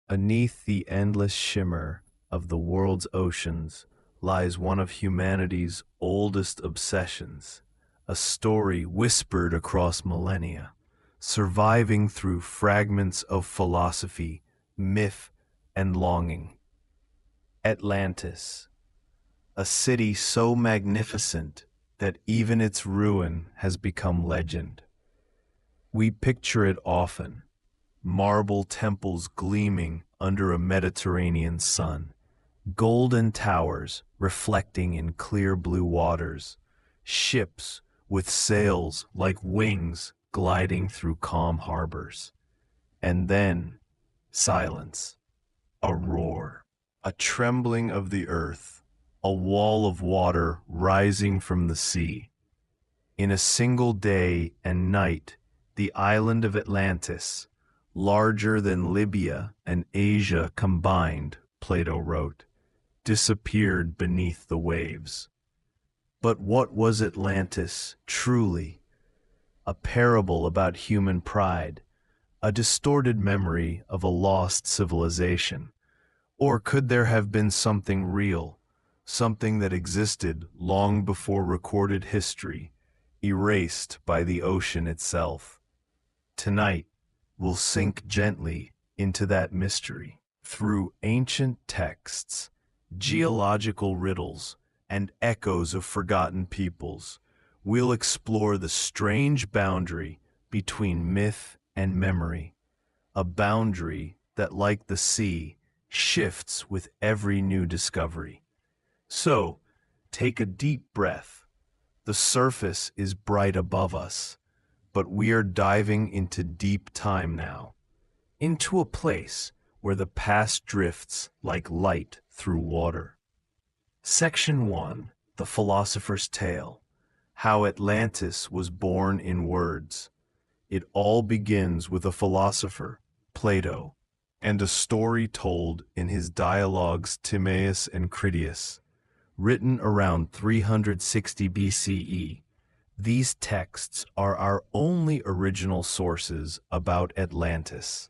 Beneath the endless shimmer of the world's oceans lies one of humanity's oldest obsessions, a story whispered across millennia, surviving through fragments of philosophy, myth, and longing. Atlantis, a city so magnificent that even its ruin has become legend. We picture it often, marble temples gleaming under a Mediterranean sun, golden towers reflecting in clear blue waters, ships with sails like wings gliding through calm harbors. And then, silence, a roar, a trembling of the earth, a wall of water rising from the sea. In a single day and night, the island of Atlantis, larger than Libya and Asia combined, Plato wrote, disappeared beneath the waves. But what was Atlantis, truly? A parable about human pride, a distorted memory of a lost civilization? Or could there have been something real, something that existed long before recorded history, erased by the ocean itself? Tonight, we'll sink gently into that mystery through ancient texts, geological riddles, and echoes of forgotten peoples. We'll explore the strange boundary between myth and memory, a boundary that, like the sea, shifts with every new discovery. So, take a deep breath. The surface is bright above us, but we are diving into deep time now, into a place where the past drifts like light through water. Section 1, The Philosopher's Tale, How Atlantis Was Born in Words. It all begins with a philosopher, Plato, and a story told in his dialogues Timaeus and Critias, written around 360 BCE. These texts are our only original sources about Atlantis.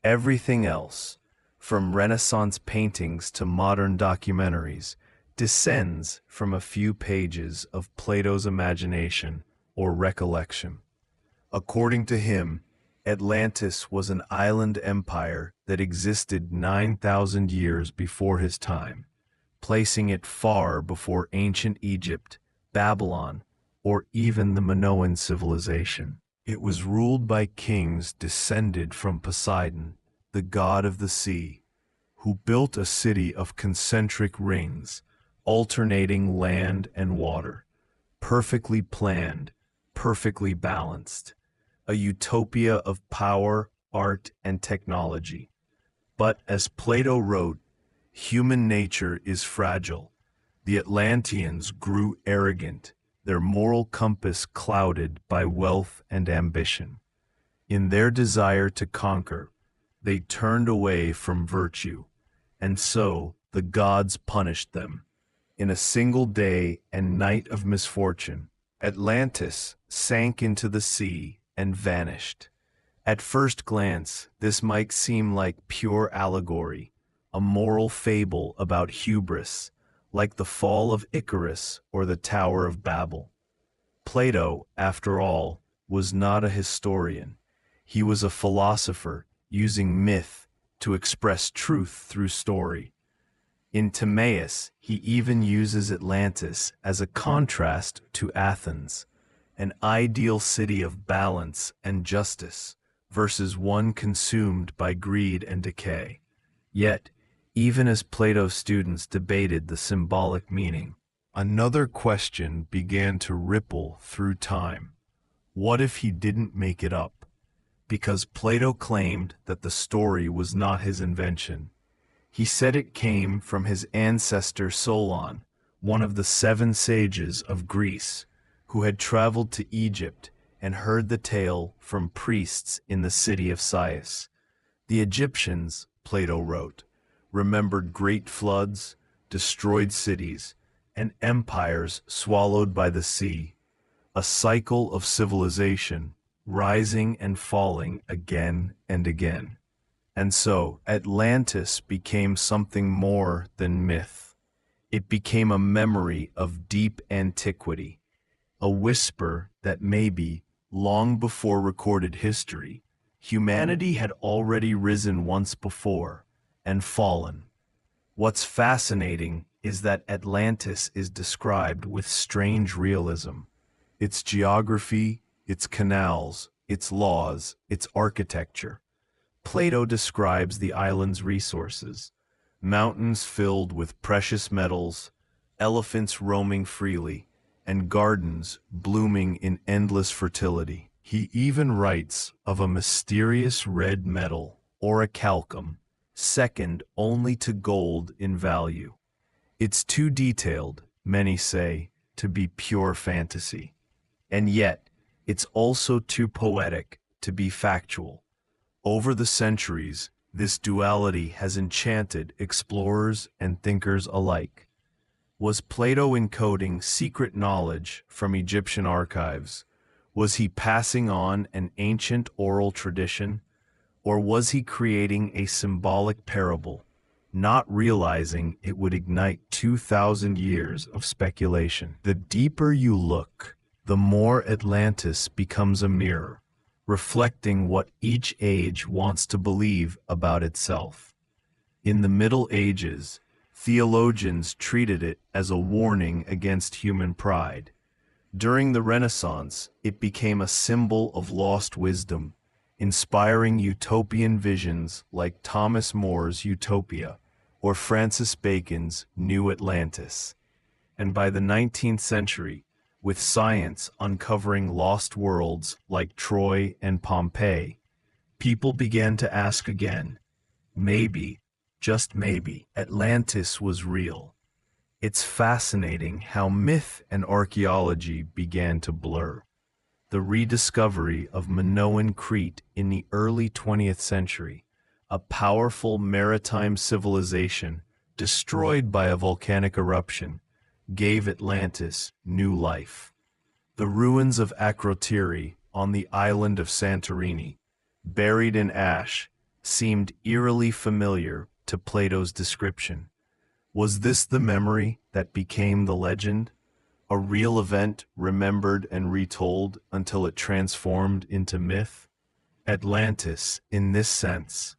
Everything else, from Renaissance paintings to modern documentaries, descends from a few pages of Plato's imagination or recollection. According to him, Atlantis was an island empire that existed 9,000 years before his time, placing it far before ancient Egypt, Babylon, or even the Minoan civilization. It was ruled by kings descended from Poseidon, the god of the sea, who built a city of concentric rings, alternating land and water, perfectly planned, perfectly balanced, a utopia of power, art, and technology. But as Plato wrote, human nature is fragile. The Atlanteans grew arrogant, their moral compass clouded by wealth and ambition. In their desire to conquer, they turned away from virtue, and so the gods punished them. In a single day and night of misfortune, Atlantis sank into the sea and vanished. At first glance, this might seem like pure allegory, a moral fable about hubris, like the fall of Icarus or the Tower of Babel. Plato, after all, was not a historian. He was a philosopher using myth to express truth through story. In Timaeus, he even uses Atlantis as a contrast to Athens, an ideal city of balance and justice, versus one consumed by greed and decay. Yet, even as Plato's students debated the symbolic meaning, another question began to ripple through time. What if he didn't make it up? Because Plato claimed that the story was not his invention. He said it came from his ancestor Solon, one of the 7 sages of Greece, who had traveled to Egypt and heard the tale from priests in the city of Sais. The Egyptians, Plato wrote, remembered great floods, destroyed cities, and empires swallowed by the sea, a cycle of civilization rising and falling again and again. And so Atlantis became something more than myth. It became a memory of deep antiquity, a whisper that maybe, long before recorded history, humanity had already risen once before and fallen. What's fascinating is that Atlantis is described with strange realism. Its geography, its canals, its laws, its architecture. Plato describes the island's resources: mountains filled with precious metals, elephants roaming freely, and gardens blooming in endless fertility. He even writes of a mysterious red metal, orichalcum, second only to gold in value. It's too detailed, many say, to be pure fantasy. And yet, it's also too poetic to be factual. Over the centuries, this duality has enchanted explorers and thinkers alike. Was Plato encoding secret knowledge from Egyptian archives? Was he passing on an ancient oral tradition? Or was he creating a symbolic parable, not realizing it would ignite 2,000 years of speculation? The deeper you look, the more Atlantis becomes a mirror, reflecting what each age wants to believe about itself. In the Middle Ages, theologians treated it as a warning against human pride. During the Renaissance, it became a symbol of lost wisdom, inspiring utopian visions like Thomas More's Utopia or Francis Bacon's New Atlantis. And by the 19th century, with science uncovering lost worlds like Troy and Pompeii, people began to ask again, maybe, just maybe, Atlantis was real. It's fascinating how myth and archaeology began to blur. The rediscovery of Minoan Crete in the early 20th century, a powerful maritime civilization destroyed by a volcanic eruption, gave Atlantis new life. The ruins of Akrotiri on the island of Santorini, buried in ash, seemed eerily familiar to Plato's description. Was this the memory that became the legend? A real event remembered and retold until it transformed into myth? Atlantis, in this sense,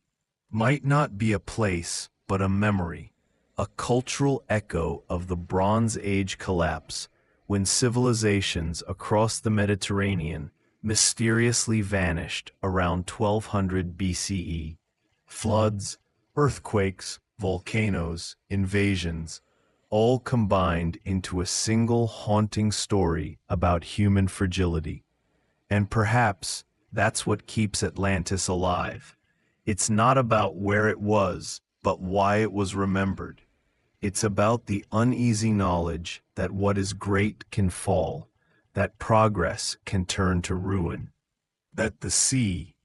might not be a place, but a memory, a cultural echo of the Bronze Age collapse, when civilizations across the Mediterranean mysteriously vanished around 1200 BCE. Floods, earthquakes, volcanoes, invasions, all combined into a single haunting story about human fragility. And perhaps that's what keeps Atlantis alive. It's not about where it was, but why it was remembered. It's about the uneasy knowledge that what is great can fall, that progress can turn to ruin, that the sea,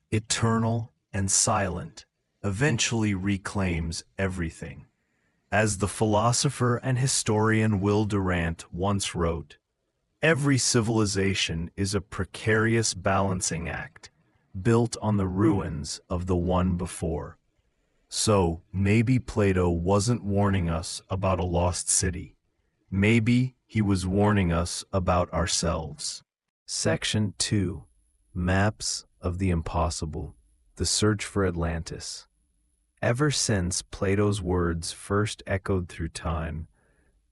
eternal and silent, eventually reclaims everything. As the philosopher and historian Will Durant once wrote, every civilization is a precarious balancing act, built on the ruins of the one before. So, maybe Plato wasn't warning us about a lost city. Maybe he was warning us about ourselves. Section 2. Maps of the Impossible. The Search for Atlantis. Ever since Plato's words first echoed through time,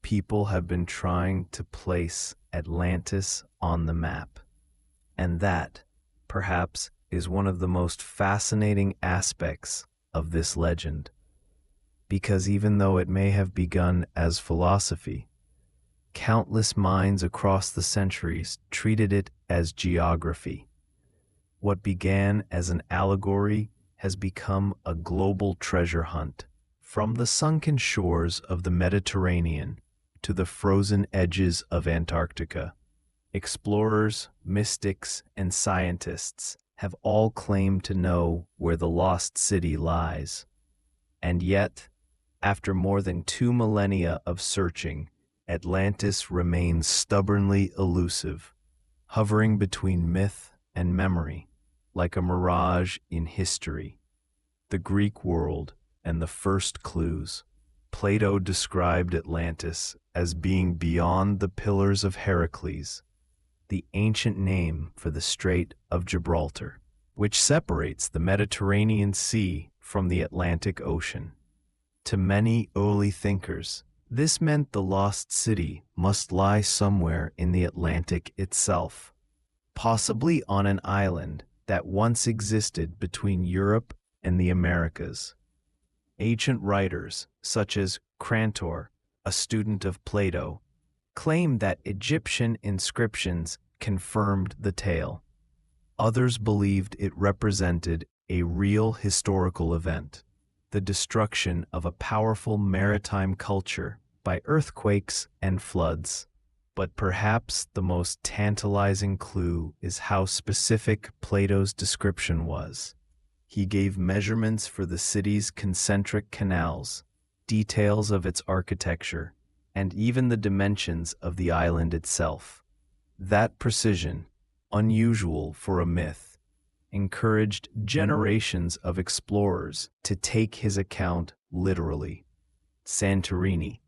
people have been trying to place Atlantis on the map. And that, perhaps, is one of the most fascinating aspects of this legend. Because even though it may have begun as philosophy, countless minds across the centuries treated it as geography. What began as an allegory has become a global treasure hunt. From the sunken shores of the Mediterranean to the frozen edges of Antarctica, explorers, mystics, and scientists have all claimed to know where the lost city lies. And yet, after more than 2 millennia of searching, Atlantis remains stubbornly elusive, hovering between myth and memory, like a mirage in history. the Greek world, and the first clues. Plato described Atlantis as being beyond the Pillars of Heracles, the ancient name for the Strait of Gibraltar, which separates the Mediterranean Sea from the Atlantic Ocean. To many early thinkers, this meant the lost city must lie somewhere in the Atlantic itself, possibly on an island that once existed between Europe and the Americas. Ancient writers, such as Crantor, a student of Plato, claim that Egyptian inscriptions confirmed the tale. Others believed it represented a real historical event, the destruction of a powerful maritime culture by earthquakes and floods. But perhaps the most tantalizing clue is how specific Plato's description was. He gave measurements for the city's concentric canals, details of its architecture, and even the dimensions of the island itself. That precision, unusual for a myth, encouraged generations of explorers to take his account literally. Santorini,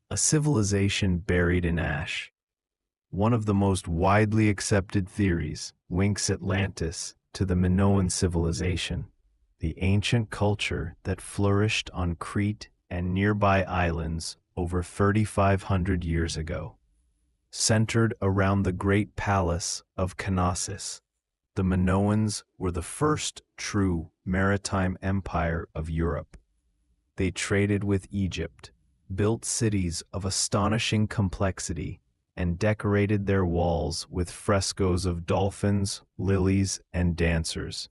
a civilization buried in ash. One of the most widely accepted theories links Atlantis to the Minoan civilization, the ancient culture that flourished on Crete and nearby islands over 3,500 years ago. Centered around the great palace of Knossos, the Minoans were the first true maritime empire of Europe. They traded with Egypt, built cities of astonishing complexity, and decorated their walls with frescoes of dolphins, lilies, and dancers,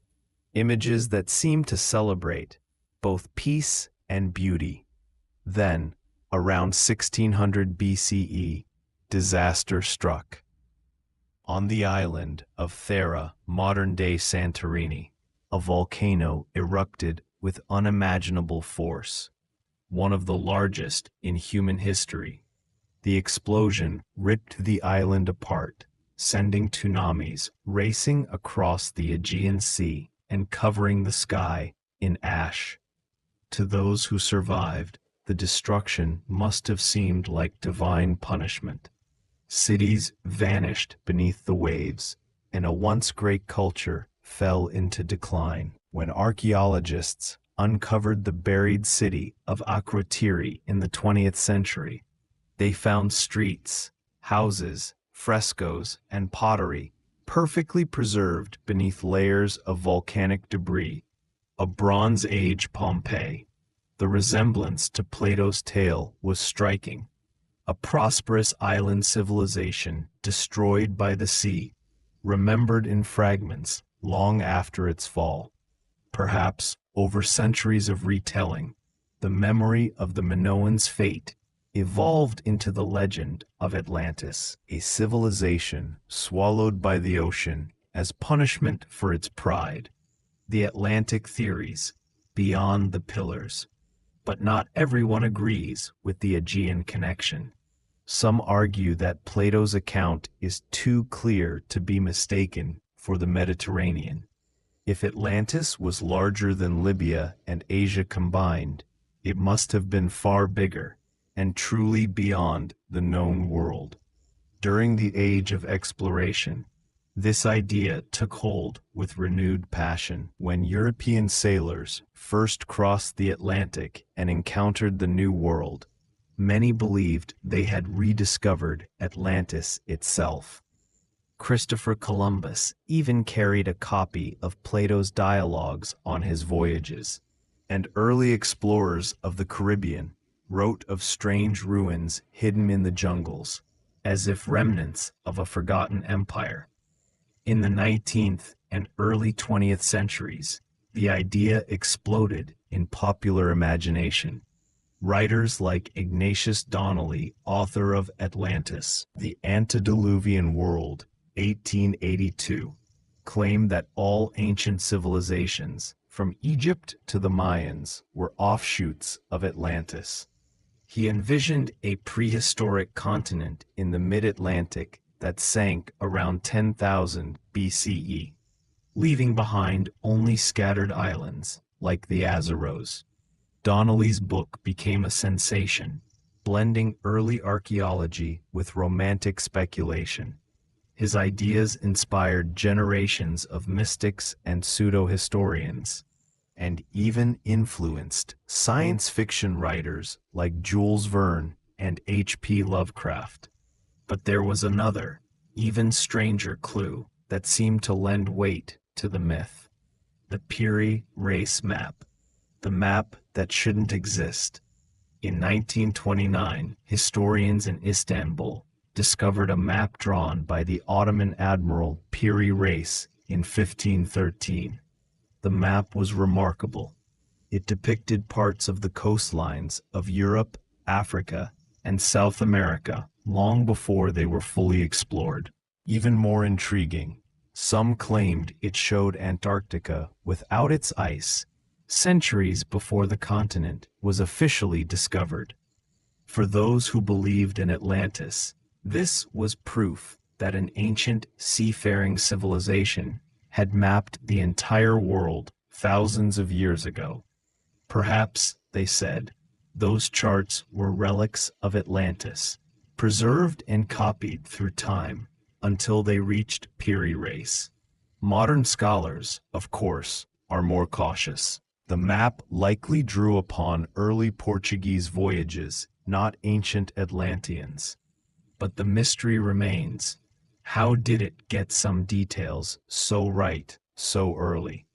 images that seem to celebrate both peace and beauty. Then, around 1600 BCE, disaster struck. On the island of Thera, modern-day Santorini, a volcano erupted with unimaginable force, one of the largest in human history. The explosion ripped the island apart, sending tsunamis racing across the Aegean Sea and covering the sky in ash. To those who survived, the destruction must have seemed like divine punishment. Cities vanished beneath the waves, and a once great culture fell into decline. When archaeologists uncovered the buried city of Akrotiri in the 20th century, they found streets, houses, frescoes, and pottery perfectly preserved beneath layers of volcanic debris, a Bronze Age Pompeii. The resemblance to Plato's tale was striking. A prosperous island civilization destroyed by the sea, remembered in fragments long after its fall. Perhaps, over centuries of retelling, the memory of the Minoans' fate evolved into the legend of Atlantis, a civilization swallowed by the ocean as punishment for its pride. The Atlantic theories, beyond the pillars. But not everyone agrees with the Aegean connection. Some argue that Plato's account is too clear to be mistaken for the Mediterranean. If Atlantis was larger than Libya and Asia combined, it must have been far bigger and truly beyond the known world. During the age of exploration, this idea took hold with renewed passion. When European sailors first crossed the Atlantic and encountered the New World, many believed they had rediscovered Atlantis itself. Christopher Columbus even carried a copy of Plato's dialogues on his voyages, and early explorers of the Caribbean wrote of strange ruins hidden in the jungles, as if remnants of a forgotten empire. In the 19th and early 20th centuries, the idea exploded in popular imagination. Writers like Ignatius Donnelly, author of Atlantis, The Antediluvian World, 1882, claim that all ancient civilizations, from Egypt to the Mayans, were offshoots of Atlantis. He envisioned a prehistoric continent in the mid-Atlantic that sank around 10,000 BCE, leaving behind only scattered islands like the Azeroth. Donnelly's book became a sensation, blending early archaeology with romantic speculation. His ideas inspired generations of mystics and pseudo-historians, and even influenced science fiction writers like Jules Verne and H.P. Lovecraft. But there was another, even stranger clue that seemed to lend weight to the myth: the Piri race map, the map that shouldn't exist. In 1929, historians in Istanbul discovered a map drawn by the Ottoman admiral Piri Reis in 1513. The map was remarkable. It depicted parts of the coastlines of Europe, Africa, and South America long before they were fully explored. Even more intriguing, some claimed it showed Antarctica without its ice, centuries before the continent was officially discovered. For those who believed in Atlantis, this was proof that an ancient seafaring civilization had mapped the entire world thousands of years ago. Perhaps, they said, those charts were relics of Atlantis, preserved and copied through time until they reached Piri Reis. Modern scholars, of course, are more cautious. The map likely drew upon early Portuguese voyages, not ancient Atlanteans. But the mystery remains. How did it get some details so right, so early?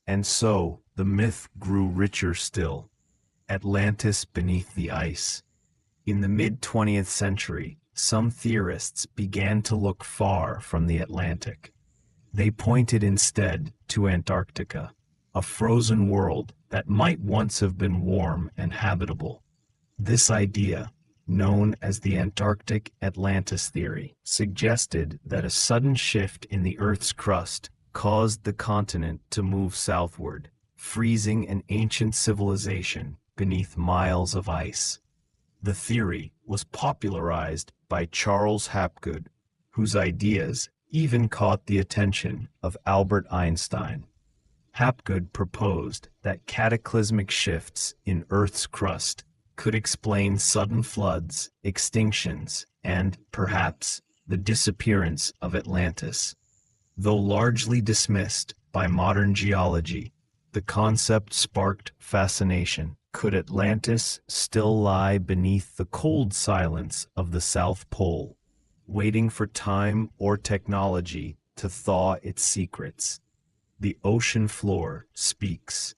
And so, the myth grew richer still. Atlantis beneath the ice. In the mid-20th century, some theorists began to look far from the Atlantic. They pointed instead to Antarctica, a frozen world that might once have been warm and habitable. This idea, known as the Antarctic Atlantis theory, suggested that a sudden shift in the Earth's crust caused the continent to move southward, freezing an ancient civilization beneath miles of ice. The theory was popularized by Charles Hapgood, whose ideas even caught the attention of Albert Einstein. Hapgood proposed that cataclysmic shifts in Earth's crust could explain sudden floods, extinctions, and, perhaps, the disappearance of Atlantis. Though largely dismissed by modern geology, the concept sparked fascination. Could Atlantis still lie beneath the cold silence of the South Pole, waiting for time or technology to thaw its secrets? The ocean floor speaks.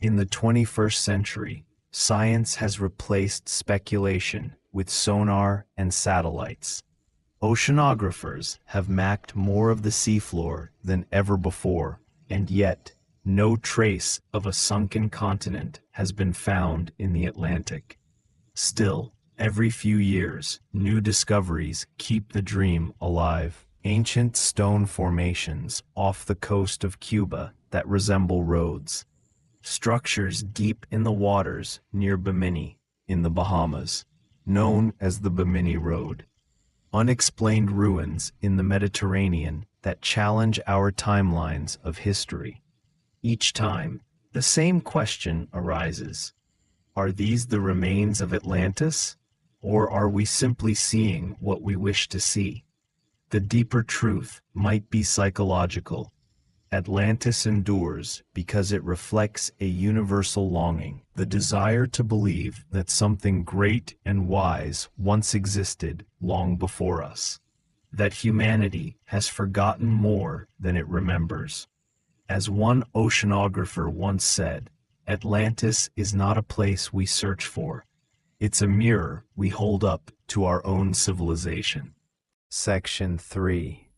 In the 21st century, science has replaced speculation with sonar and satellites. Oceanographers have mapped more of the seafloor than ever before, and yet no trace of a sunken continent has been found in the Atlantic. Still, every few years, new discoveries keep the dream alive. Ancient stone formations off the coast of Cuba that resemble roads. Structures deep in the waters near Bimini, in the Bahamas, known as the Bimini Road. Unexplained ruins in the Mediterranean that challenge our timelines of history. Each time, the same question arises. Are these the remains of Atlantis? Or are we simply seeing what we wish to see? The deeper truth might be psychological. Atlantis endures because it reflects a universal longing, the desire to believe that something great and wise once existed long before us, that humanity has forgotten more than it remembers. As one oceanographer once said, Atlantis is not a place we search for. It's a mirror we hold up to our own civilization. Section 3.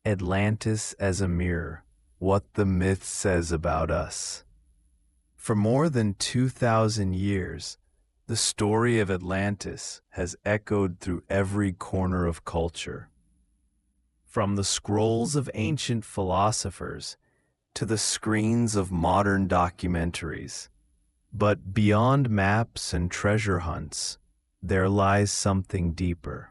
Atlantis as a mirror. What the myth says about us. For more than 2,000 years, the story of Atlantis has echoed through every corner of culture. From the scrolls of ancient philosophers to the screens of modern documentaries. But beyond maps and treasure hunts, there lies something deeper.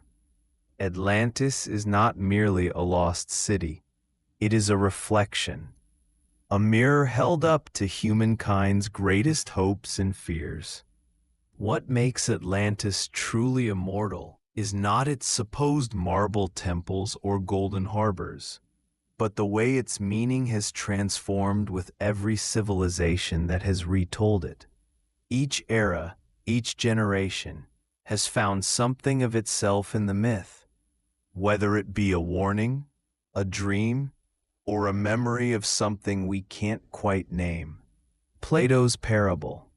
Atlantis is not merely a lost city. It is a reflection, a mirror held up to humankind's greatest hopes and fears. What makes Atlantis truly immortal is not its supposed marble temples or golden harbors, but the way its meaning has transformed with every civilization that has retold it. Each era, each generation, has found something of itself in the myth, whether it be a warning, a dream, or a memory of something we can't quite name. Plato's parable,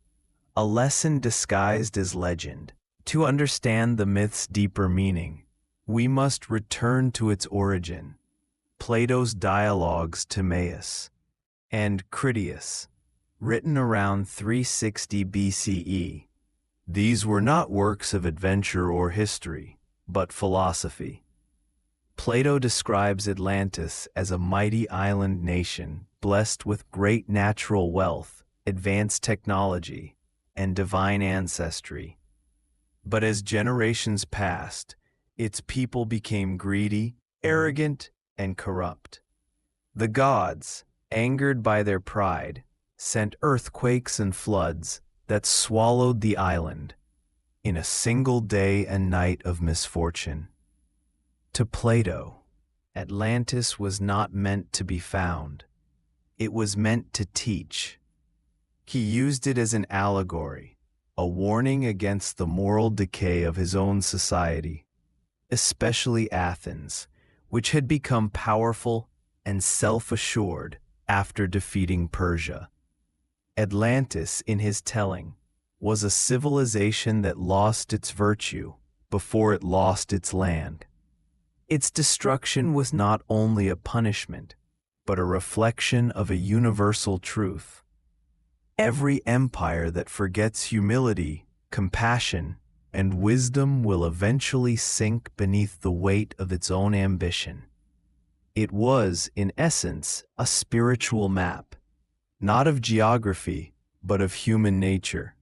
a lesson disguised as legend. To understand the myth's deeper meaning, we must return to its origin. Plato's dialogues Timaeus and Critias, written around 360 BCE. These were not works of adventure or history, but philosophy. Plato describes Atlantis as a mighty island nation blessed with great natural wealth, advanced technology, and divine ancestry. But as generations passed, its people became greedy, arrogant, and corrupt. The gods, angered by their pride, sent earthquakes and floods that swallowed the island in a single day and night of misfortune. To Plato, Atlantis was not meant to be found. It was meant to teach. He used it as an allegory, a warning against the moral decay of his own society, especially Athens, which had become powerful and self-assured after defeating Persia. Atlantis, in his telling, was a civilization that lost its virtue before it lost its land. Its destruction was not only a punishment, but a reflection of a universal truth. Every empire that forgets humility, compassion, and wisdom will eventually sink beneath the weight of its own ambition. It was, in essence, a spiritual map, not of geography, but of human nature.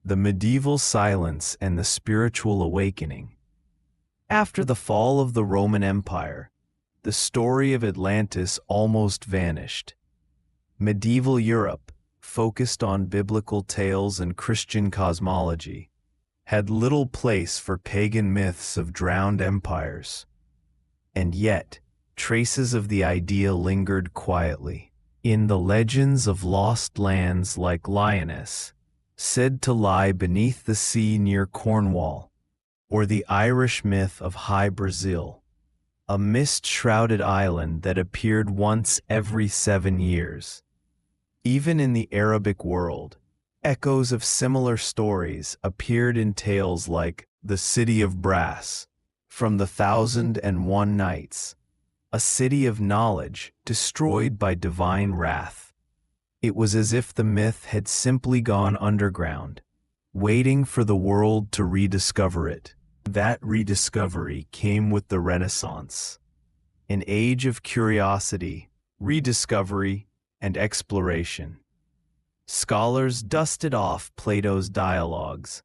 The medieval silence and the spiritual awakening. After the fall of the Roman Empire, the story of Atlantis almost vanished. Medieval Europe, focused on biblical tales and Christian cosmology, had little place for pagan myths of drowned empires. And yet, traces of the idea lingered quietly in the legends of lost lands like Lyoness, said to lie beneath the sea near Cornwall, or the Irish myth of High Brazil, a mist-shrouded island that appeared once every 7 years. Even in the Arabic world, echoes of similar stories appeared in tales like The City of Brass, from the 1001 Nights, a city of knowledge destroyed by divine wrath. It was as if the myth had simply gone underground, waiting for the world to rediscover it. That rediscovery came with the Renaissance, an age of curiosity, rediscovery, and exploration. Scholars dusted off Plato's dialogues,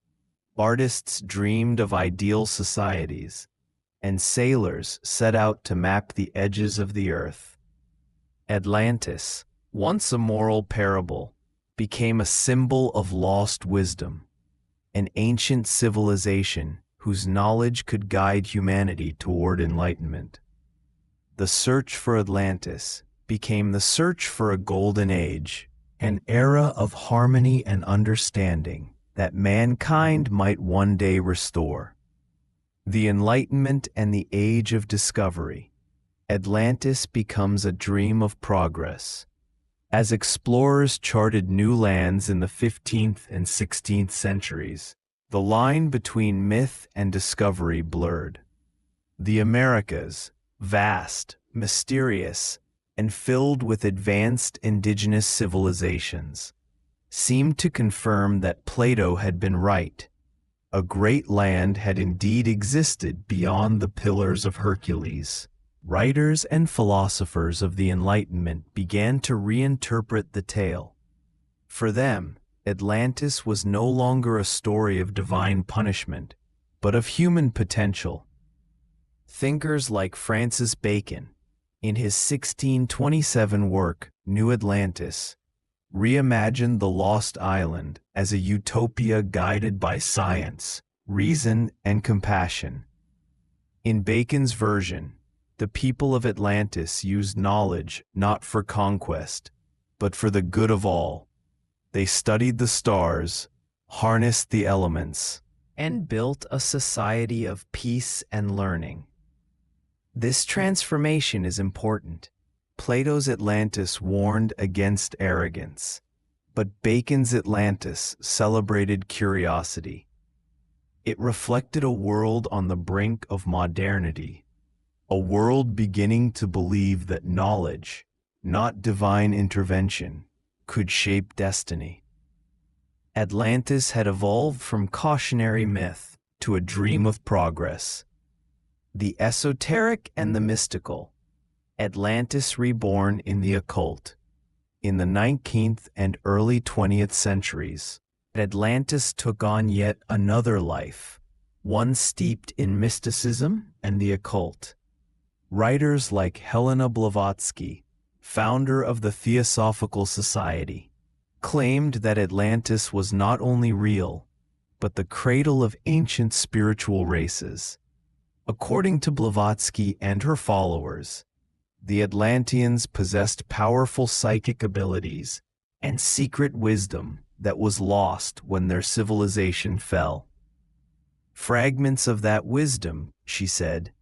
artists dreamed of ideal societies, and sailors set out to map the edges of the earth. Atlantis, once a moral parable, became a symbol of lost wisdom, an ancient civilization whose knowledge could guide humanity toward enlightenment. The search for Atlantis became the search for a golden age, an era of harmony and understanding that mankind might one day restore. The Enlightenment and the Age of Discovery. Atlantis becomes a dream of progress. As explorers charted new lands in the 15th and 16th centuries, the line between myth and discovery blurred. The Americas, vast, mysterious, and filled with advanced indigenous civilizations, seemed to confirm that Plato had been right. A great land had indeed existed beyond the Pillars of Hercules. Writers and philosophers of the Enlightenment began to reinterpret the tale. For them, Atlantis was no longer a story of divine punishment, but of human potential. Thinkers like Francis Bacon, In his 1627 work, New Atlantis, reimagined the lost island as a utopia guided by science, reason, and compassion. In Bacon's version, the people of Atlantis used knowledge not for conquest, but for the good of all. They studied the stars, harnessed the elements, and built a society of peace and learning. This transformation is important. Plato's Atlantis warned against arrogance, but Bacon's Atlantis celebrated curiosity. It reflected a world on the brink of modernity, a world beginning to believe that knowledge, not divine intervention, could shape destiny. Atlantis had evolved from cautionary myth to a dream of progress. The esoteric and the mystical, Atlantis reborn in the occult. In the 19th and early 20th centuries, Atlantis took on yet another life, one steeped in mysticism and the occult. Writers like Helena Blavatsky, founder of the Theosophical Society, claimed that Atlantis was not only real, but the cradle of ancient spiritual races. According to Blavatsky and her followers, the Atlanteans possessed powerful psychic abilities and secret wisdom that was lost when their civilization fell. Fragments of that wisdom, she said,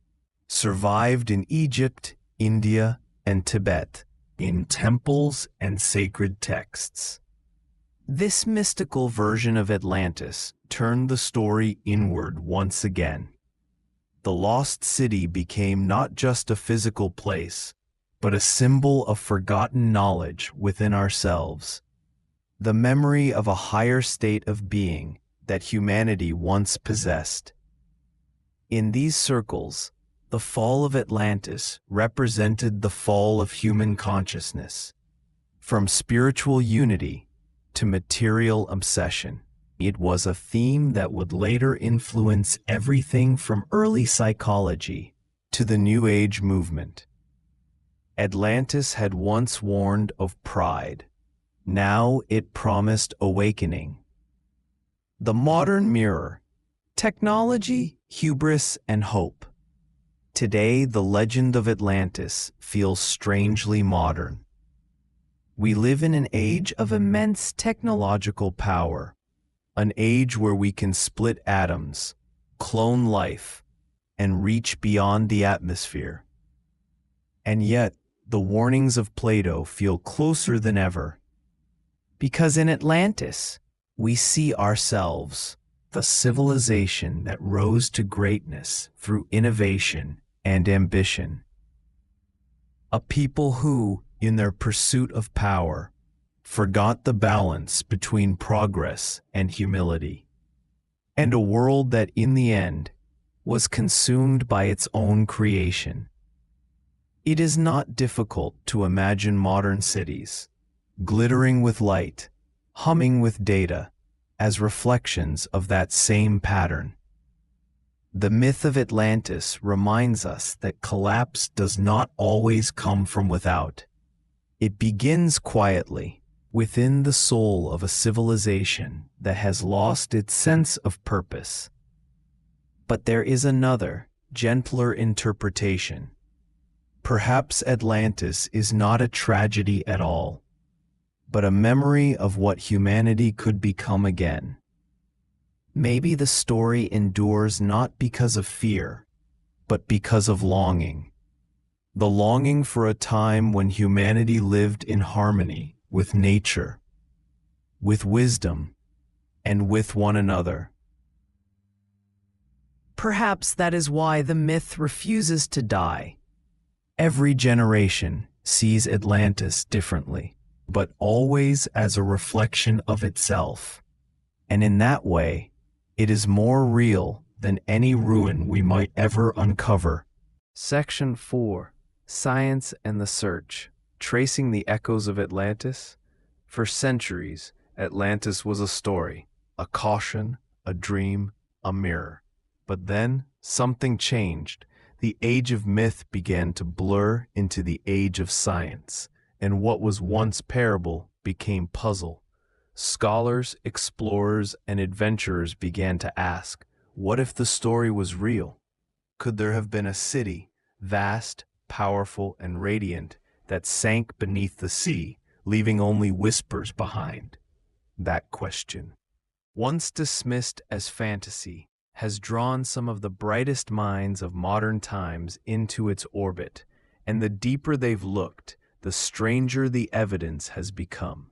survived in Egypt, India, and Tibet, in temples and sacred texts. This mystical version of Atlantis turned the story inward once again. The lost city became not just a physical place, but a symbol of forgotten knowledge within ourselves, the memory of a higher state of being that humanity once possessed. In these circles, the fall of Atlantis represented the fall of human consciousness, from spiritual unity to material obsession. It was a theme that would later influence everything from early psychology to the New Age movement. Atlantis had once warned of pride. Now it promised awakening. The modern mirror, technology, hubris, and hope. Today, the legend of Atlantis feels strangely modern. We live in an age of immense technological power, an age where we can split atoms, clone life, and reach beyond the atmosphere. And yet, the warnings of Plato feel closer than ever. Because in Atlantis, we see ourselves, the civilization that rose to greatness through innovation and ambition. A people who, in their pursuit of power, forgot the balance between progress and humility, and a world that in the end was consumed by its own creation. It is not difficult to imagine modern cities, glittering with light, humming with data, as reflections of that same pattern. The myth of Atlantis reminds us that collapse does not always come from without. It begins quietly, within the soul of a civilization that has lost its sense of purpose. But there is another, gentler interpretation. Perhaps Atlantis is not a tragedy at all, but a memory of what humanity could become again. Maybe the story endures not because of fear, but because of longing. The longing for a time when humanity lived in harmony with nature, with wisdom, and with one another. Perhaps that is why the myth refuses to die. Every generation sees Atlantis differently, but always as a reflection of itself. And in that way, it is more real than any ruin we might ever uncover. Section 4. Science and the Search. Tracing the echoes of Atlantis. For centuries, Atlantis was a story, a caution, a dream, a mirror. But then, something changed. the age of myth began to blur into the age of science, and what was once parable became puzzle. Scholars, explorers, and adventurers began to ask, what if the story was real? Could there have been a city, vast, powerful, and radiant, that sank beneath the sea, leaving only whispers behind? That question, once dismissed as fantasy, has drawn some of the brightest minds of modern times into its orbit, and the deeper they've looked, the stranger the evidence has become.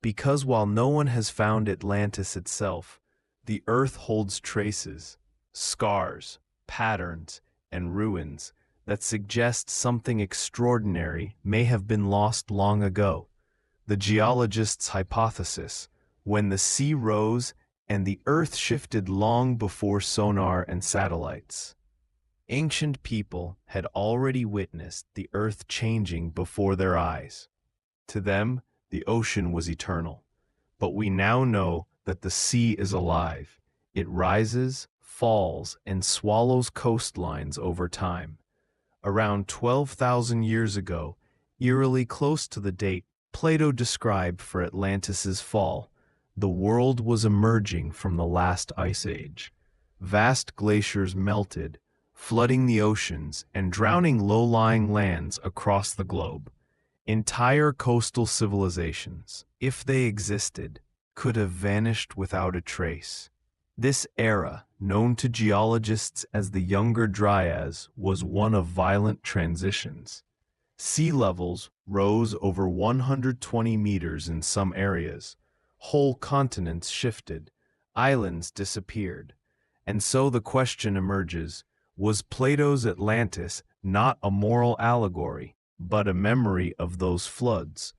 Because while no one has found Atlantis itself, the Earth holds traces, scars, patterns, and ruins that suggest something extraordinary may have been lost long ago. The geologists' hypothesis, when the sea rose and the Earth shifted long before sonar and satellites. Ancient people had already witnessed the Earth changing before their eyes. To them, the ocean was eternal. But we now know that the sea is alive. It rises, falls, and swallows coastlines over time. Around 12,000 years ago, eerily close to the date Plato described for Atlantis's fall, the world was emerging from the last ice age. Vast glaciers melted, flooding the oceans and drowning low-lying lands across the globe. Entire coastal civilizations, if they existed, could have vanished without a trace. This era, known to geologists as the Younger Dryas, was one of violent transitions. Sea levels rose over 120 meters in some areas. Whole continents shifted, islands disappeared. And so the question emerges, was Plato's Atlantis not a moral allegory, but a memory of those floods,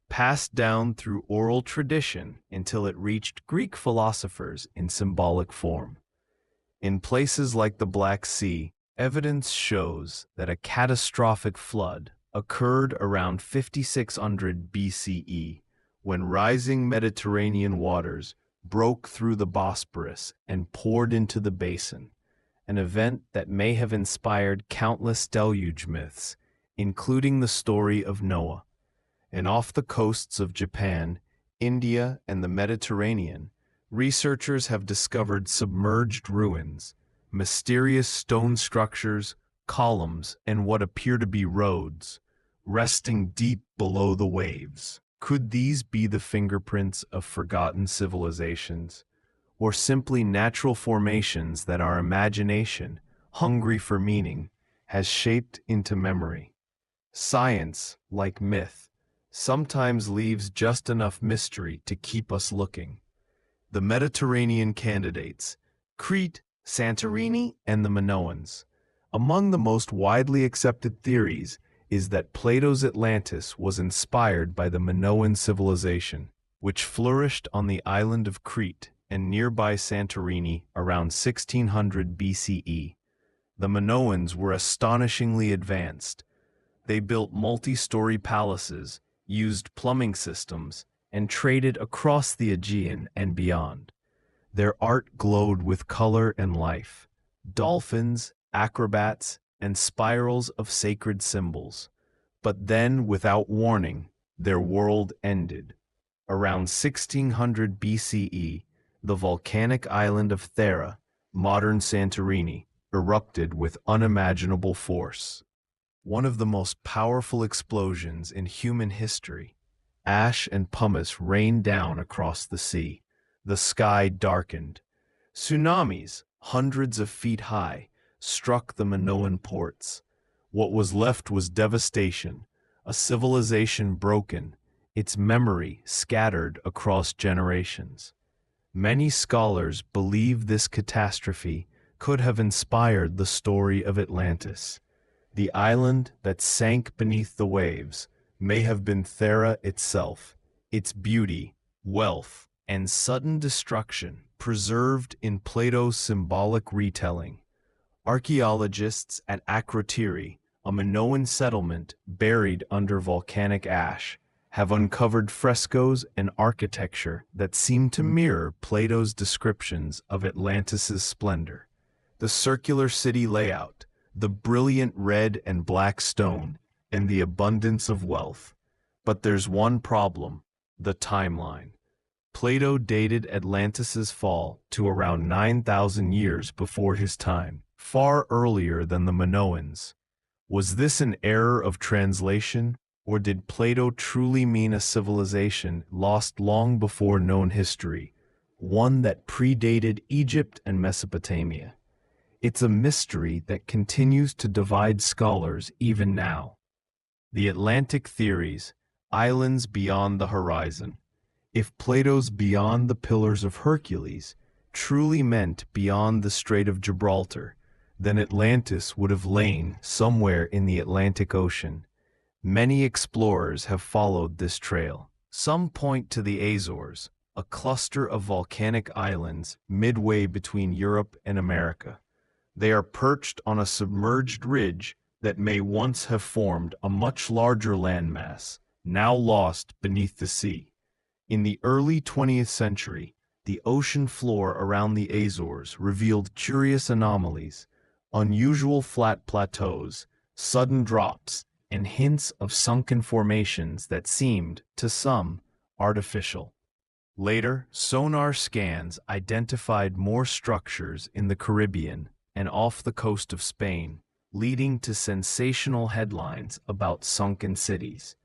passed down through oral tradition until it reached Greek philosophers in symbolic form? In places like the Black Sea, evidence shows that a catastrophic flood occurred around 5600 BCE, when rising Mediterranean waters broke through the Bosporus and poured into the basin, an event that may have inspired countless deluge myths, including the story of Noah. And off the coasts of Japan, India, and the Mediterranean, researchers have discovered submerged ruins, mysterious stone structures, columns, and what appear to be roads, resting deep below the waves. Could these be the fingerprints of forgotten civilizations, or simply natural formations that our imagination, hungry for meaning, has shaped into memory? Science, like myth, sometimes leaves just enough mystery to keep us looking. The Mediterranean candidates, Crete, Santorini, and the Minoans. Among the most widely accepted theories is that Plato's Atlantis was inspired by the Minoan civilization, which flourished on the island of Crete and nearby Santorini around 1600 BCE. The Minoans were astonishingly advanced. They built multi-story palaces, used plumbing systems, and traded across the Aegean and beyond. Their art glowed with color and life, dolphins, acrobats, and spirals of sacred symbols. But then, without warning, their world ended. Around 1600 BCE, the volcanic island of Thera, modern Santorini, erupted with unimaginable force. One of the most powerful explosions in human history. Ash and pumice rained down across the sea. The sky darkened. Tsunamis, hundreds of feet high, struck the Minoan ports. What was left was devastation, a civilization broken, its memory scattered across generations. Many scholars believe this catastrophe could have inspired the story of Atlantis. The island that sank beneath the waves may have been Thera itself, its beauty, wealth, and sudden destruction preserved in Plato's symbolic retelling. Archaeologists at Akrotiri, a Minoan settlement buried under volcanic ash, have uncovered frescoes and architecture that seem to mirror Plato's descriptions of Atlantis's splendor. The circular city layout, the brilliant red and black stone, and the abundance of wealth. But there's one problem: the timeline. Plato dated Atlantis's fall to around 9,000 years before his time, far earlier than the Minoans. Was this an error of translation, or did Plato truly mean a civilization lost long before known history, one that predated Egypt and Mesopotamia? It's a mystery that continues to divide scholars even now. The Atlantic theories, islands beyond the horizon. If Plato's beyond the Pillars of Hercules truly meant beyond the Strait of Gibraltar, then Atlantis would have lain somewhere in the Atlantic Ocean. Many explorers have followed this trail. Some point to the Azores, a cluster of volcanic islands midway between Europe and America. They are perched on a submerged ridge that may once have formed a much larger landmass, now lost beneath the sea. In the early 20th century, the ocean floor around the Azores revealed curious anomalies, unusual flat plateaus, sudden drops, and hints of sunken formations that seemed, to some, artificial. Later, sonar scans identified more structures in the Caribbean and off the coast of Spain, leading to sensational headlines about sunken cities.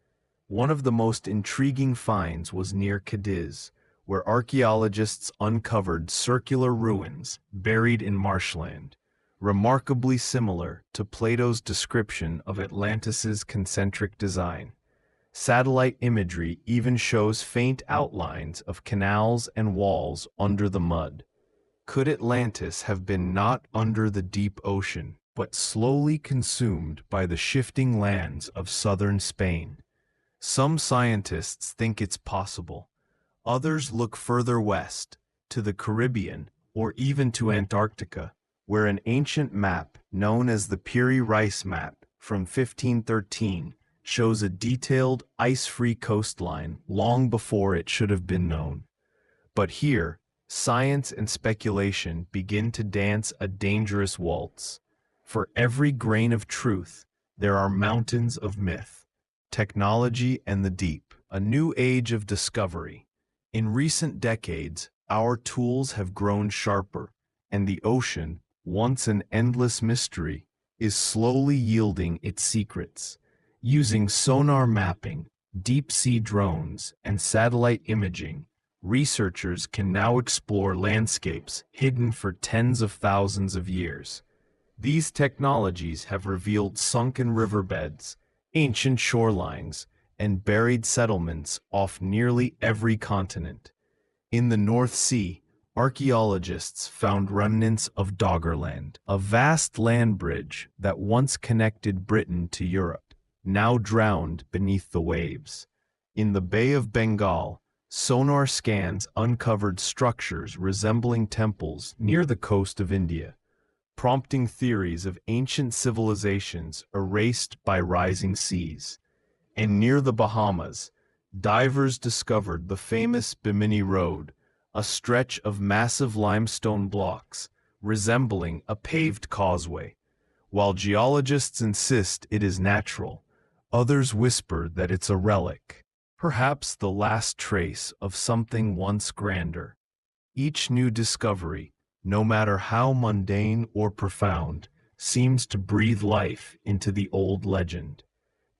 One of the most intriguing finds was near Cadiz, where archaeologists uncovered circular ruins buried in marshland, remarkably similar to Plato's description of Atlantis's concentric design. Satellite imagery even shows faint outlines of canals and walls under the mud. Could Atlantis have been not under the deep ocean, but slowly consumed by the shifting lands of southern Spain? Some scientists think it's possible. Others look further west, to the Caribbean, or even to Antarctica, where an ancient map known as the Piri Reis map from 1513 shows a detailed, ice-free coastline long before it should have been known. But here, science and speculation begin to dance a dangerous waltz. For every grain of truth, there are mountains of myth, technology, and the deep, a new age of discovery. In recent decades, our tools have grown sharper, and the ocean, once an endless mystery, is slowly yielding its secrets. Using sonar mapping, deep-sea drones, and satellite imaging, researchers can now explore landscapes hidden for tens of thousands of years. These technologies have revealed sunken riverbeds, ancient shorelines, and buried settlements off nearly every continent. In the North Sea, archaeologists found remnants of Doggerland, a vast land bridge that once connected Britain to Europe, now drowned beneath the waves. In the Bay of Bengal, sonar scans uncovered structures resembling temples near the coast of India, prompting theories of ancient civilizations erased by rising seas. And near the Bahamas, divers discovered the famous Bimini Road, a stretch of massive limestone blocks resembling a paved causeway. While geologists insist it is natural, others whisper that it's a relic, perhaps the last trace of something once grander. Each new discovery, no matter how mundane or profound, seems to breathe life into the old legend.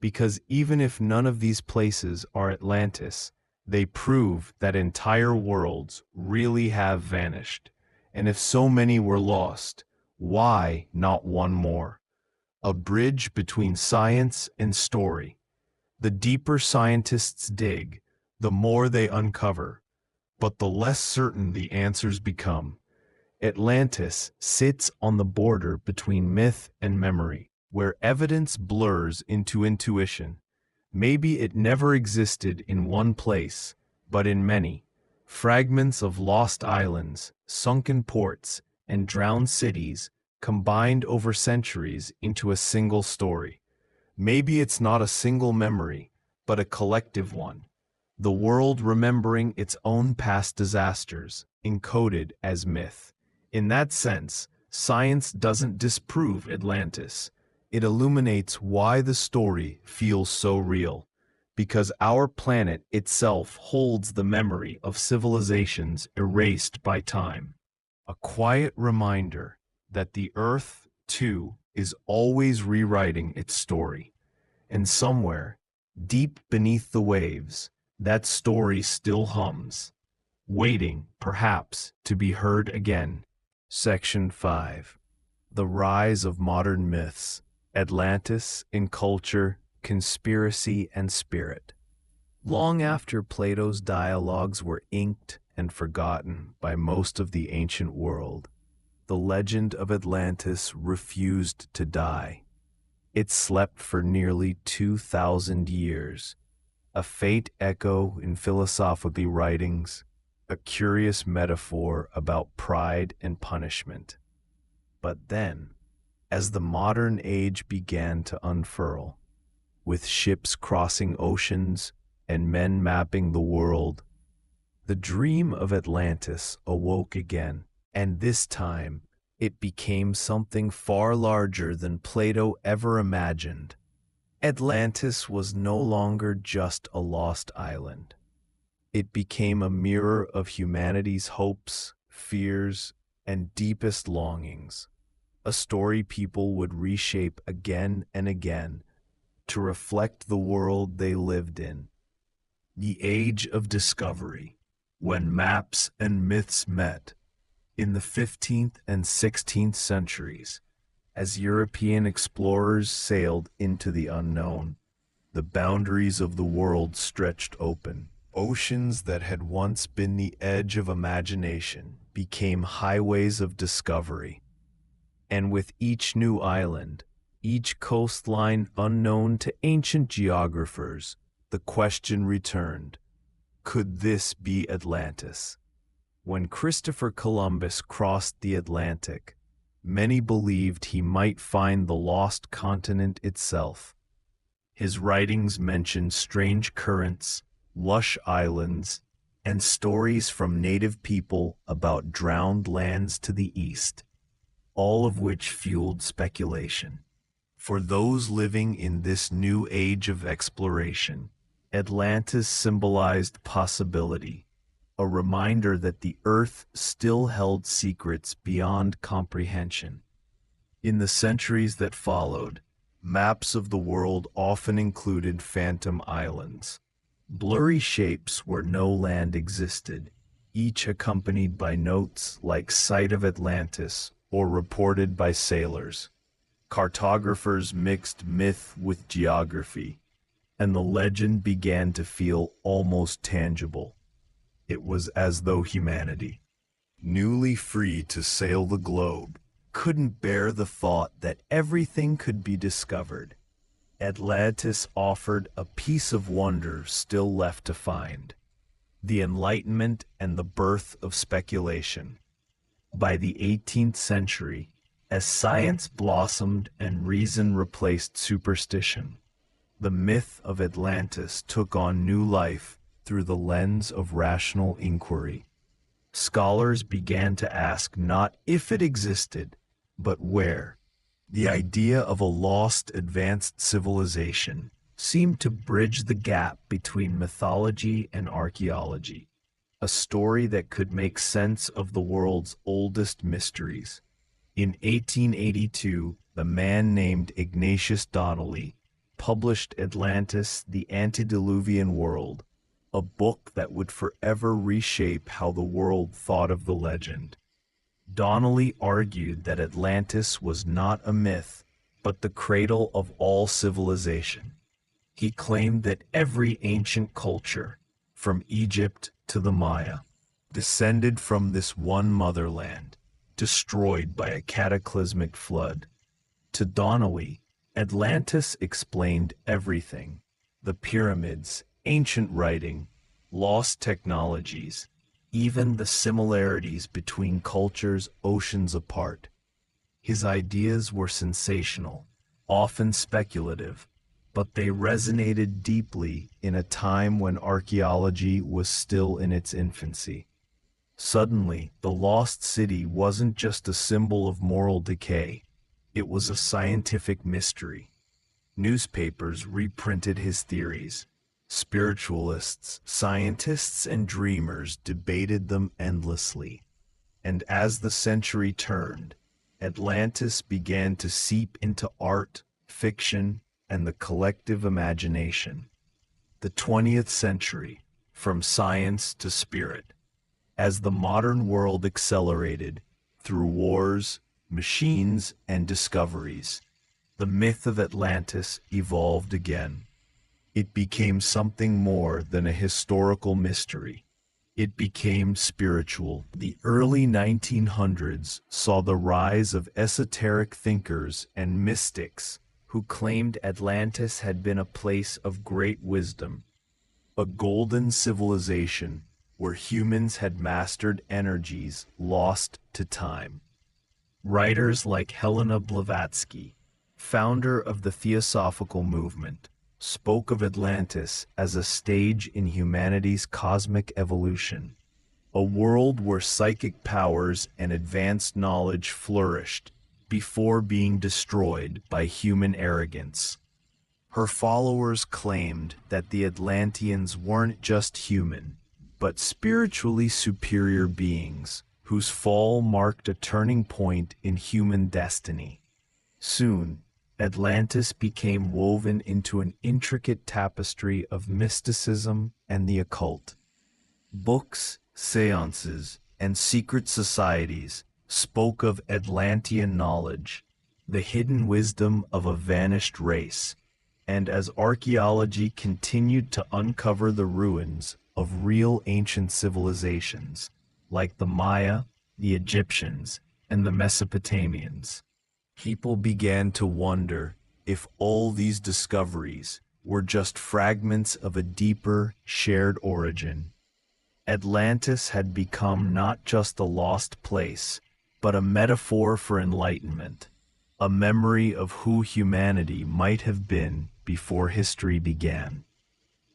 Because even if none of these places are Atlantis, they prove that entire worlds really have vanished. And if so many were lost, why not one more? A bridge between science and story. The deeper scientists dig, the more they uncover, but the less certain the answers become. Atlantis sits on the border between myth and memory, where evidence blurs into intuition. Maybe it never existed in one place, but in many. Fragments of lost islands, sunken ports, and drowned cities combined over centuries into a single story. Maybe it's not a single memory, but a collective one. The world remembering its own past disasters, encoded as myth. In that sense, Science doesn't disprove Atlantis. It illuminates why the story feels so real, because our planet itself holds the memory of civilizations erased by time. A quiet reminder that the Earth, too, is always rewriting its story. And somewhere, deep beneath the waves, that story still hums, waiting, perhaps, to be heard again. Section 5. The Rise of Modern Myths, Atlantis in Culture, Conspiracy and Spirit. Long after Plato's dialogues were inked and forgotten by most of the ancient world, the legend of Atlantis refused to die. It slept for nearly 2,000 years, a faint echo in philosophical writings, a curious metaphor about pride and punishment. But then, as the modern age began to unfurl, with ships crossing oceans and men mapping the world, the dream of Atlantis awoke again, and this time it became something far larger than Plato ever imagined. Atlantis was no longer just a lost island. It became a mirror of humanity's hopes, fears, and deepest longings, a story people would reshape again and again to reflect the world they lived in. The Age of Discovery, when maps and myths met. In the 15th and 16th centuries, as European explorers sailed into the unknown, the boundaries of the world stretched open. Oceans that had once been the edge of imagination became highways of discovery. And with each new island, each coastline unknown to ancient geographers, the question returned, could this be Atlantis? When Christopher Columbus crossed the Atlantic, many believed he might find the lost continent itself. His writings mention strange currents, lush islands, and stories from native people about drowned lands to the east, all of which fueled speculation. For those living in this new age of exploration, Atlantis symbolized possibility, a reminder that the Earth still held secrets beyond comprehension. In the centuries that followed, maps of the world often included phantom islands, blurry shapes where no land existed, each accompanied by notes like "Site of Atlantis" or reported by sailors. Cartographers mixed myth with geography, and the legend began to feel almost tangible. It was as though humanity, newly free to sail the globe, couldn't bear the thought that everything could be discovered. Atlantis offered a piece of wonder still left to find: the Enlightenment and the birth of speculation. By the 18th century, as science blossomed and reason replaced superstition, the myth of Atlantis took on new life through the lens of rational inquiry. Scholars began to ask not if it existed, but where. The idea of a lost advanced civilization seemed to bridge the gap between mythology and archaeology, a story that could make sense of the world's oldest mysteries. In 1882, the man named Ignatius Donnelly published Atlantis, the Antediluvian World, a book that would forever reshape how the world thought of the legend. Donnelly argued that Atlantis was not a myth, but the cradle of all civilization. He claimed that every ancient culture, from Egypt to the Maya, descended from this one motherland, destroyed by a cataclysmic flood. To Donnelly, Atlantis explained everything: the pyramids, ancient writing, lost technologies, even the similarities between cultures oceans apart. His ideas were sensational, often speculative, but they resonated deeply in a time when archaeology was still in its infancy. Suddenly, the lost city wasn't just a symbol of moral decay, it was a scientific mystery. Newspapers reprinted his theories. Spiritualists, scientists, and dreamers debated them endlessly. And as the century turned, Atlantis began to seep into art, fiction, and the collective imagination. The 20th century, from science to spirit. As the modern world accelerated, through wars, machines, and discoveries, the myth of Atlantis evolved again. It became something more than a historical mystery. It became spiritual. The early 1900s saw the rise of esoteric thinkers and mystics who claimed Atlantis had been a place of great wisdom, a golden civilization where humans had mastered energies lost to time. Writers like Helena Blavatsky, founder of the Theosophical movement, spoke of Atlantis as a stage in humanity's cosmic evolution, a world where psychic powers and advanced knowledge flourished before being destroyed by human arrogance. Her followers claimed that the Atlanteans weren't just human, but spiritually superior beings whose fall marked a turning point in human destiny. Soon, Atlantis became woven into an intricate tapestry of mysticism and the occult. Books, seances, and secret societies spoke of Atlantean knowledge, the hidden wisdom of a vanished race, and as archaeology continued to uncover the ruins of real ancient civilizations, like the Maya, the Egyptians, and the Mesopotamians, people began to wonder if all these discoveries were just fragments of a deeper, shared origin. Atlantis had become not just a lost place, but a metaphor for enlightenment, a memory of who humanity might have been before history began.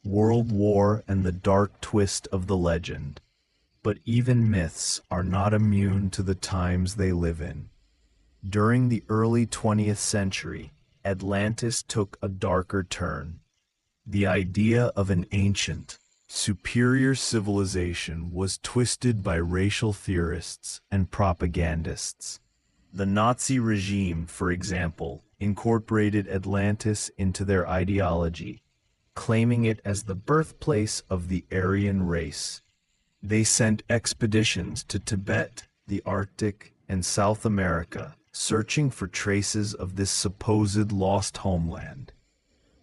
World war and the dark twist of the legend. But even myths are not immune to the times they live in. During the early 20th century, Atlantis took a darker turn. The idea of an ancient, superior civilization was twisted by racial theorists and propagandists. The Nazi regime, for example, incorporated Atlantis into their ideology, claiming it as the birthplace of the Aryan race. They sent expeditions to Tibet, the Arctic, and South America, searching for traces of this supposed lost homeland.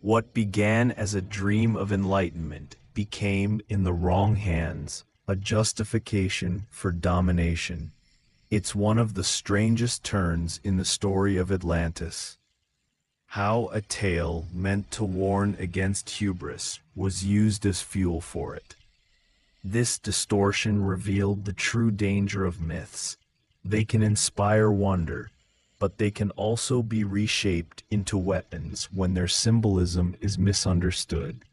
What began as a dream of enlightenment became, in the wrong hands, a justification for domination. It's one of the strangest turns in the story of Atlantis. How a tale meant to warn against hubris was used as fuel for it. This distortion revealed the true danger of myths. They can inspire wonder, but they can also be reshaped into weapons when their symbolism is misunderstood.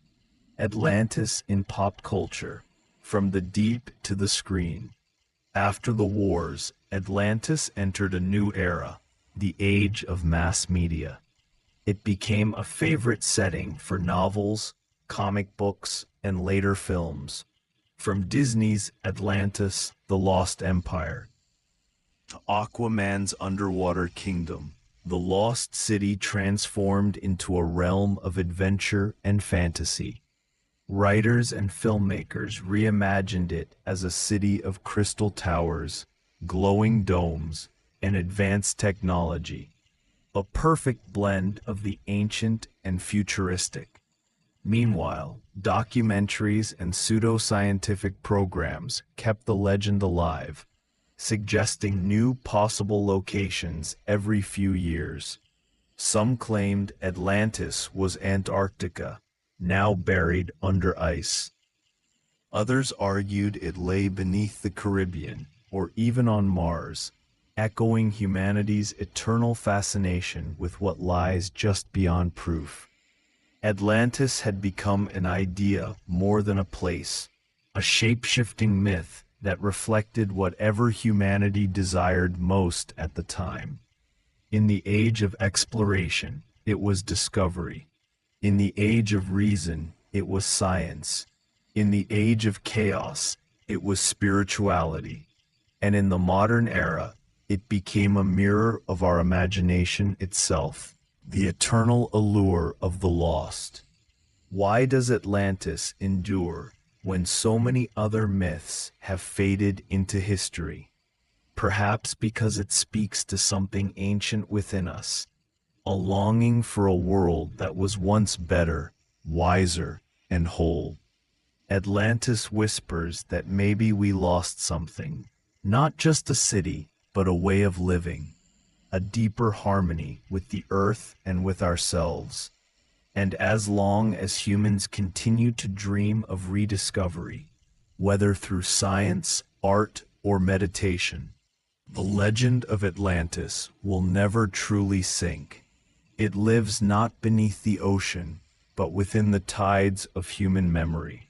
Atlantis in pop culture, from the deep to the screen. After the wars, Atlantis entered a new era, the age of mass media. It became a favorite setting for novels, comic books, and later films. From Disney's Atlantis, The Lost Empire, to Aquaman's underwater kingdom, the lost city transformed into a realm of adventure and fantasy. Writers and filmmakers reimagined it as a city of crystal towers, glowing domes, and advanced technology, a perfect blend of the ancient and futuristic. Meanwhile, documentaries and pseudoscientific programs kept the legend alive, suggesting new possible locations every few years. Some claimed Atlantis was Antarctica, now buried under ice. Others argued it lay beneath the Caribbean, or even on Mars, echoing humanity's eternal fascination with what lies just beyond proof. Atlantis had become an idea more than a place, a shape-shifting myth that reflected whatever humanity desired most at the time. In the age of exploration, it was discovery. In the age of reason, it was science. In the age of chaos, it was spirituality. And in the modern era, it became a mirror of our imagination itself, the eternal allure of the lost. Why does Atlantis endure when so many other myths have faded into history? Perhaps because it speaks to something ancient within us, a longing for a world that was once better, wiser, and whole. Atlantis whispers that maybe we lost something, not just a city, but a way of living, a deeper harmony with the earth and with ourselves. And as long as humans continue to dream of rediscovery, whether through science, art, or meditation, the legend of Atlantis will never truly sink. It lives not beneath the ocean, but within the tides of human memory.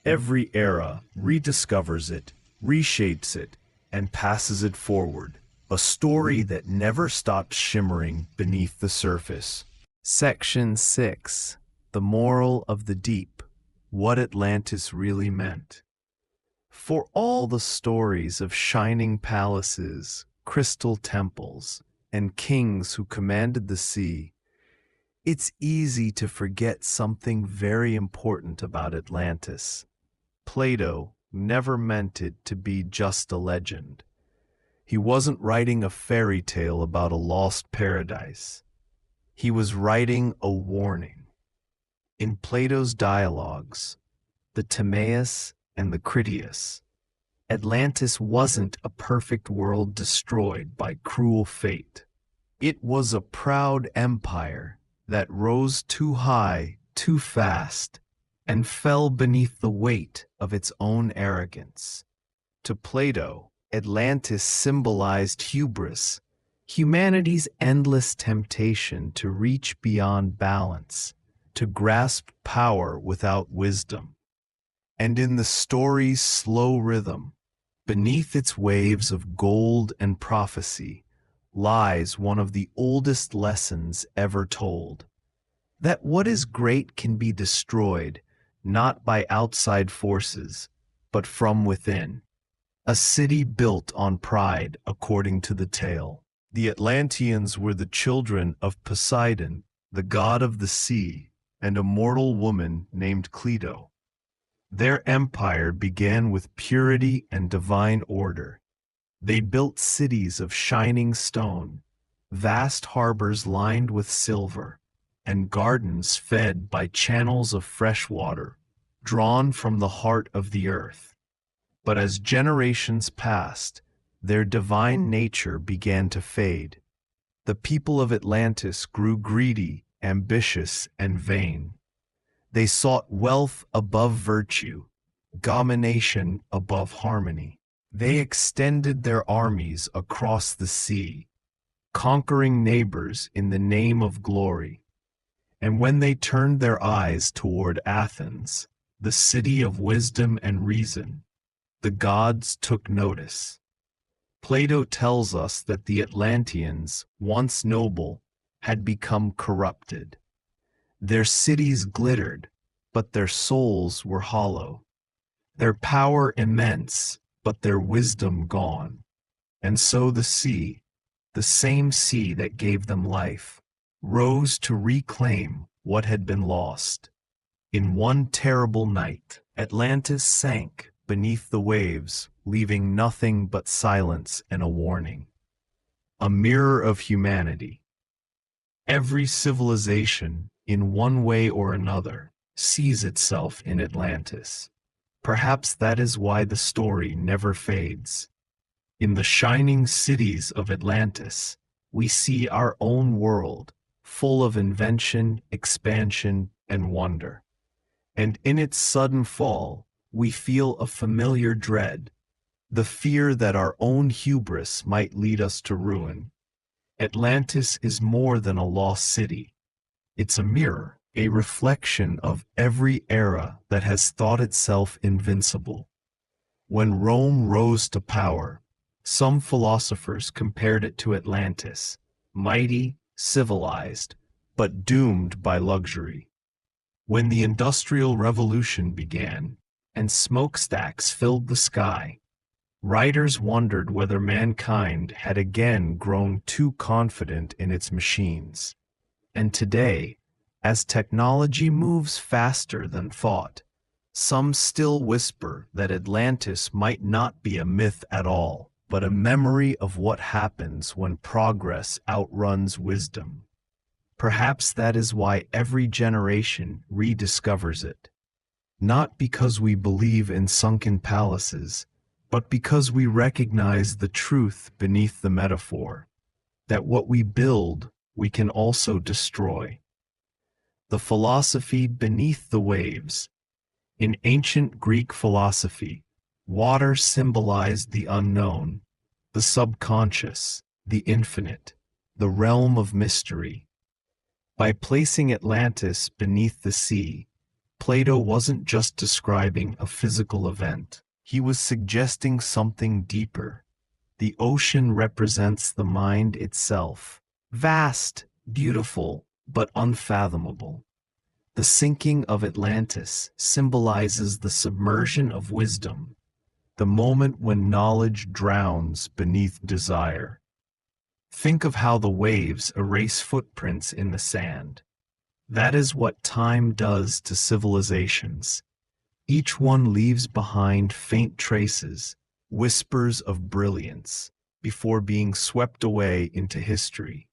Every era rediscovers it, reshapes it, and passes it forward, a story that never stops shimmering beneath the surface. Section 6. The Moral of the Deep. What Atlantis Really Meant. For all the stories of shining palaces, crystal temples, and kings who commanded the sea, it's easy to forget something very important about Atlantis. Plato never meant it to be just a legend. He wasn't writing a fairy tale about a lost paradise. He was writing a warning. In Plato's dialogues, the Timaeus and the Critias, Atlantis wasn't a perfect world destroyed by cruel fate. It was a proud empire that rose too high, too fast, and fell beneath the weight of its own arrogance. To Plato, Atlantis symbolized hubris, humanity's endless temptation to reach beyond balance, to grasp power without wisdom. And in the story's slow rhythm, beneath its waves of gold and prophecy, lies one of the oldest lessons ever told. That what is great can be destroyed, not by outside forces, but from within. A city built on pride, according to the tale. The Atlanteans were the children of Poseidon, the god of the sea, and a mortal woman named Cleito. Their empire began with purity and divine order. They built cities of shining stone, vast harbors lined with silver, and gardens fed by channels of fresh water, drawn from the heart of the earth. But as generations passed, their divine nature began to fade. The people of Atlantis grew greedy, ambitious, and vain. They sought wealth above virtue, domination above harmony. They extended their armies across the sea, conquering neighbors in the name of glory. And when they turned their eyes toward Athens, the city of wisdom and reason, the gods took notice. Plato tells us that the Atlanteans, once noble, had become corrupted. Their cities glittered, but their souls were hollow. Their power immense, but their wisdom gone. And so the sea, the same sea that gave them life, rose to reclaim what had been lost. In one terrible night, Atlantis sank beneath the waves, leaving nothing but silence and a warning. A mirror of humanity. Every civilization, in one way or another, sees itself in Atlantis. Perhaps that is why the story never fades. In the shining cities of Atlantis, we see our own world, full of invention, expansion, and wonder. And in its sudden fall, we feel a familiar dread, the fear that our own hubris might lead us to ruin. Atlantis is more than a lost city. It's a mirror, a reflection of every era that has thought itself invincible. When Rome rose to power, some philosophers compared it to Atlantis, mighty, civilized, but doomed by luxury. When the Industrial Revolution began, and smokestacks filled the sky, writers wondered whether mankind had again grown too confident in its machines. And today, as technology moves faster than thought, some still whisper that Atlantis might not be a myth at all, but a memory of what happens when progress outruns wisdom. Perhaps that is why every generation rediscovers it. Not because we believe in sunken palaces, but because we recognize the truth beneath the metaphor, that what we build, we can also destroy. The philosophy beneath the waves. In ancient Greek philosophy, water symbolized the unknown, the subconscious, the infinite, the realm of mystery. By placing Atlantis beneath the sea, Plato wasn't just describing a physical event. He was suggesting something deeper. The ocean represents the mind itself, vast, beautiful, but unfathomable. The sinking of Atlantis symbolizes the submersion of wisdom, the moment when knowledge drowns beneath desire. Think of how the waves erase footprints in the sand. That is what time does to civilizations. Each one leaves behind faint traces, whispers of brilliance, before being swept away into history.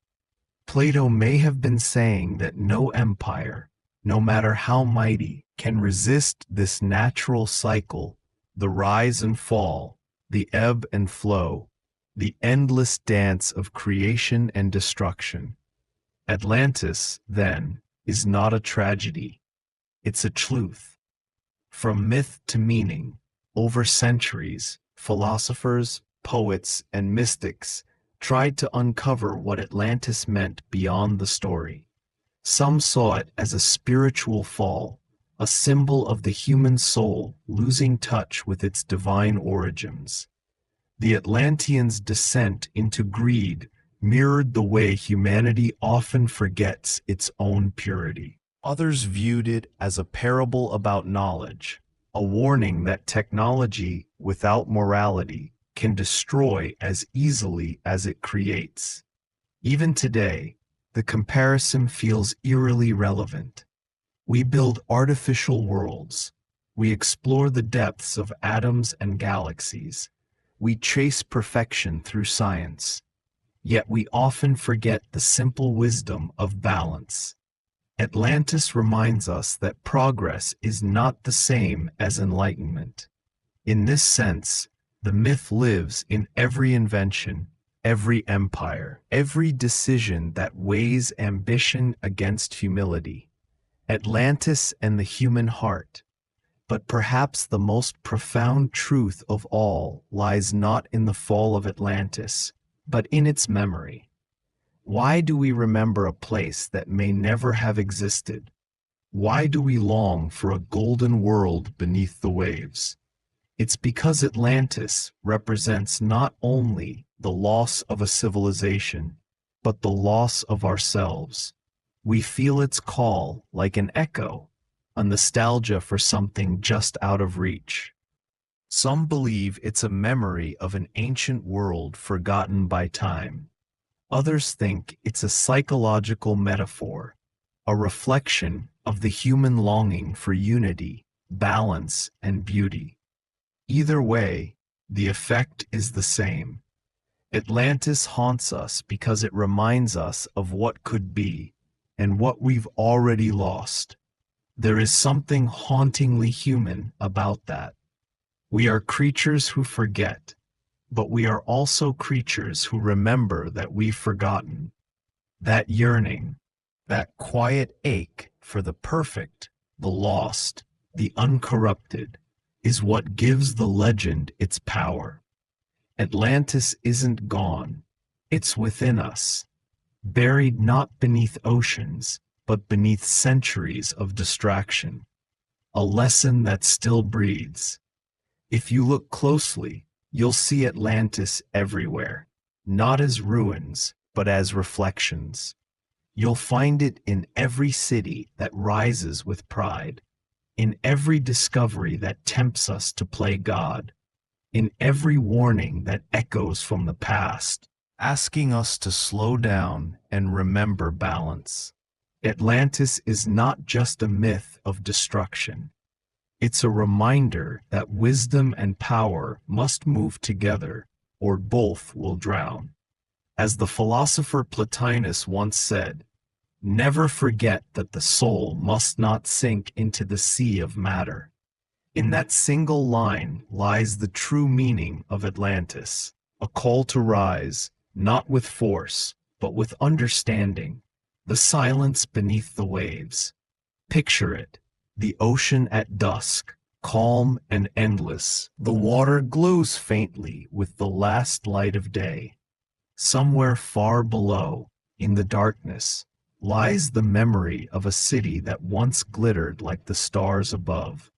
Plato may have been saying that no empire, no matter how mighty, can resist this natural cycle, the rise and fall, the ebb and flow, the endless dance of creation and destruction. Atlantis, then, is not a tragedy. It's a truth. From myth to meaning, over centuries, philosophers, poets, and mystics tried to uncover what Atlantis meant beyond the story. Some saw it as a spiritual fall, a symbol of the human soul losing touch with its divine origins. The Atlanteans' descent into greed mirrored the way humanity often forgets its own purity. Others viewed it as a parable about knowledge, a warning that technology without morality can destroy as easily as it creates. Even today, the comparison feels eerily relevant. We build artificial worlds. We explore the depths of atoms and galaxies. We chase perfection through science. Yet we often forget the simple wisdom of balance. Atlantis reminds us that progress is not the same as enlightenment. In this sense, the myth lives in every invention, every empire, every decision that weighs ambition against humility. Atlantis and the human heart. But perhaps the most profound truth of all lies not in the fall of Atlantis, but in its memory. Why do we remember a place that may never have existed? Why do we long for a golden world beneath the waves? It's because Atlantis represents not only the loss of a civilization, but the loss of ourselves. We feel its call like an echo, a nostalgia for something just out of reach. Some believe it's a memory of an ancient world forgotten by time. Others think it's a psychological metaphor, a reflection of the human longing for unity, balance, and beauty. Either way, the effect is the same. Atlantis haunts us because it reminds us of what could be and what we've already lost. There is something hauntingly human about that. We are creatures who forget, but we are also creatures who remember that we've forgotten. That yearning, that quiet ache for the perfect, the lost, the uncorrupted, is what gives the legend its power. Atlantis isn't gone. It's within us, buried not beneath oceans, but beneath centuries of distraction. A lesson that still breathes. If you look closely, you'll see Atlantis everywhere, not as ruins, but as reflections. You'll find it in every city that rises with pride, in every discovery that tempts us to play God, in every warning that echoes from the past, asking us to slow down and remember balance. Atlantis is not just a myth of destruction. It's a reminder that wisdom and power must move together, or both will drown. As the philosopher Plotinus once said, "Never forget that the soul must not sink into the sea of matter." In that single line lies the true meaning of Atlantis, a call to rise, not with force, but with understanding, the silence beneath the waves. Picture it, the ocean at dusk, calm and endless. The water glows faintly with the last light of day. Somewhere far below, in the darkness, lies the memory of a city that once glittered like the stars above.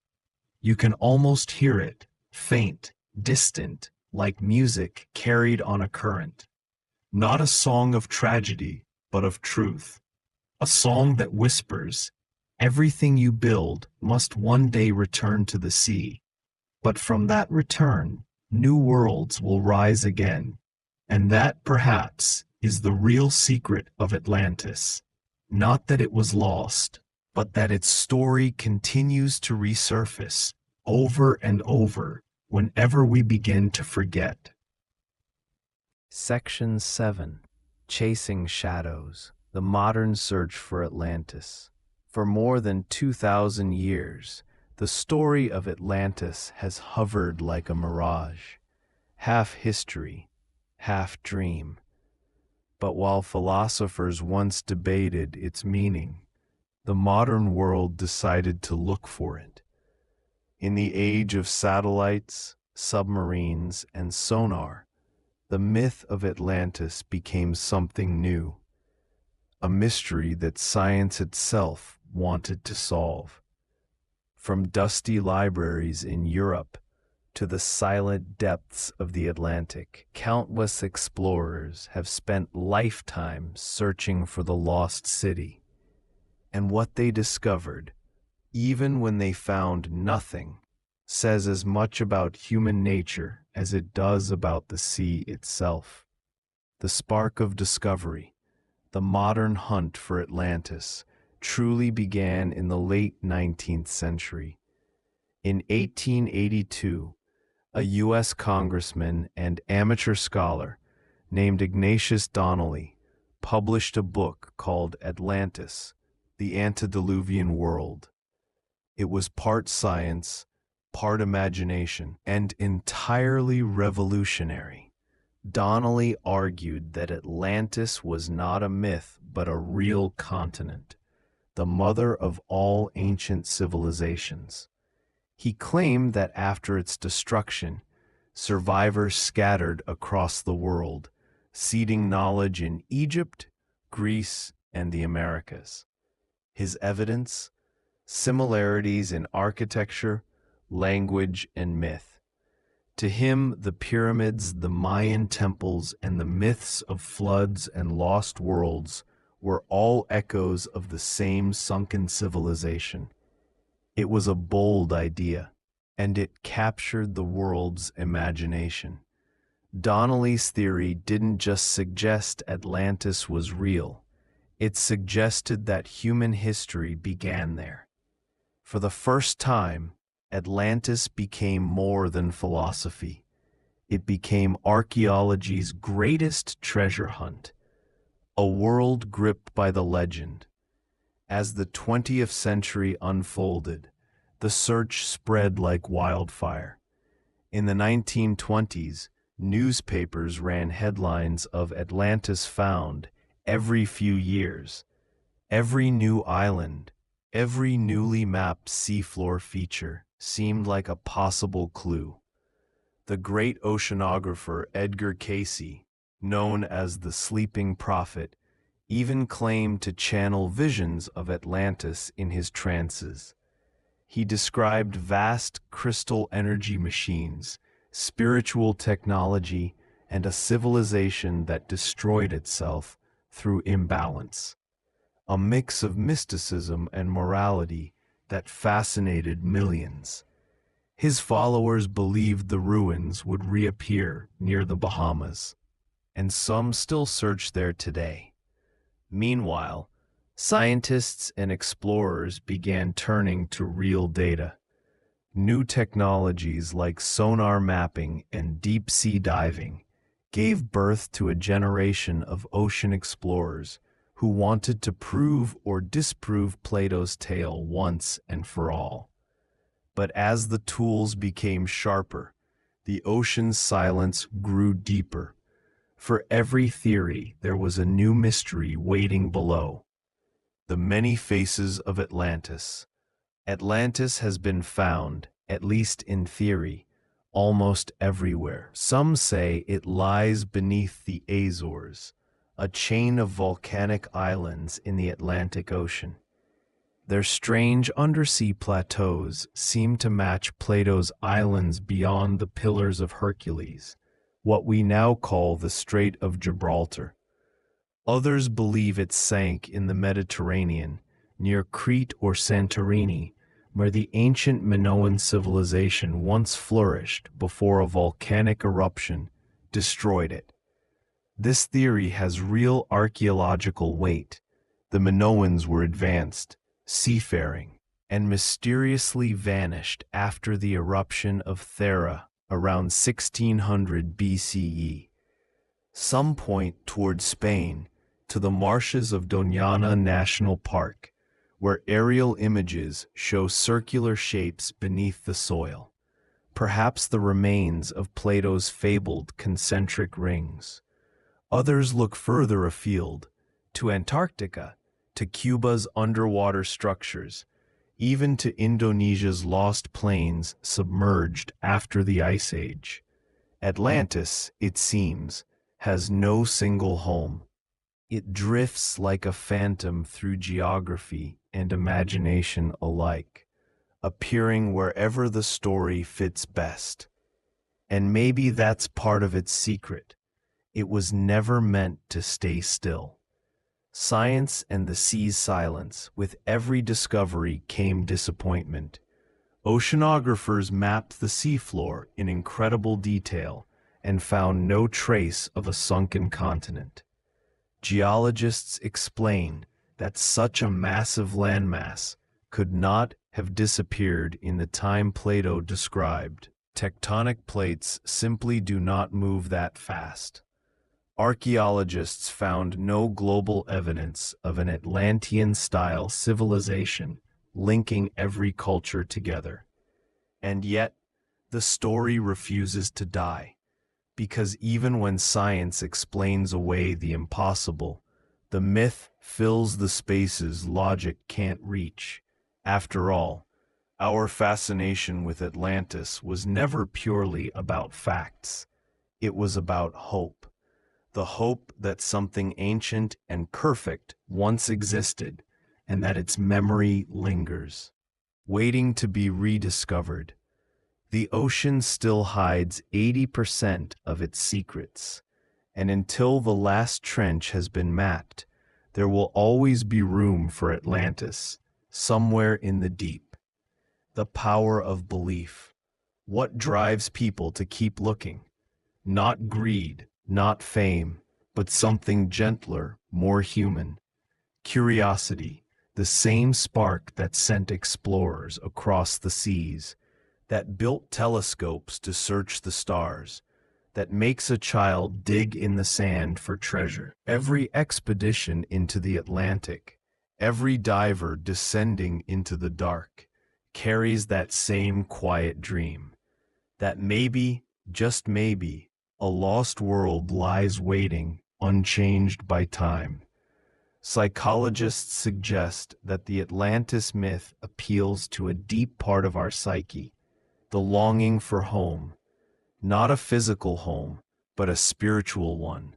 You can almost hear it, faint, distant, like music carried on a current. Not a song of tragedy, but of truth. A song that whispers, "Everything you build must one day return to the sea. But from that return, new worlds will rise again." And that, perhaps, is the real secret of Atlantis. Not that it was lost, but that its story continues to resurface over and over whenever we begin to forget. Section 7. Chasing Shadows. The Modern Search for Atlantis. For more than 2,000 years, the story of Atlantis has hovered like a mirage, half history, half dream. But while philosophers once debated its meaning, the modern world decided to look for it. In the age of satellites, submarines, and sonar, the myth of Atlantis became something new, a mystery that science itself wanted to solve. From dusty libraries in Europe to the silent depths of the Atlantic, countless explorers have spent lifetimes searching for the lost city. And what they discovered, even when they found nothing, says as much about human nature as it does about the sea itself. The spark of discovery, the modern hunt for Atlantis, truly began in the late 19th century. In 1882, a U.S. congressman and amateur scholar named Ignatius Donnelly published a book called Atlantis, the Antediluvian World. It was part science, part imagination, and entirely revolutionary. Donnelly argued that Atlantis was not a myth but a real continent, the mother of all ancient civilizations. He claimed that after its destruction, survivors scattered across the world, seeding knowledge in Egypt, Greece, and the Americas. His evidence? Similarities in architecture, language, and myth. To him, the pyramids, the Mayan temples, and the myths of floods and lost worlds were all echoes of the same sunken civilization. It was a bold idea, and it captured the world's imagination. Donnelly's theory didn't just suggest Atlantis was real, it suggested that human history began there. For the first time, Atlantis became more than philosophy. It became archaeology's greatest treasure hunt, a world gripped by the legend. As the 20th century unfolded, the search spread like wildfire. In the 1920s, newspapers ran headlines of Atlantis found every few years. Every new island, every newly mapped seafloor feature seemed like a possible clue. The great oceanographer Edgar Cayce, known as the Sleeping Prophet, even claimed to channel visions of Atlantis in his trances. He described vast crystal energy machines, spiritual technology, and a civilization that destroyed itself through imbalance. A mix of mysticism and morality that fascinated millions. His followers believed the ruins would reappear near the Bahamas, and some still search there today. Meanwhile, scientists and explorers began turning to real data. New technologies like sonar mapping and deep-sea diving gave birth to a generation of ocean explorers who wanted to prove or disprove Plato's tale once and for all. But as the tools became sharper, the ocean's silence grew deeper. For every theory, there was a new mystery waiting below. The many faces of Atlantis. Atlantis has been found, at least in theory, almost everywhere. Some say it lies beneath the Azores, a chain of volcanic islands in the Atlantic Ocean. Their strange undersea plateaus seem to match Plato's islands beyond the Pillars of Hercules, what we now call the Strait of Gibraltar. Others believe it sank in the Mediterranean, near Crete or Santorini, where the ancient Minoan civilization once flourished before a volcanic eruption destroyed it. This theory has real archaeological weight. The Minoans were advanced, seafaring, and mysteriously vanished after the eruption of Thera around 1600 BCE. Some point toward Spain, to the marshes of Doñana National Park, where aerial images show circular shapes beneath the soil, perhaps the remains of Plato's fabled concentric rings. Others look further afield, to Antarctica, to Cuba's underwater structures, even to Indonesia's lost plains submerged after the Ice Age. Atlantis, it seems, has no single home. It drifts like a phantom through geography and imagination alike, appearing wherever the story fits best. And maybe that's part of its secret. It was never meant to stay still. Science and the sea's silence, with every discovery came disappointment. Oceanographers mapped the seafloor in incredible detail and found no trace of a sunken continent. Geologists explain that such a massive landmass could not have disappeared in the time Plato described. Tectonic plates simply do not move that fast. Archaeologists found no global evidence of an Atlantean-style civilization linking every culture together. And yet, the story refuses to die, because even when science explains away the impossible, the myth fills the spaces logic can't reach. After all, our fascination with Atlantis was never purely about facts. It was about hope. The hope that something ancient and perfect once existed, and that its memory lingers, waiting to be rediscovered. The ocean still hides 80% of its secrets, and until the last trench has been mapped, there will always be room for Atlantis, somewhere in the deep. The power of belief. What drives people to keep looking? Not greed, not fame, but something gentler, more human. Curiosity, the same spark that sent explorers across the seas, that built telescopes to search the stars, that makes a child dig in the sand for treasure. Every expedition into the Atlantic, every diver descending into the dark, carries that same quiet dream, that maybe, just maybe, a lost world lies waiting, unchanged by time. Psychologists suggest that the Atlantis myth appeals to a deep part of our psyche, the longing for home, not a physical home, but a spiritual one,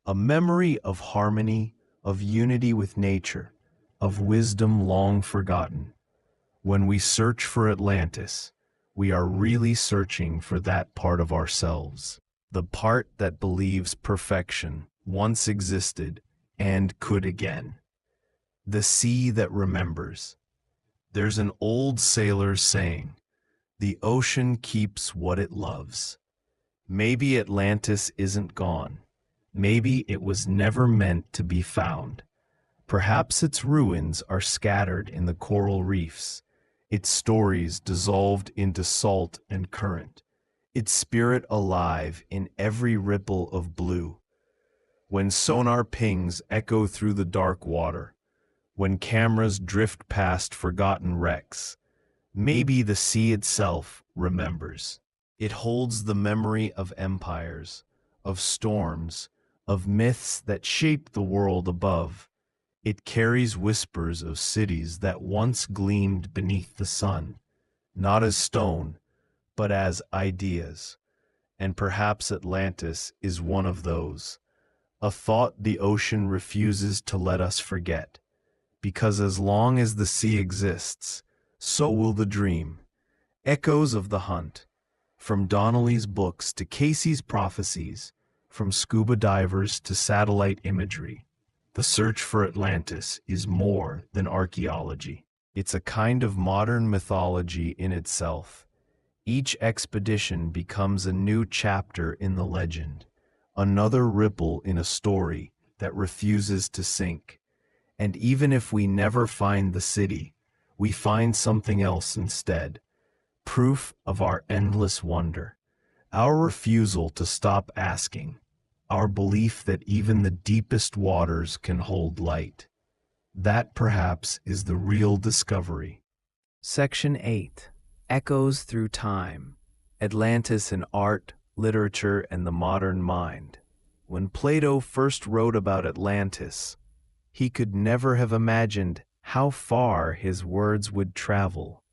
a memory of harmony, of unity with nature, of wisdom long forgotten. When we search for Atlantis, we are really searching for that part of ourselves, the part that believes perfection once existed and could again. The sea that remembers. There's an old sailor's saying, "The ocean keeps what it loves." Maybe Atlantis isn't gone. Maybe it was never meant to be found. Perhaps its ruins are scattered in the coral reefs, its stories dissolved into salt and current, its spirit alive in every ripple of blue. When sonar pings echo through the dark water, when cameras drift past forgotten wrecks, maybe the sea itself remembers. It holds the memory of empires, of storms, of myths that shaped the world above. It carries whispers of cities that once gleamed beneath the sun, not as stone, but as ideas. And perhaps Atlantis is one of those, a thought the ocean refuses to let us forget. Because as long as the sea exists, so will the dream. Echoes of the hunt, from Donnelly's books to Casey's prophecies, from scuba divers to satellite imagery. The search for Atlantis is more than archaeology. It's a kind of modern mythology in itself. Each expedition becomes a new chapter in the legend, another ripple in a story that refuses to sink. And even if we never find the city, we find something else instead. Proof of our endless wonder, our refusal to stop asking, our belief that even the deepest waters can hold light. That perhaps is the real discovery. Section 8. Echoes Through Time. Atlantis in Art, Literature, and the Modern Mind. When Plato first wrote about Atlantis, he could never have imagined how far his words would travel.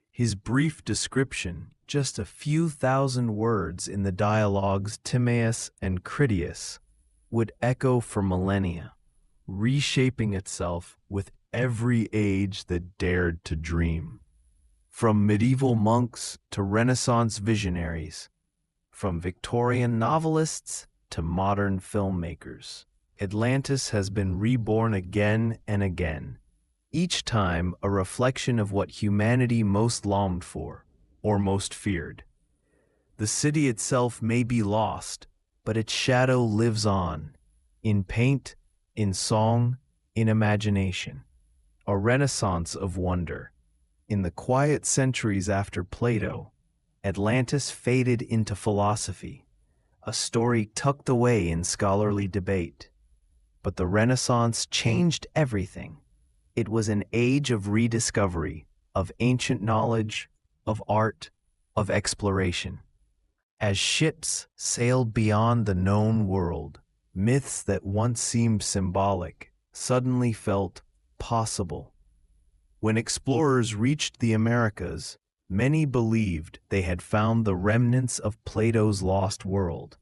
His brief description, just a few thousand words in the dialogues Timaeus and Critias, would echo for millennia, reshaping itself with every age that dared to dream. From medieval monks to Renaissance visionaries, from Victorian novelists to modern filmmakers, Atlantis has been reborn again and again, each time a reflection of what humanity most longed for or most feared. The city itself may be lost, but its shadow lives on, in paint, in song, in imagination. A renaissance of wonder. In the quiet centuries after Plato, Atlantis faded into philosophy, a story tucked away in scholarly debate. But the Renaissance changed everything. It was an age of rediscovery, of ancient knowledge, of art, of exploration. As ships sailed beyond the known world, myths that once seemed symbolic suddenly felt possible. When explorers reached the Americas, many believed they had found the remnants of Plato's lost world.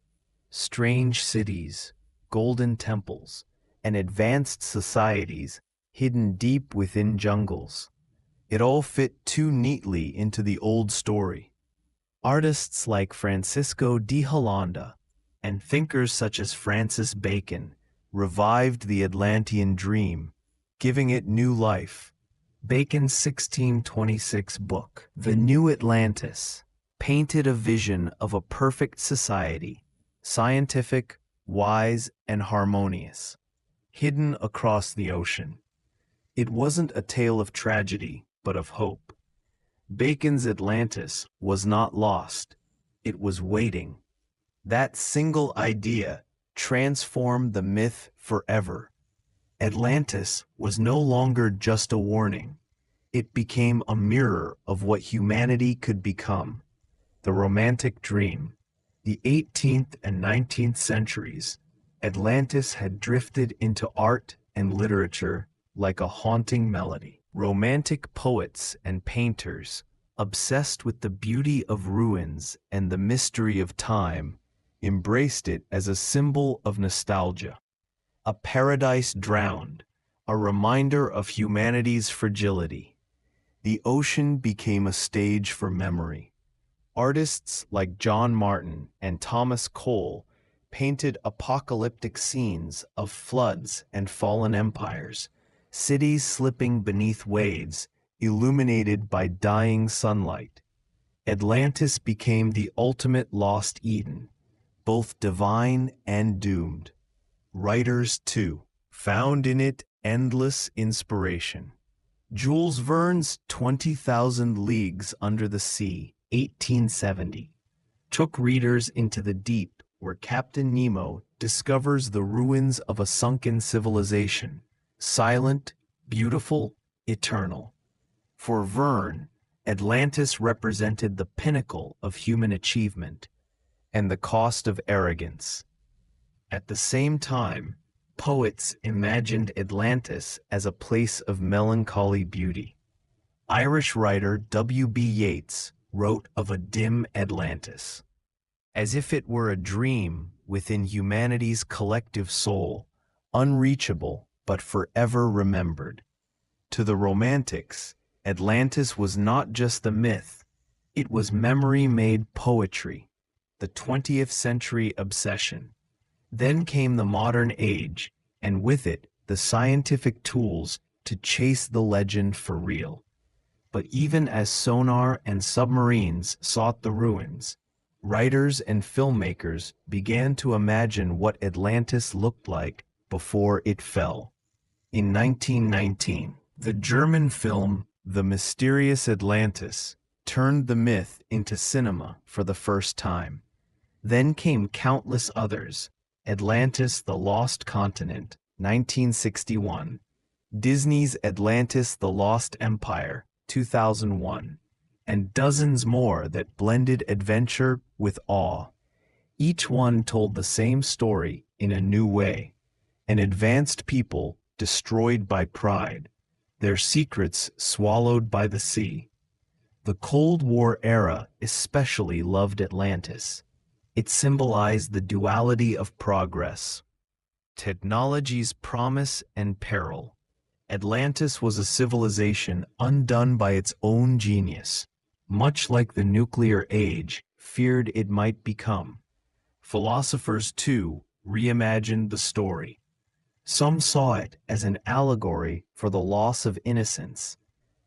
Strange cities, golden temples, and advanced societies hidden deep within jungles. It all fit too neatly into the old story. Artists like Francisco de Holanda and thinkers such as Francis Bacon revived the Atlantean dream, giving it new life. Bacon's 1626 book, The New Atlantis, painted a vision of a perfect society, scientific, wise, and harmonious, hidden across the ocean. It wasn't a tale of tragedy, but of hope. Bacon's Atlantis was not lost. It was waiting. That single idea transformed the myth forever. Atlantis was no longer just a warning. It became a mirror of what humanity could become. The romantic dream. The 18th and 19th centuries, Atlantis had drifted into art and literature like a haunting melody. Romantic poets and painters, obsessed with the beauty of ruins and the mystery of time, embraced it as a symbol of nostalgia. A paradise drowned, a reminder of humanity's fragility. The ocean became a stage for memory. Artists like John Martin and Thomas Cole painted apocalyptic scenes of floods and fallen empires, cities slipping beneath waves, illuminated by dying sunlight. Atlantis became the ultimate lost Eden, both divine and doomed. Writers, too, found in it endless inspiration. Jules Verne's 20,000 Leagues Under the Sea, 1870, took readers into the deep where Captain Nemo discovers the ruins of a sunken civilization, silent, beautiful, eternal. For Verne, Atlantis represented the pinnacle of human achievement and the cost of arrogance. At the same time, poets imagined Atlantis as a place of melancholy beauty. Irish writer W.B. Yeats wrote of a dim Atlantis, as if it were a dream within humanity's collective soul, unreachable but forever remembered. To the Romantics, Atlantis was not just a myth, it was memory made poetry, the 20th century obsession. Then came the modern age, and with it, the scientific tools to chase the legend for real. But even as sonar and submarines sought the ruins, writers and filmmakers began to imagine what Atlantis looked like before it fell. In 1919, the German film The Mysterious Atlantis turned the myth into cinema for the first time. Then came countless others: Atlantis, the Lost Continent, 1961, Disney's Atlantis, the Lost Empire, 2001, and dozens more that blended adventure with awe. Each one told the same story in a new way: an advanced people destroyed by pride, their secrets swallowed by the sea. The Cold War era especially loved Atlantis. It symbolized the duality of progress, technology's promise and peril. Atlantis was a civilization undone by its own genius, much like the nuclear age feared it might become. Philosophers, too, reimagined the story. Some saw it as an allegory for the loss of innocence,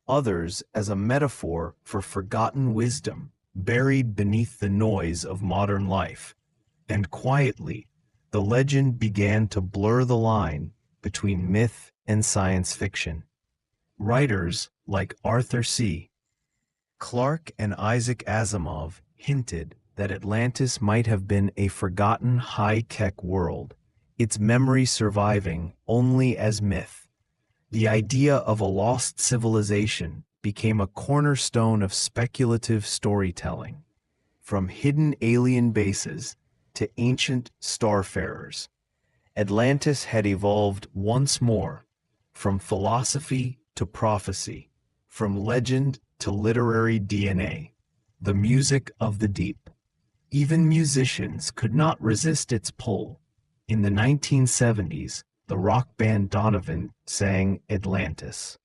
others as a metaphor for forgotten wisdom buried beneath the noise of modern life. And quietly, the legend began to blur the line between myth and science fiction. Writers like Arthur C. Clarke and Isaac Asimov hinted that Atlantis might have been a forgotten high-tech world, its memory surviving only as myth. The idea of a lost civilization became a cornerstone of speculative storytelling. From hidden alien bases to ancient starfarers, Atlantis had evolved once more, from philosophy to prophecy, from legend to literary DNA, the music of the deep. Even musicians could not resist its pull. In the 1970s, the rock band Donovan sang Atlantis,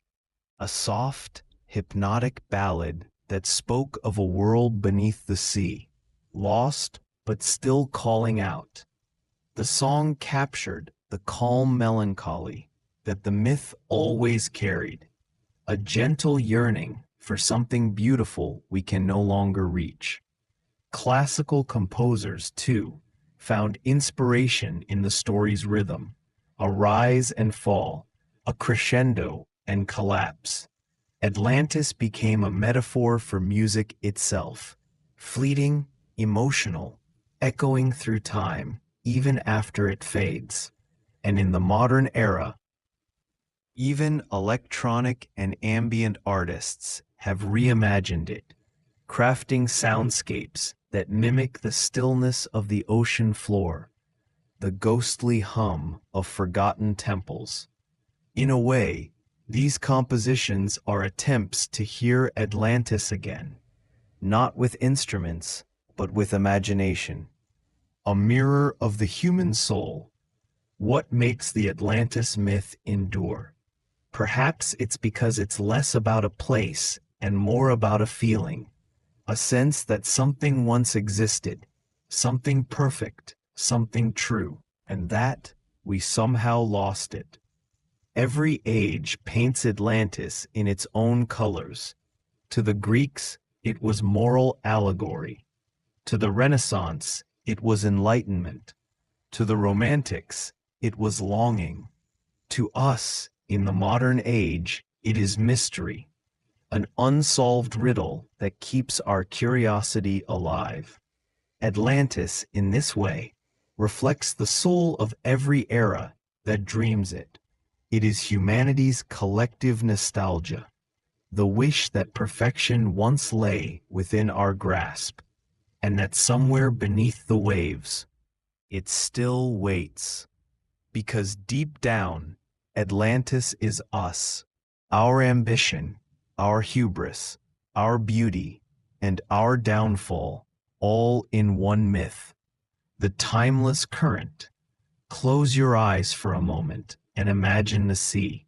a soft, hypnotic ballad that spoke of a world beneath the sea, lost but still calling out. The song captured the calm melancholy that the myth always carried, a gentle yearning for something beautiful we can no longer reach. Classical composers, too, found inspiration in the story's rhythm, a rise and fall, a crescendo and collapse. Atlantis became a metaphor for music itself, fleeting, emotional, echoing through time, even after it fades. And in the modern era, even electronic and ambient artists have reimagined it, crafting soundscapes that mimic the stillness of the ocean floor, the ghostly hum of forgotten temples. In a way, these compositions are attempts to hear Atlantis again, not with instruments, but with imagination. A mirror of the human soul. What makes the Atlantis myth endure? Perhaps it's because it's less about a place and more about a feeling, a sense that something once existed, something perfect, something true, and that we somehow lost it. Every age paints Atlantis in its own colors. To the Greeks, it was moral allegory. To the Renaissance, it was enlightenment. To the Romantics, it was longing. To us, in the modern age, it is mystery, an unsolved riddle that keeps our curiosity alive. Atlantis, in this way, reflects the soul of every era that dreams it. It is humanity's collective nostalgia, the wish that perfection once lay within our grasp, and that somewhere beneath the waves, it still waits. Because deep down, Atlantis is us, our ambition, our hubris, our beauty, and our downfall, all in one myth. The timeless current. Close your eyes for a moment and imagine the sea,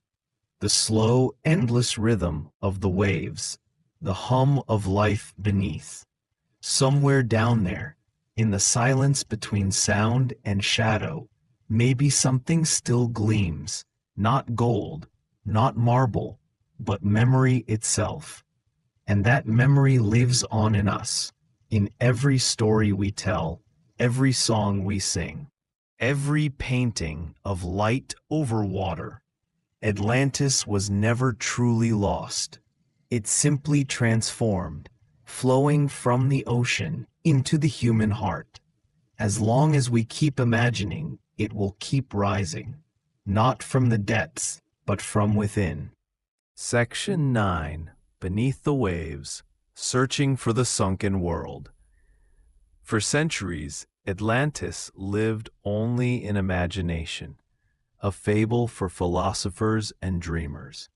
the slow, endless rhythm of the waves, the hum of life beneath. Somewhere down there, in the silence between sound and shadow, maybe something still gleams, not gold, not marble, but memory itself. And that memory lives on in us, in every story we tell, every song we sing, every painting of light over water. Atlantis was never truly lost. It simply transformed, flowing from the ocean into the human heart. As long as we keep imagining, it will keep rising, not from the depths, but from within. Section 9. Beneath the Waves, Searching for the Sunken World. For centuries, Atlantis lived only in imagination, a fable for philosophers and dreamers.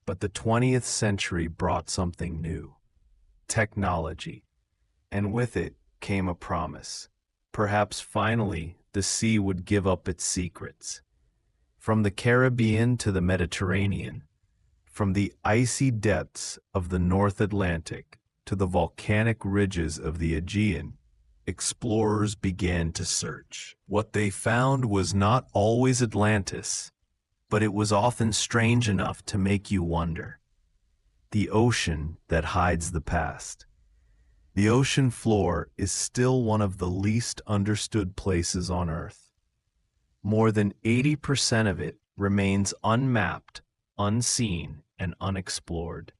But the 20th century brought something new, technology, and with it came a promise. Perhaps finally the sea would give up its secrets. From the Caribbean to the Mediterranean, from the icy depths of the North Atlantic to the volcanic ridges of the Aegean, explorers began to search. What they found was not always Atlantis, but it was often strange enough to make you wonder. The ocean that hides the past. The ocean floor is still one of the least understood places on Earth. More than 80% of it remains unmapped, unseen, and unexplored.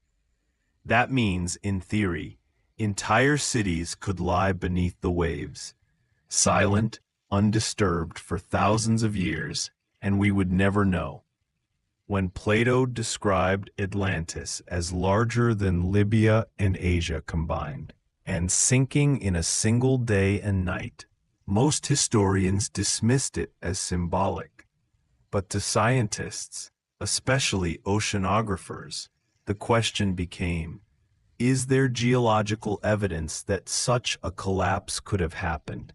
That means, in theory, entire cities could lie beneath the waves, silent, undisturbed for thousands of years, and we would never know. When Plato described Atlantis as larger than Libya and Asia combined, and sinking in a single day and night, most historians dismissed it as symbolic. But to scientists, especially oceanographers, the question became, is there geological evidence that such a collapse could have happened?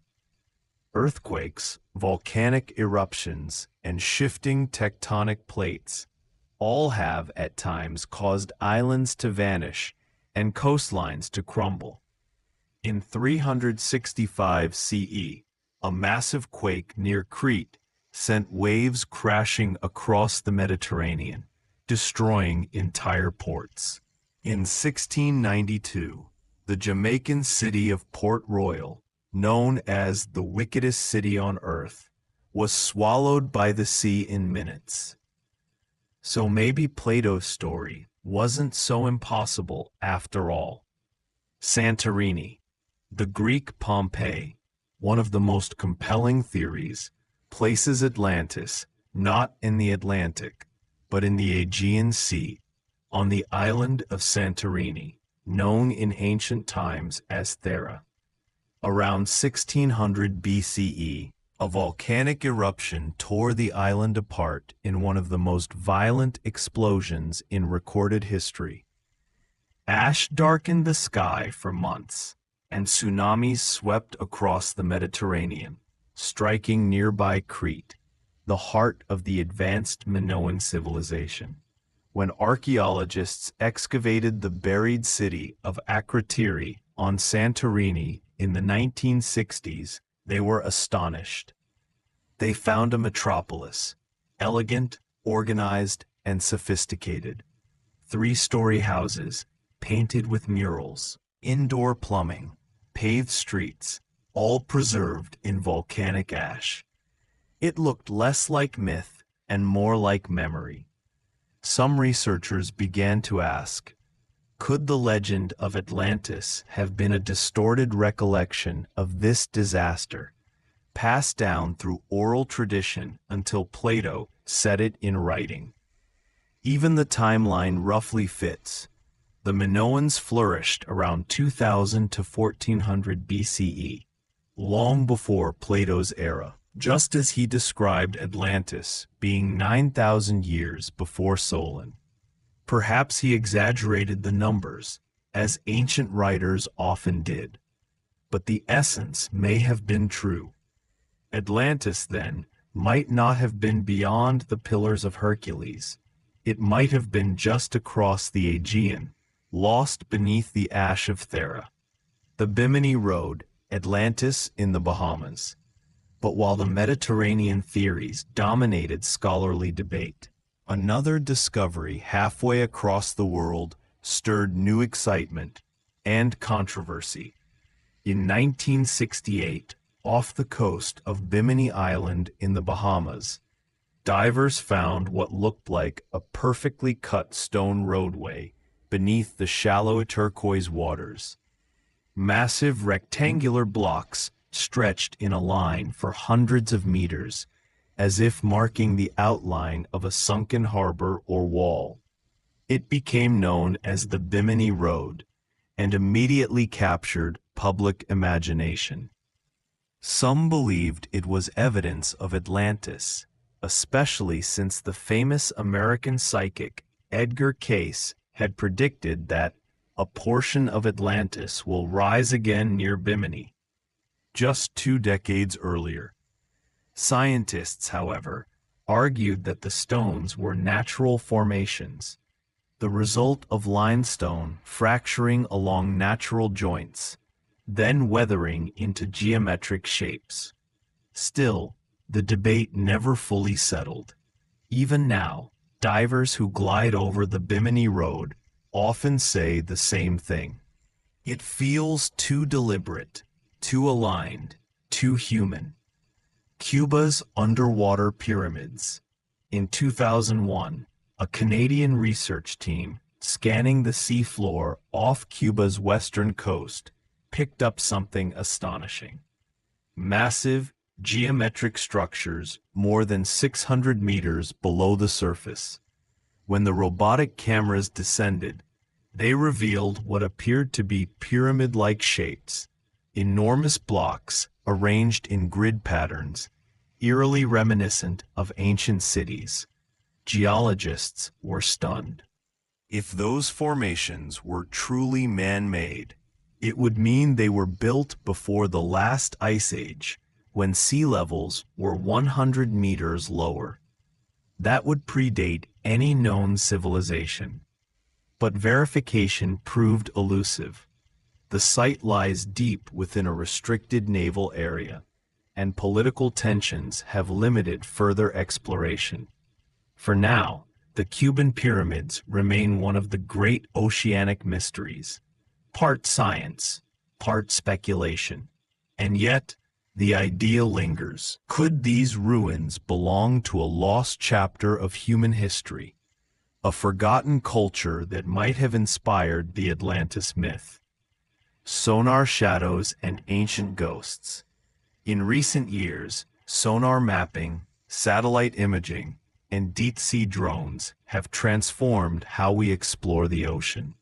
Earthquakes, volcanic eruptions, and shifting tectonic plates all have at times caused islands to vanish and coastlines to crumble. In 365 CE, a massive quake near Crete sent waves crashing across the Mediterranean, destroying entire ports. In 1692, the Jamaican city of Port Royal, known as the wickedest city on earth, was swallowed by the sea in minutes. So maybe Plato's story wasn't so impossible after all. Santorini, the Greek Pompeii, one of the most compelling theories, places Atlantis not in the Atlantic, but in the Aegean Sea, on the island of Santorini, known in ancient times as Thera. Around 1600 BCE, a volcanic eruption tore the island apart in one of the most violent explosions in recorded history. Ash darkened the sky for months, and tsunamis swept across the Mediterranean, striking nearby Crete, the heart of the advanced Minoan civilization. When archaeologists excavated the buried city of Akrotiri on Santorini in the 1960s, they were astonished. They found a metropolis, elegant, organized, and sophisticated. Three-story houses, painted with murals, indoor plumbing, paved streets, all preserved in volcanic ash. It looked less like myth and more like memory. Some researchers began to ask, could the legend of Atlantis have been a distorted recollection of this disaster, passed down through oral tradition until Plato set it in writing? Even the timeline roughly fits. The Minoans flourished around 2000 to 1400 BCE, long before Plato's era, just as he described Atlantis being 9,000 years before Solon. Perhaps he exaggerated the numbers, as ancient writers often did, but the essence may have been true. Atlantis, then, might not have been beyond the Pillars of Hercules. It might have been just across the Aegean, lost beneath the ash of Thera. The Bimini Road, Atlantis in the Bahamas. But while the Mediterranean theories dominated scholarly debate, another discovery halfway across the world stirred new excitement and controversy. In 1968, off the coast of Bimini Island in the Bahamas, divers found what looked like a perfectly cut stone roadway beneath the shallow turquoise waters. Massive rectangular blocks stretched in a line for hundreds of meters, as if marking the outline of a sunken harbor or wall. It became known as the Bimini Road, and immediately captured public imagination. Some believed it was evidence of Atlantis, especially since the famous American psychic Edgar Cayce had predicted that a portion of Atlantis will rise again near Bimini, just 2 decades earlier. Scientists, however, argued that the stones were natural formations, the result of limestone fracturing along natural joints, then weathering into geometric shapes. Still, the debate never fully settled. Even now, divers who glide over the Bimini Road often say the same thing. It feels too deliberate, too aligned, too human. Cuba's underwater pyramids. In 2001, a Canadian research team scanning the seafloor off Cuba's western coast picked up something astonishing. Massive, geometric structures more than 600 meters below the surface. When the robotic cameras descended, they revealed what appeared to be pyramid-like shapes, enormous blocks arranged in grid patterns, eerily reminiscent of ancient cities. Geologists were stunned. If those formations were truly man-made, it would mean they were built before the last ice age, when sea levels were 100 meters lower. That would predate any known civilization. But verification proved elusive. The site lies deep within a restricted naval area, and political tensions have limited further exploration. For now, the Cuban pyramids remain one of the great oceanic mysteries, part science, part speculation. And yet, the idea lingers. Could these ruins belong to a lost chapter of human history, a forgotten culture that might have inspired the Atlantis myth? Sonar shadows and ancient ghosts. In recent years, sonar mapping, satellite imaging, and deep-sea drones have transformed how we explore the ocean.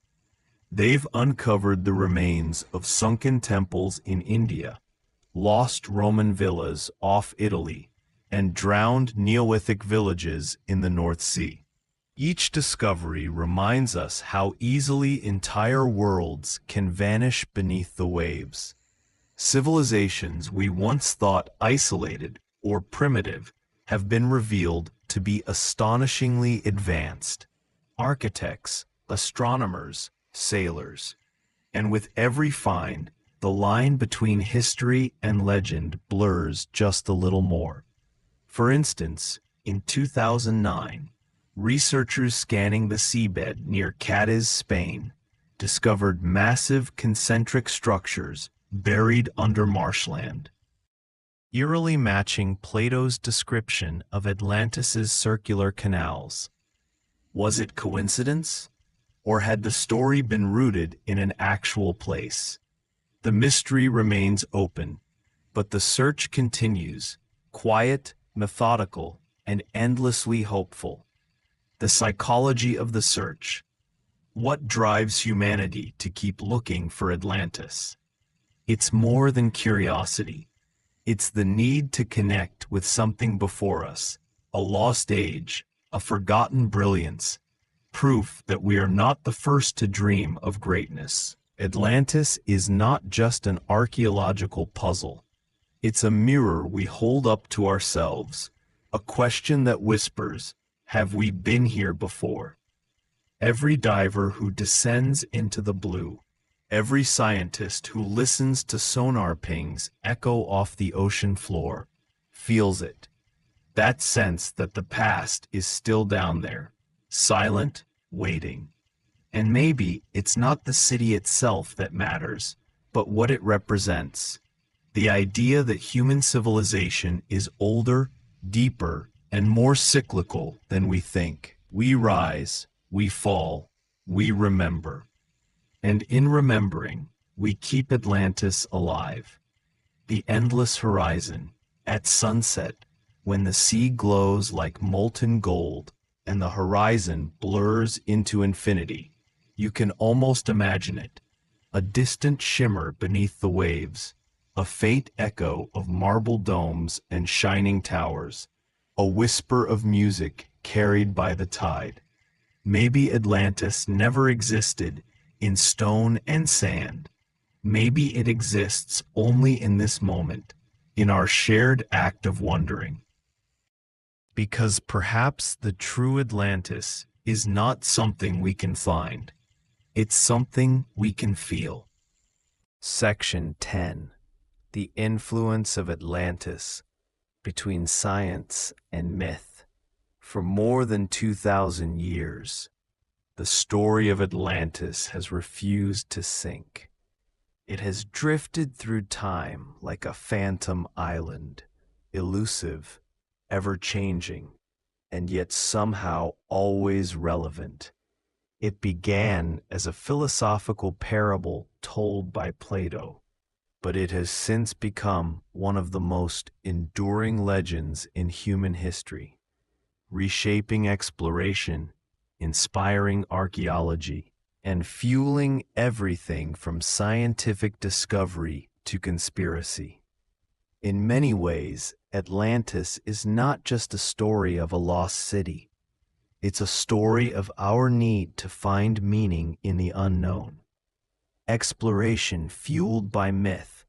They've uncovered the remains of sunken temples in India, lost Roman villas off Italy, and drowned Neolithic villages in the North Sea. Each discovery reminds us how easily entire worlds can vanish beneath the waves. Civilizations we once thought isolated or primitive have been revealed to be astonishingly advanced. architects, astronomers, sailors. And with every find, the line between history and legend blurs just a little more. For instance, in 2009, researchers scanning the seabed near Cadiz, Spain, discovered massive concentric structures buried under marshland, eerily matching Plato's description of Atlantis's circular canals. Was it coincidence? Or had the story been rooted in an actual place? The mystery remains open, but the search continues, quiet, methodical, and endlessly hopeful. The psychology of the search. What drives humanity to keep looking for Atlantis? It's more than curiosity. It's the need to connect with something before us, a lost age, a forgotten brilliance, proof that we are not the first to dream of greatness. Atlantis is not just an archaeological puzzle. It's a mirror we hold up to ourselves, a question that whispers, have we been here before? Every diver who descends into the blue, every scientist who listens to sonar pings echo off the ocean floor, feels it. That sense that the past is still down there, silent, waiting. And maybe it's not the city itself that matters, but what it represents. The idea that human civilization is older, deeper, and more cyclical than we think. We rise, we fall, we remember. And in remembering, we keep Atlantis alive. The endless horizon, at sunset, when the sea glows like molten gold and the horizon blurs into infinity, you can almost imagine it, a distant shimmer beneath the waves, a faint echo of marble domes and shining towers, a whisper of music carried by the tide. Maybe Atlantis never existed in stone and sand. Maybe it exists only in this moment, in our shared act of wondering. Because perhaps the true Atlantis is not something we can find. It's something we can feel. Section 10. The influence of Atlantis between science and myth. For more than 2,000 years, the story of Atlantis has refused to sink. It has drifted through time like a phantom island, elusive, ever-changing, and yet somehow always relevant. It began as a philosophical parable told by Plato, but it has since become one of the most enduring legends in human history, reshaping exploration, inspiring archaeology, and fueling everything from scientific discovery to conspiracy. In many ways, Atlantis is not just a story of a lost city. It's a story of our need to find meaning in the unknown. Exploration fueled by myth.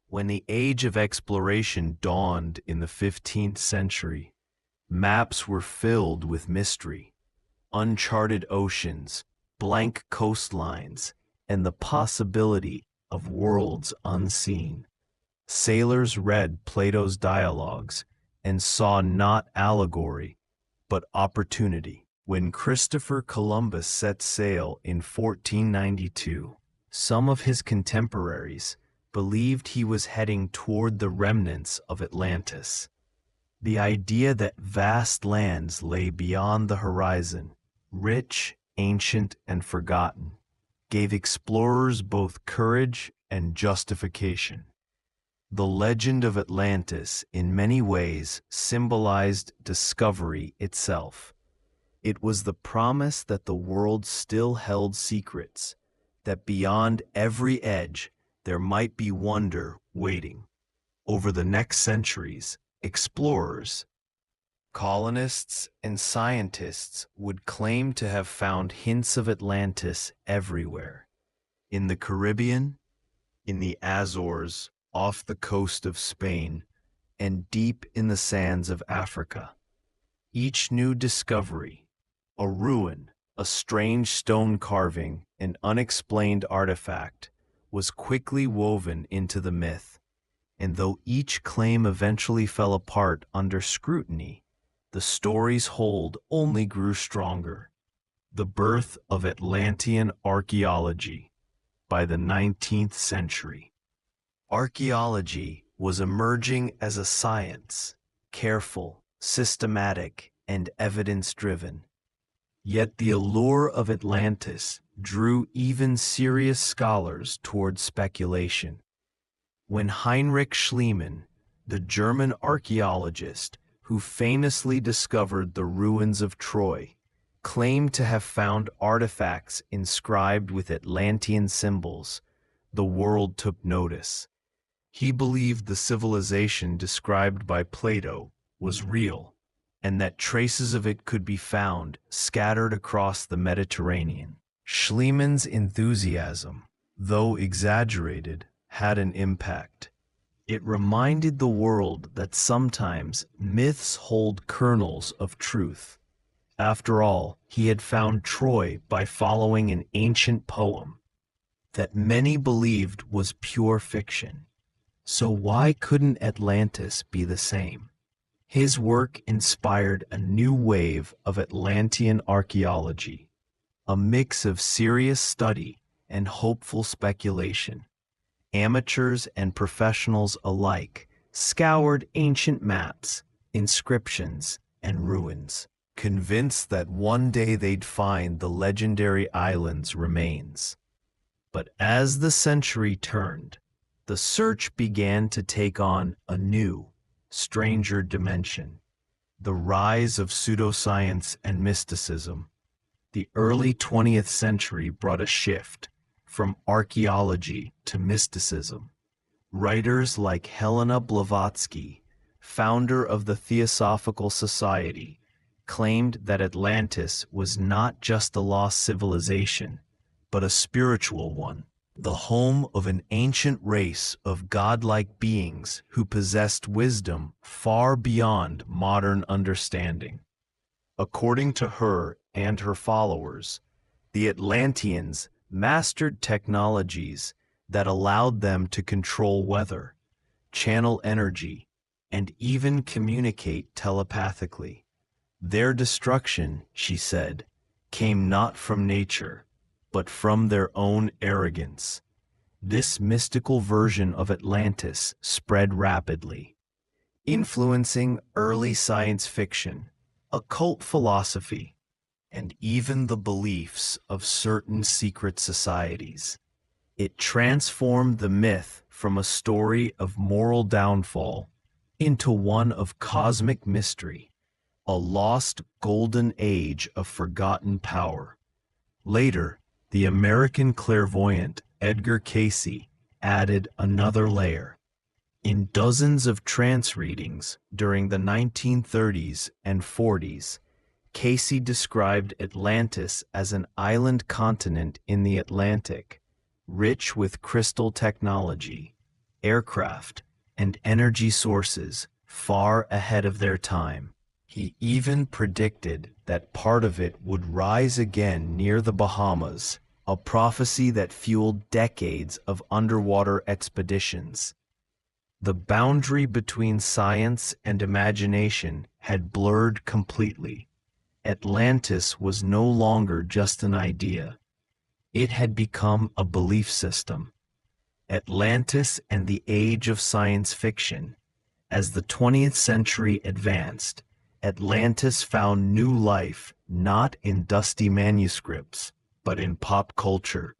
When the age of exploration dawned in the 15th century, maps were filled with mystery, uncharted oceans, blank coastlines, and the possibility of worlds unseen. Sailors read Plato's dialogues and saw not allegory, but opportunity. When Christopher Columbus set sail in 1492, some of his contemporaries believed he was heading toward the remnants of Atlantis. The idea that vast lands lay beyond the horizon, rich, ancient, and forgotten, gave explorers both courage and justification. The legend of Atlantis in many ways symbolized discovery itself. It was the promise that the world still held secrets, that beyond every edge there might be wonder waiting. Over the next centuries, explorers, colonists, and scientists would claim to have found hints of Atlantis everywhere. In the Caribbean, in the Azores, off the coast of Spain, and deep in the sands of Africa. Each new discovery, a ruin, A strange stone carving, an unexplained artifact, was quickly woven into the myth, and though each claim eventually fell apart under scrutiny, the story's hold only grew stronger. The birth of Atlantean archaeology. By the 19th century, archaeology was emerging as a science, careful, systematic, and evidence-driven. Yet the allure of Atlantis drew even serious scholars toward speculation. When Heinrich Schliemann, the German archaeologist who famously discovered the ruins of Troy, claimed to have found artifacts inscribed with Atlantean symbols, the world took notice. He believed the civilization described by Plato was real, and that traces of it could be found scattered across the Mediterranean. Schliemann's enthusiasm, though exaggerated, had an impact. It reminded the world that sometimes myths hold kernels of truth. After all, he had found Troy by following an ancient poem that many believed was pure fiction. So why couldn't Atlantis be the same? His work inspired a new wave of Atlantean archaeology, a mix of serious study and hopeful speculation. Amateurs and professionals alike scoured ancient maps, inscriptions, and ruins, convinced that one day they'd find the legendary island's remains. But as the century turned, the search began to take on a new, stranger dimension. The rise of pseudoscience and mysticism. The early 20th century brought a shift from archaeology to mysticism. Writers like Helena Blavatsky, founder of the Theosophical Society, claimed that Atlantis was not just a lost civilization, but a spiritual one, the home of an ancient race of godlike beings who possessed wisdom far beyond modern understanding. According to her and her followers, the Atlanteans mastered technologies that allowed them to control weather, channel energy, and even communicate telepathically. Their destruction, she said, came not from nature, but from their own arrogance. This mystical version of Atlantis spread rapidly, influencing early science fiction, occult philosophy, and even the beliefs of certain secret societies. It transformed the myth from a story of moral downfall into one of cosmic mystery, a lost golden age of forgotten power. Later, the American clairvoyant Edgar Cayce added another layer. In dozens of trance readings during the 1930s and 40s, Cayce described Atlantis as an island continent in the Atlantic, rich with crystal technology, aircraft, and energy sources far ahead of their time. He even predicted that part of it would rise again near the Bahamas, a prophecy that fueled decades of underwater expeditions. The boundary between science and imagination had blurred completely. Atlantis was no longer just an idea. It had become a belief system. Atlantis and the age of science fiction. As the 20th century advanced, Atlantis found new life not in dusty manuscripts, but in pop culture.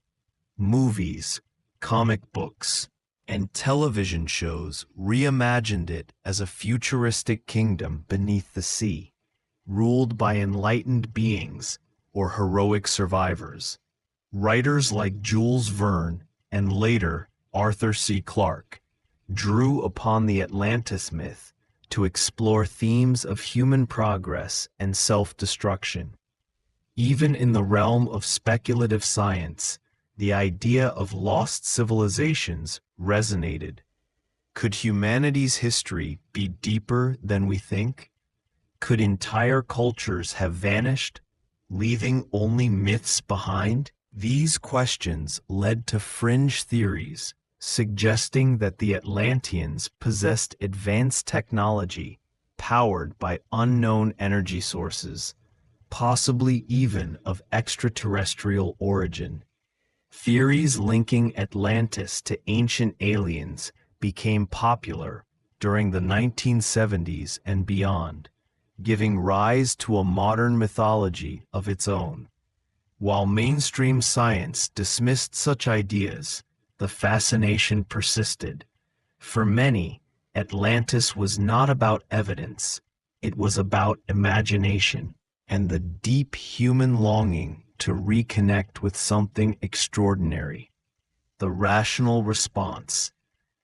Movies, comic books, and television shows reimagined it as a futuristic kingdom beneath the sea, ruled by enlightened beings or heroic survivors. Writers like Jules Verne and later Arthur C. Clarke drew upon the Atlantis myth to explore themes of human progress and self-destruction. Even in the realm of speculative science, the idea of lost civilizations resonated. Could humanity's history be deeper than we think? Could entire cultures have vanished, leaving only myths behind? These questions led to fringe theories suggesting that the Atlanteans possessed advanced technology powered by unknown energy sources, possibly even of extraterrestrial origin. Theories linking Atlantis to ancient aliens became popular during the 1970s and beyond, giving rise to a modern mythology of its own. While mainstream science dismissed such ideas, the fascination persisted. For many, Atlantis was not about evidence, it was about imagination and the deep human longing to reconnect with something extraordinary. The rational response.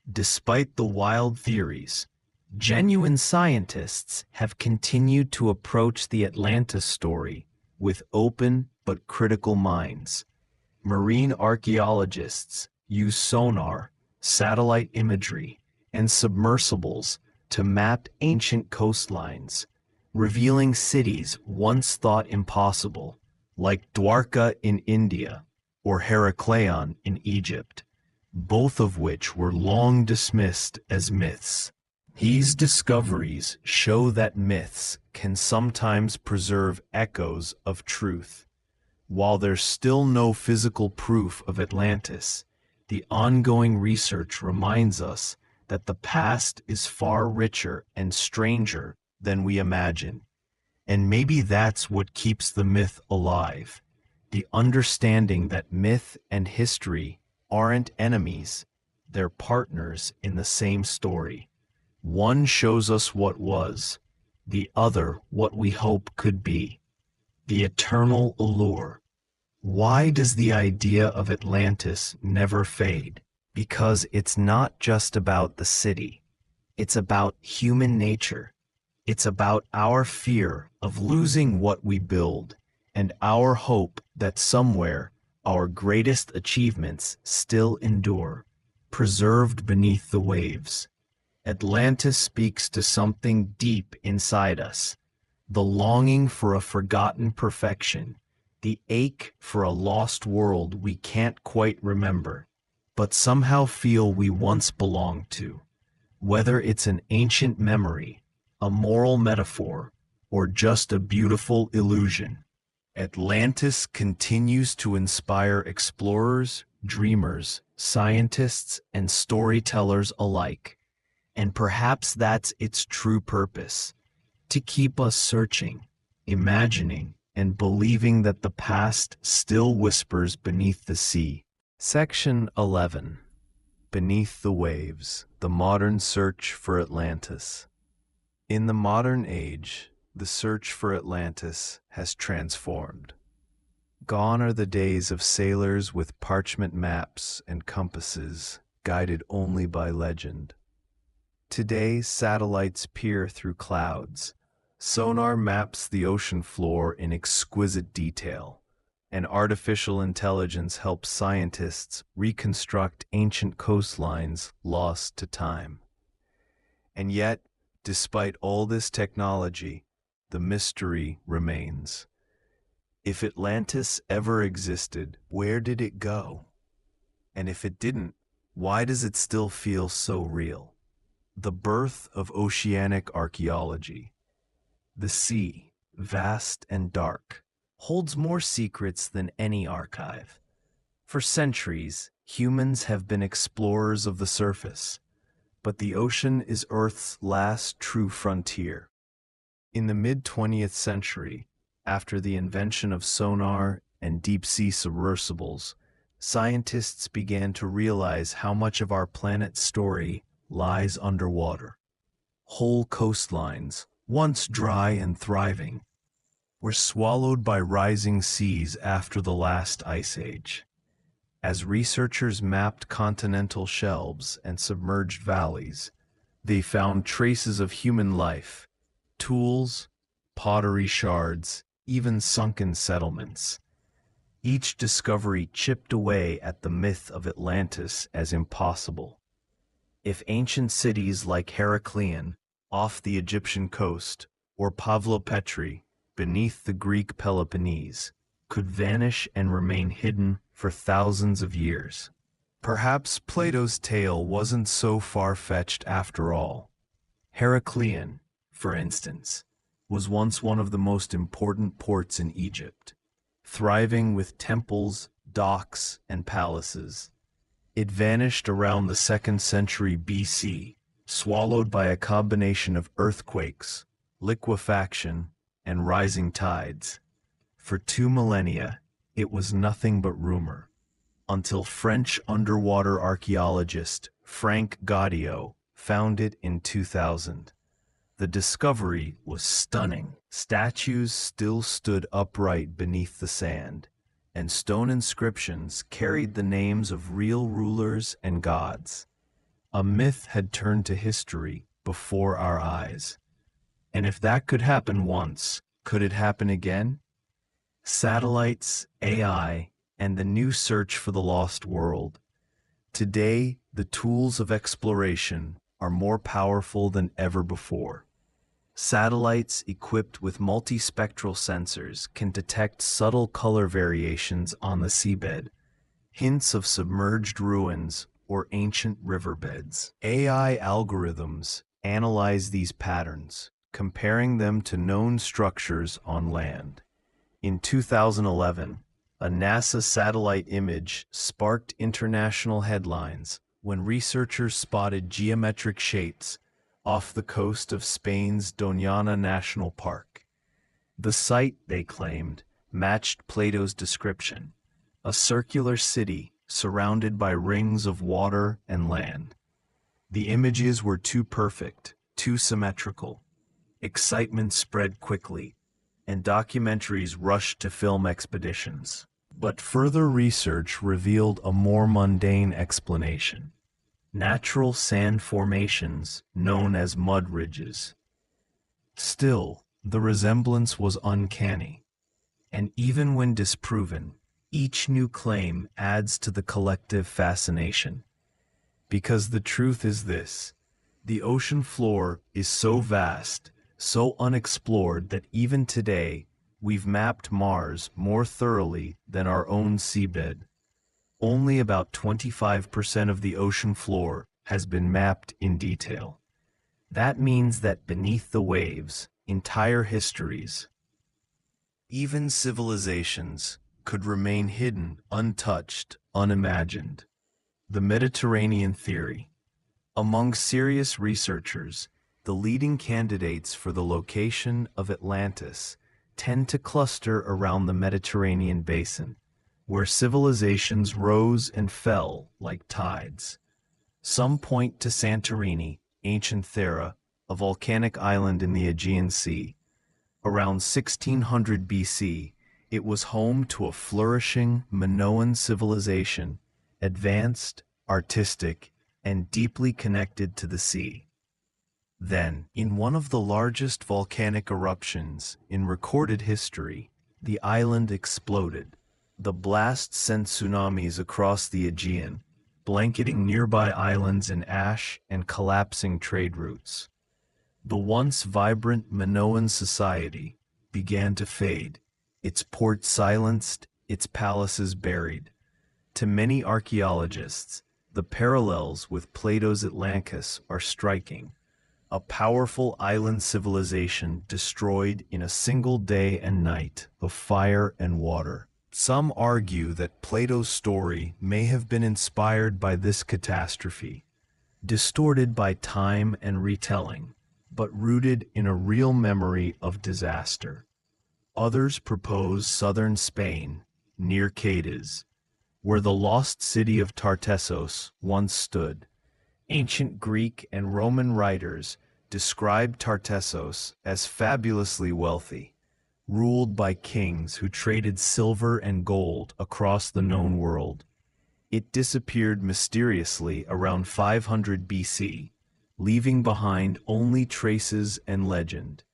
Despite the wild theories, genuine scientists have continued to approach the Atlantis story with open but critical minds. Marine archaeologists use sonar, satellite imagery, and submersibles to map ancient coastlines, revealing cities once thought impossible, like Dwarka in India or Heracleion in Egypt, both of which were long dismissed as myths. These discoveries show that myths can sometimes preserve echoes of truth. While there's still no physical proof of Atlantis, the ongoing research reminds us that the past is far richer and stranger than we imagine. And maybe that's what keeps the myth alive, the understanding that myth and history aren't enemies, they're partners in the same story. One shows us what was, the other what we hope could be. The eternal allure. Why does the idea of Atlantis never fade? Because it's not just about the city. It's about human nature. It's about our fear of losing what we build and our hope that somewhere our greatest achievements still endure, preserved beneath the waves. Atlantis speaks to something deep inside us, the longing for a forgotten perfection, the ache for a lost world we can't quite remember, but somehow feel we once belonged to. Whether it's an ancient memory, a moral metaphor, or just a beautiful illusion, Atlantis continues to inspire explorers, dreamers, scientists, and storytellers alike. And perhaps that's its true purpose, to keep us searching, imagining, and believing that the past still whispers beneath the sea. Section 11. Beneath the Waves, the modern search for Atlantis. In the modern age, the search for Atlantis has transformed. Gone are the days of sailors with parchment maps and compasses, guided only by legend. Today, satellites peer through clouds. Sonar maps the ocean floor in exquisite detail, and artificial intelligence helps scientists reconstruct ancient coastlines lost to time. And yet, despite all this technology, the mystery remains. If Atlantis ever existed, where did it go? And if it didn't, why does it still feel so real? The birth of oceanic archaeology. The sea, vast and dark, holds more secrets than any archive. For centuries, humans have been explorers of the surface, but the ocean is Earth's last true frontier. In the mid-20th century, after the invention of sonar and deep-sea submersibles, scientists began to realize how much of our planet's story lies underwater. Whole coastlines, once dry and thriving, were swallowed by rising seas after the last ice age. As researchers mapped continental shelves and submerged valleys, they found traces of human life, tools, pottery shards, even sunken settlements. Each discovery chipped away at the myth of Atlantis as impossible. If ancient cities like Heracleion, off the Egyptian coast, or Pavlopetri, beneath the Greek Peloponnese could vanish and remain hidden for thousands of years. Perhaps Plato's tale wasn't so far-fetched after all. Heracleion, for instance, was once one of the most important ports in Egypt, thriving with temples, docks, and palaces. It vanished around the 2nd century BC, swallowed by a combination of earthquakes, liquefaction, and rising tides. For 2 millennia, it was nothing but rumor, until French underwater archaeologist Frank Gaudio found it in 2000. The discovery was stunning. Statues still stood upright beneath the sand, and stone inscriptions carried the names of real rulers and gods. A myth had turned to history before our eyes. And if that could happen once, could it happen again? Satellites, AI, and the new search for the lost world. Today, the tools of exploration are more powerful than ever before. Satellites equipped with multispectral sensors can detect subtle color variations on the seabed, hints of submerged ruins or ancient riverbeds. AI algorithms analyze these patterns, comparing them to known structures on land. In 2011, a NASA satellite image sparked international headlines when researchers spotted geometric shapes off the coast of Spain's Doñana National Park. The site, they claimed, matched Plato's description, a circular city surrounded by rings of water and land. The images were too perfect, too symmetrical. Excitement spread quickly, and documentaries rushed to film expeditions. But further research revealed a more mundane explanation. Natural sand formations known as mud ridges. Still, the resemblance was uncanny. And even when disproven, each new claim adds to the collective fascination. Because the truth is this: the ocean floor is so vast, so unexplored that even today, we've mapped Mars more thoroughly than our own seabed. Only about 25% of the ocean floor has been mapped in detail. That means that beneath the waves, entire histories, even civilizations, could remain hidden, untouched, unimagined. The Mediterranean theory. Among serious researchers, the leading candidates for the location of Atlantis tend to cluster around the Mediterranean basin, where civilizations rose and fell like tides. Some point to Santorini, ancient Thera, a volcanic island in the Aegean Sea. Around 1600 BC, it was home to a flourishing Minoan civilization, advanced, artistic, and deeply connected to the sea. Then, in one of the largest volcanic eruptions in recorded history, the island exploded. The blast sent tsunamis across the Aegean, blanketing nearby islands in ash and collapsing trade routes. The once vibrant Minoan society began to fade, its ports silenced, its palaces buried. To many archaeologists, the parallels with Plato's Atlantis are striking. A powerful island civilization destroyed in a single day and night of fire and water. Some argue that Plato's story may have been inspired by this catastrophe, distorted by time and retelling, but rooted in a real memory of disaster. Others propose southern Spain, near Cadiz, where the lost city of Tartessos once stood. Ancient Greek and Roman writers describe Tartessos as fabulously wealthy, ruled by kings who traded silver and gold across the known world. It disappeared mysteriously around 500 BC, leaving behind only traces and legend.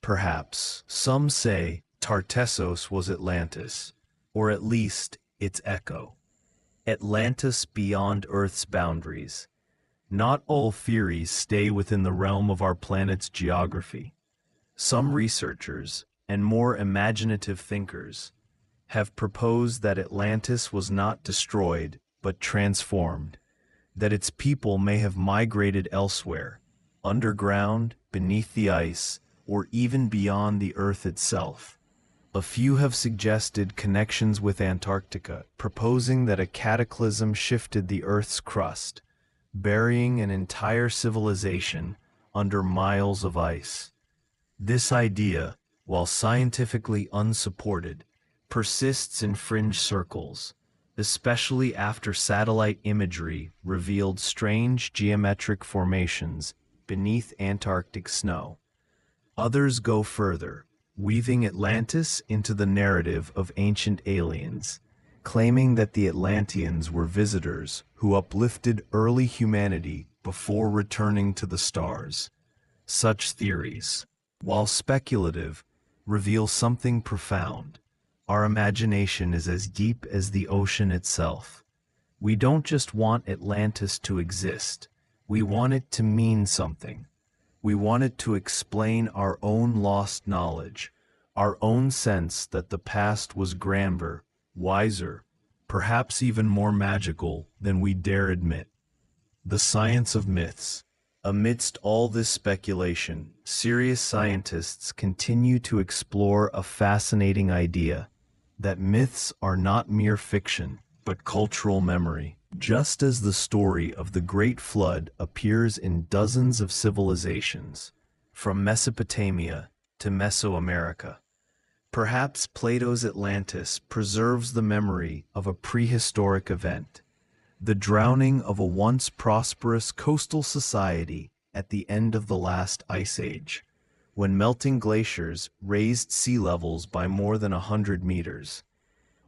Perhaps, some say, Tartessos was Atlantis, or at least its echo. Atlantis beyond Earth's boundaries. Not all theories stay within the realm of our planet's geography. Some researchers, and more imaginative thinkers have proposed that Atlantis was not destroyed, but transformed, that its people may have migrated elsewhere, underground, beneath the ice, or even beyond the Earth itself. A few have suggested connections with Antarctica, proposing that a cataclysm shifted the Earth's crust, burying an entire civilization under miles of ice. This idea, while scientifically unsupported, persists in fringe circles, especially after satellite imagery revealed strange geometric formations beneath Antarctic snow. Others go further, weaving Atlantis into the narrative of ancient aliens, claiming that the Atlanteans were visitors who uplifted early humanity before returning to the stars. Such theories, while speculative, reveal something profound. Our imagination is as deep as the ocean itself. We don't just want Atlantis to exist, we want it to mean something. We want it to explain our own lost knowledge, our own sense that the past was grander, wiser, perhaps even more magical than we dare admit. The science of myths. Amidst all this speculation, serious scientists continue to explore a fascinating idea, that myths are not mere fiction, but cultural memory. Just as the story of the Great Flood appears in dozens of civilizations, from Mesopotamia to Mesoamerica, perhaps Plato's Atlantis preserves the memory of a prehistoric event, the drowning of a once prosperous coastal society at the end of the last ice age, when melting glaciers raised sea levels by more than 100 meters.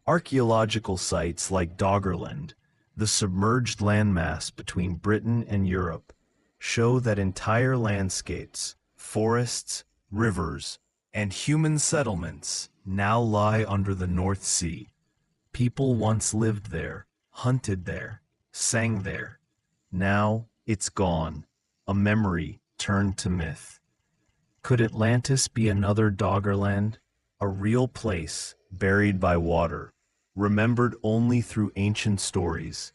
Archaeological sites like Doggerland, the submerged landmass between Britain and Europe, show that entire landscapes, forests, rivers, and human settlements now lie under the North Sea. People once lived there, hunted there, sang there. Now it's gone, a memory turned to myth. Could Atlantis be another Doggerland, a real place buried by water, remembered only through ancient stories?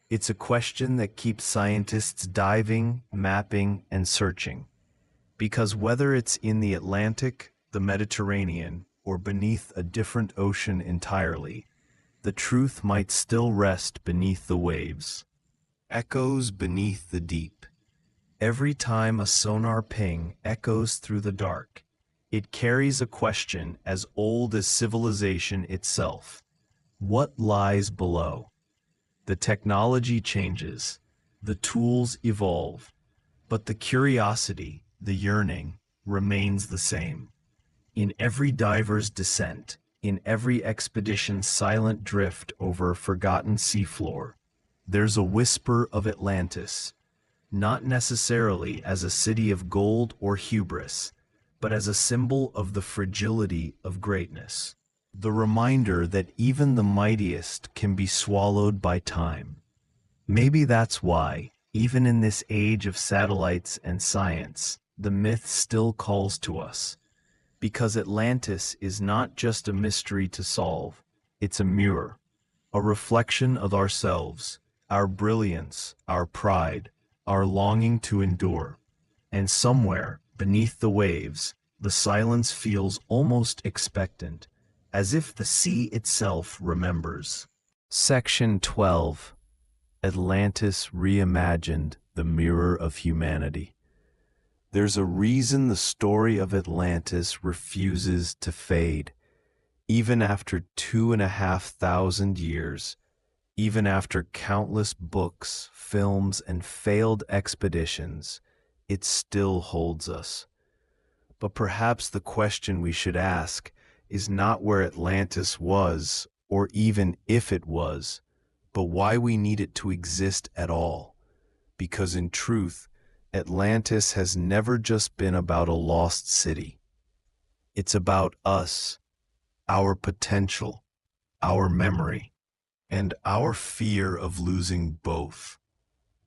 It's a question that keeps scientists diving, mapping, and searching. Because whether it's in the Atlantic, the Mediterranean, or beneath a different ocean entirely, the truth might still rest beneath the waves. Echoes beneath the deep. Every time a sonar ping echoes through the dark, it carries a question as old as civilization itself. What lies below? The technology changes, the tools evolve, but the curiosity, the yearning, remains the same. In every diver's descent, in every expedition's silent drift over a forgotten seafloor, there's a whisper of Atlantis, not necessarily as a city of gold or hubris, but as a symbol of the fragility of greatness. The reminder that even the mightiest can be swallowed by time. Maybe that's why, even in this age of satellites and science, the myth still calls to us. Because Atlantis is not just a mystery to solve, it's a mirror, a reflection of ourselves, our brilliance, our pride, our longing to endure. And somewhere, beneath the waves, the silence feels almost expectant, as if the sea itself remembers. Section 12. Atlantis Reimagined, the Mirror of Humanity. There's a reason the story of Atlantis refuses to fade. Even after 2,500 years, even after countless books, films, and failed expeditions, it still holds us. But perhaps the question we should ask is not where Atlantis was, or even if it was, but why we need it to exist at all. Because in truth, Atlantis has never just been about a lost city. It's about us, our potential, our memory, and our fear of losing both.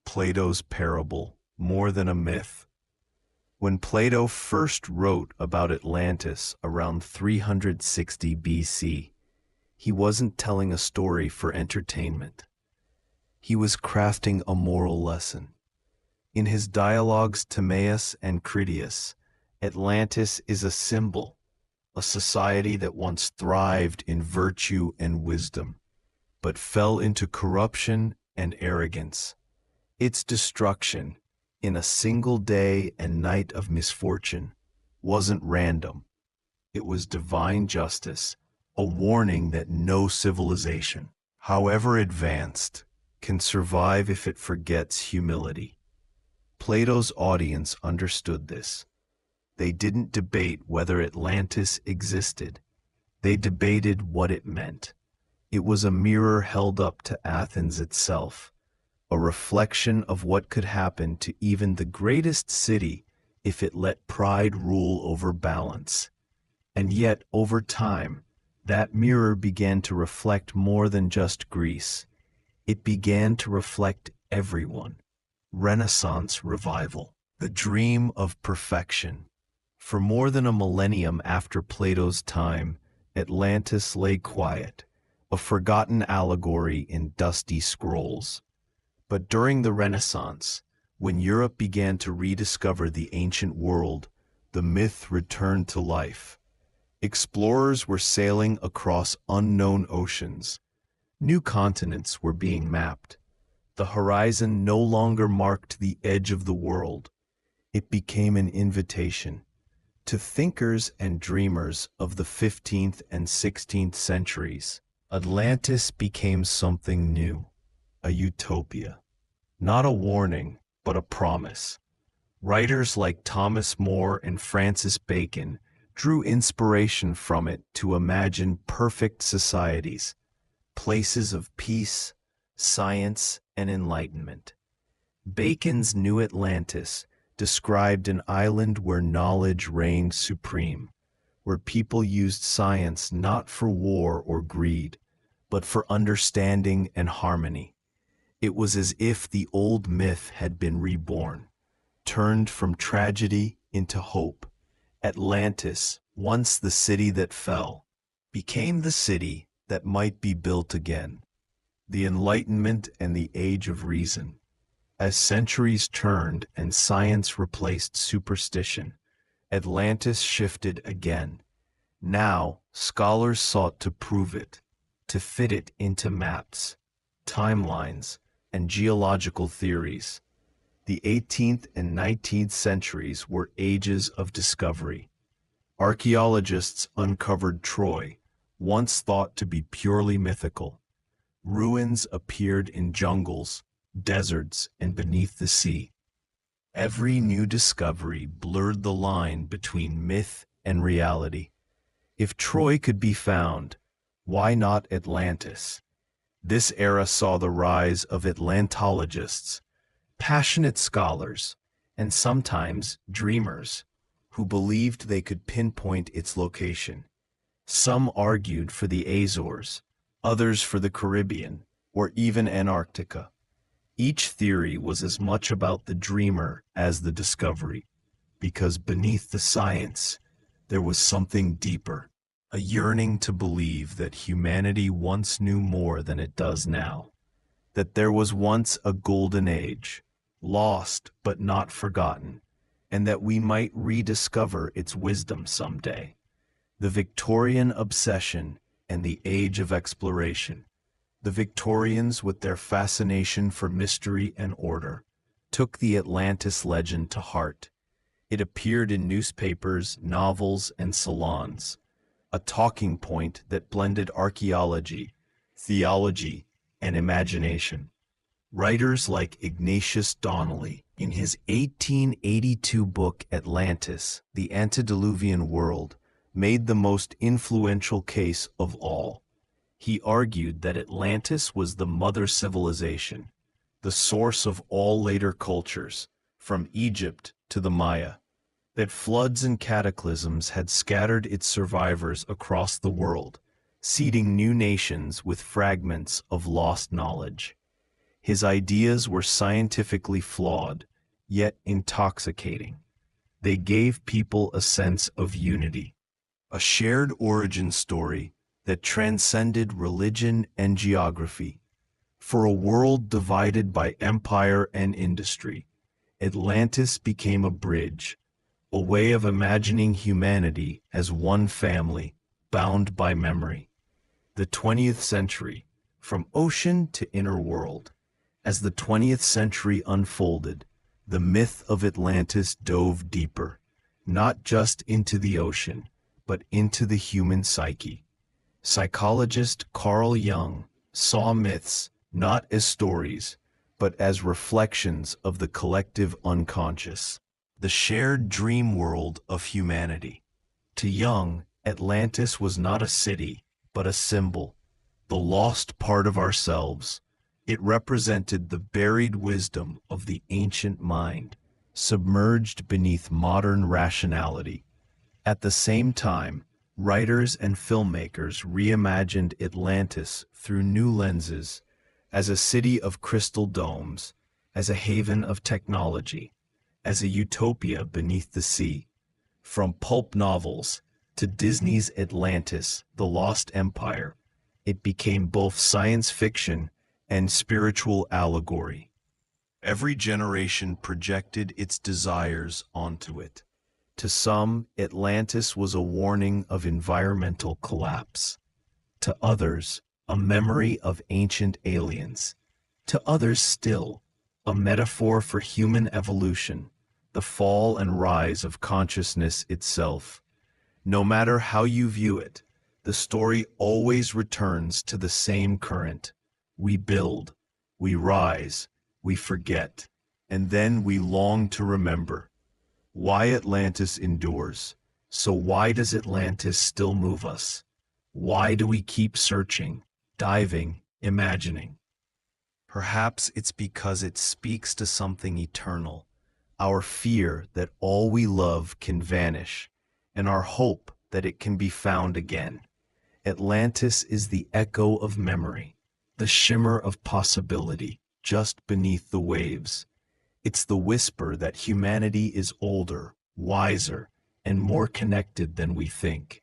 Plato's parable, more than a myth. When Plato first wrote about Atlantis around 360 BC, he wasn't telling a story for entertainment. He was crafting a moral lesson. In his dialogues Timaeus and Critias, Atlantis is a symbol, a society that once thrived in virtue and wisdom, but fell into corruption and arrogance. Its destruction, in a single day and night of misfortune, wasn't random. It was divine justice, a warning that no civilization, however advanced, can survive if it forgets humility. Plato's audience understood this. They didn't debate whether Atlantis existed. They debated what it meant. It was a mirror held up to Athens itself, a reflection of what could happen to even the greatest city if it let pride rule over balance. And yet, over time, that mirror began to reflect more than just Greece. It began to reflect everyone. Renaissance revival, the dream of perfection. For more than a millennium after Plato's time, Atlantis lay quiet, a forgotten allegory in dusty scrolls. But during the Renaissance, when Europe began to rediscover the ancient world, the myth returned to life. Explorers were sailing across unknown oceans. New continents were being mapped. The horizon no longer marked the edge of the world. It became an invitation. To thinkers and dreamers of the 15th and 16th centuries, Atlantis became something new, a utopia. Not a warning, but a promise. Writers like Thomas More and Francis Bacon drew inspiration from it to imagine perfect societies, places of peace, science, and enlightenment. Bacon's New Atlantis described an island where knowledge reigned supreme, where people used science not for war or greed, but for understanding and harmony. It was as if the old myth had been reborn, turned from tragedy into hope. Atlantis, once the city that fell, became the city that might be built again. The Enlightenment and the Age of Reason. As centuries turned and science replaced superstition, Atlantis shifted again. Now, scholars sought to prove it, to fit it into maps, timelines, and geological theories. The 18th and 19th centuries were ages of discovery. Archaeologists uncovered Troy, once thought to be purely mythical. Ruins appeared in jungles, deserts, and beneath the sea. Every new discovery blurred the line between myth and reality. If Troy could be found, why not Atlantis? This era saw the rise of Atlantologists, passionate scholars, and sometimes dreamers, who believed they could pinpoint its location. Some argued for the Azores, others for the Caribbean, or even Antarctica. Each theory was as much about the dreamer as the discovery, because beneath the science, there was something deeper, a yearning to believe that humanity once knew more than it does now, that there was once a golden age, lost but not forgotten, and that we might rediscover its wisdom someday. The Victorian obsession and the age of exploration. The Victorians, with their fascination for mystery and order, took the Atlantis legend to heart. It appeared in newspapers, novels, and salons, a talking point that blended archaeology, theology, and imagination. Writers like Ignatius Donnelly, in his 1882 book Atlantis, The Antediluvian World, made the most influential case of all. He argued that Atlantis was the mother civilization, the source of all later cultures, from Egypt to the Maya, that floods and cataclysms had scattered its survivors across the world, seeding new nations with fragments of lost knowledge. His ideas were scientifically flawed, yet intoxicating. They gave people a sense of unity, a shared origin story that transcended religion and geography. For a world divided by empire and industry, Atlantis became a bridge, a way of imagining humanity as one family, bound by memory. The 20th century, from ocean to inner world. As the 20th century unfolded, the myth of Atlantis dove deeper, not just into the ocean, but into the human psyche. Psychologist Carl Jung saw myths not as stories, but as reflections of the collective unconscious, the shared dream world of humanity. To Jung, Atlantis was not a city, but a symbol, the lost part of ourselves. It represented the buried wisdom of the ancient mind, submerged beneath modern rationality. At the same time, writers and filmmakers reimagined Atlantis through new lenses, as a city of crystal domes, as a haven of technology, as a utopia beneath the sea. From pulp novels to Disney's Atlantis, The Lost Empire, it became both science fiction and spiritual allegory. Every generation projected its desires onto it. To some, Atlantis was a warning of environmental collapse. To others, a memory of ancient aliens. To others still, a metaphor for human evolution, the fall and rise of consciousness itself. No matter how you view it, the story always returns to the same current. We build, we rise, we forget, and then we long to remember. Why Atlantis endures. So why does Atlantis still move us? Why do we keep searching, diving, imagining? Perhaps it's because it speaks to something eternal, our fear that all we love can vanish, and our hope that it can be found again. Atlantis is the echo of memory, the shimmer of possibility just beneath the waves. It's the whisper that humanity is older, wiser, and more connected than we think.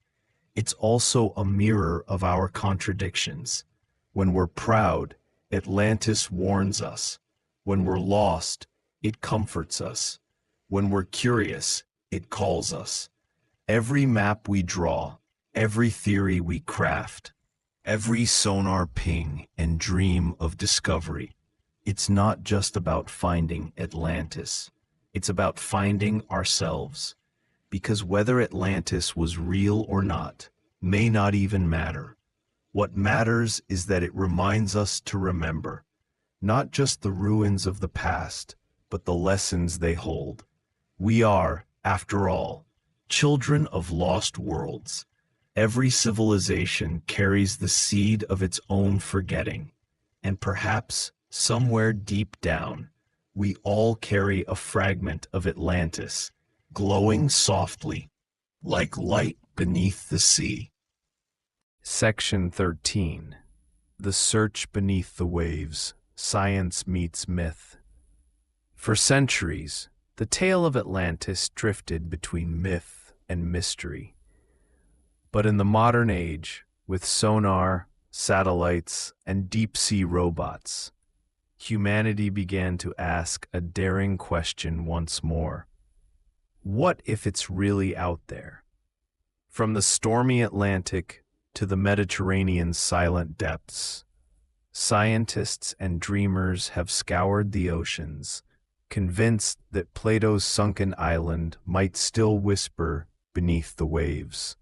It's also a mirror of our contradictions. When we're proud, Atlantis warns us. When we're lost, it comforts us. When we're curious, it calls us. Every map we draw, every theory we craft, every sonar ping and dream of discovery, it's not just about finding Atlantis. It's about finding ourselves. Because whether Atlantis was real or not may not even matter. What matters is that it reminds us to remember, not just the ruins of the past, but the lessons they hold. We are, after all, children of lost worlds. Every civilization carries the seed of its own forgetting, and perhaps somewhere deep down, we all carry a fragment of Atlantis, glowing softly, like light beneath the sea. Section 13. The Search Beneath the Waves, Science Meets Myth. For centuries, the tale of Atlantis drifted between myth and mystery. But in the modern age, with sonar, satellites, and deep-sea robots, humanity began to ask a daring question once more. What if it's really out there? From the stormy Atlantic to the Mediterranean's silent depths, scientists and dreamers have scoured the oceans, convinced that Plato's sunken island might still whisper beneath the waves.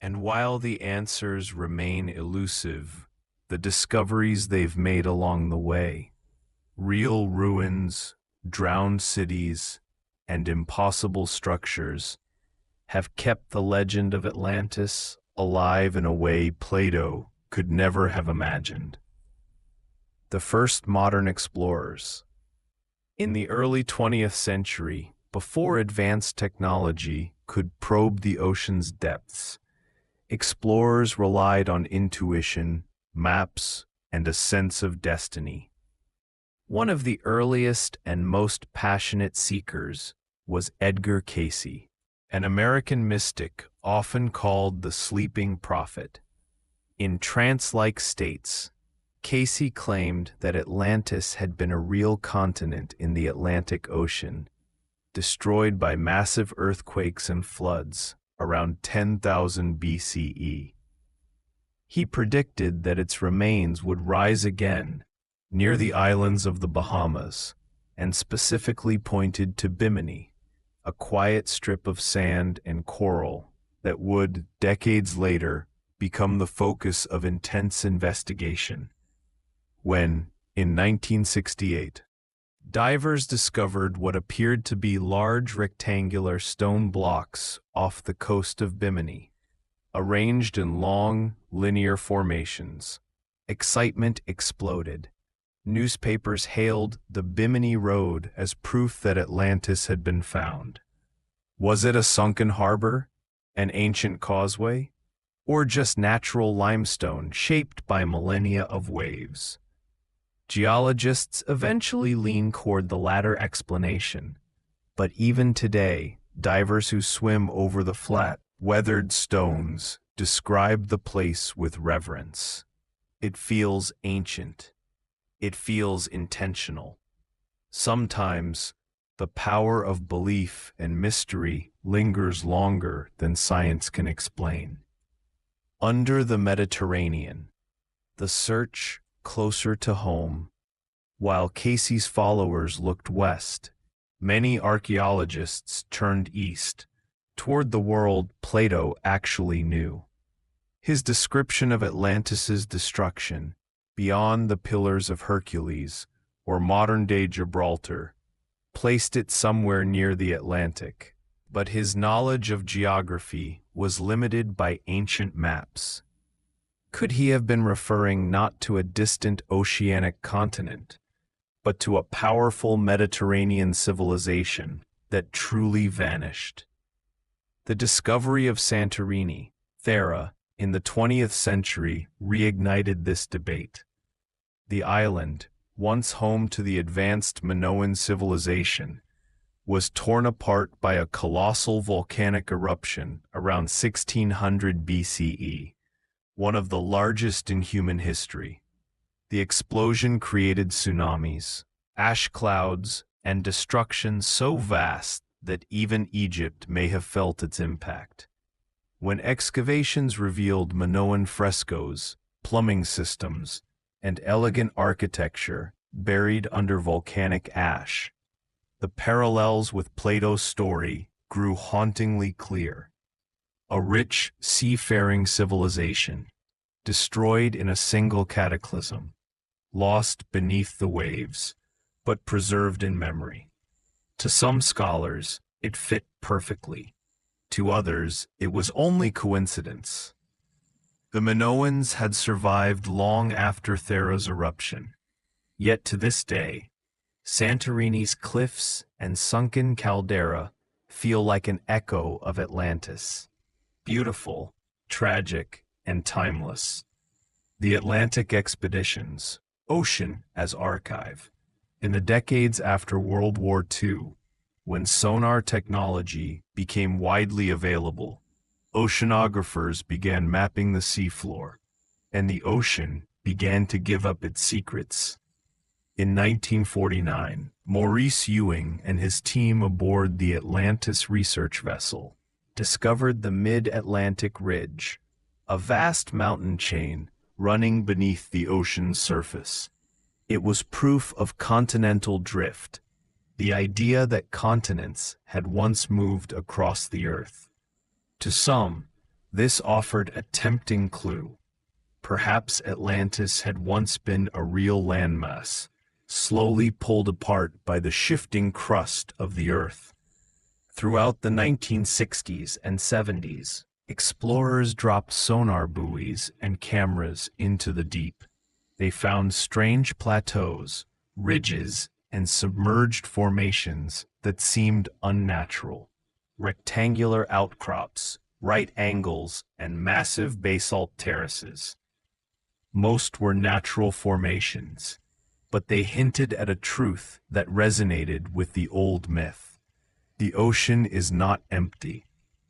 And while the answers remain elusive, the discoveries they've made along the way, real ruins, drowned cities, and impossible structures, have kept the legend of Atlantis alive in a way Plato could never have imagined. The first modern explorers. In the early 20th century, before advanced technology could probe the ocean's depths, explorers relied on intuition, maps, and a sense of destiny. One of the earliest and most passionate seekers was Edgar Cayce, an American mystic often called the sleeping prophet. In trance-like states, Cayce claimed that Atlantis had been a real continent in the Atlantic Ocean, destroyed by massive earthquakes and floods around 10,000 BCE. He predicted that its remains would rise again near the islands of the Bahamas, and specifically pointed to Bimini, a quiet strip of sand and coral that would, decades later, become the focus of intense investigation. When, in 1968, divers discovered what appeared to be large rectangular stone blocks off the coast of Bimini, arranged in long, linear formations, excitement exploded. Newspapers hailed the Bimini Road as proof that Atlantis had been found. Was it a sunken harbor, an ancient causeway, or just natural limestone shaped by millennia of waves? Geologists eventually lean toward the latter explanation, but even today, divers who swim over the flat, weathered stones describe the place with reverence. It feels ancient. It feels intentional. Sometimes, the power of belief and mystery lingers longer than science can explain. Under the Mediterranean, the search closer to home. While Cayce's followers looked west, many archaeologists turned east, toward the world Plato actually knew. His description of Atlantis's destruction, beyond the Pillars of Hercules, or modern-day Gibraltar, placed it somewhere near the Atlantic, but his knowledge of geography was limited by ancient maps. Could he have been referring not to a distant oceanic continent, but to a powerful Mediterranean civilization that truly vanished? The discovery of Santorini, Thera, in the 20th century reignited this debate. The island, once home to the advanced Minoan civilization, was torn apart by a colossal volcanic eruption around 1600 BCE, one of the largest in human history. The explosion created tsunamis, ash clouds, and destruction so vast that even Egypt may have felt its impact. When excavations revealed Minoan frescoes, plumbing systems, and elegant architecture buried under volcanic ash, the parallels with Plato's story grew hauntingly clear. A rich, seafaring civilization, destroyed in a single cataclysm, lost beneath the waves, but preserved in memory. To some scholars, it fit perfectly. To others, it was only coincidence. The Minoans had survived long after Thera's eruption. Yet to this day, Santorini's cliffs and sunken caldera feel like an echo of Atlantis. Beautiful, tragic, and timeless. The Atlantic expeditions, ocean as archive. In the decades after World War II, when sonar technology became widely available, oceanographers began mapping the seafloor, and the ocean began to give up its secrets. In 1949, Maurice Ewing and his team aboard the Atlantis research vessel discovered the Mid-Atlantic Ridge, a vast mountain chain running beneath the ocean's surface. It was proof of continental drift, the idea that continents had once moved across the earth. To some, this offered a tempting clue. Perhaps Atlantis had once been a real landmass, slowly pulled apart by the shifting crust of the earth. Throughout the 1960s and 70s, explorers dropped sonar buoys and cameras into the deep. They found strange plateaus, ridges, and submerged formations that seemed unnatural. Rectangular outcrops, right angles, and massive basalt terraces. Most were natural formations, but they hinted at a truth that resonated with the old myth. The ocean is not empty.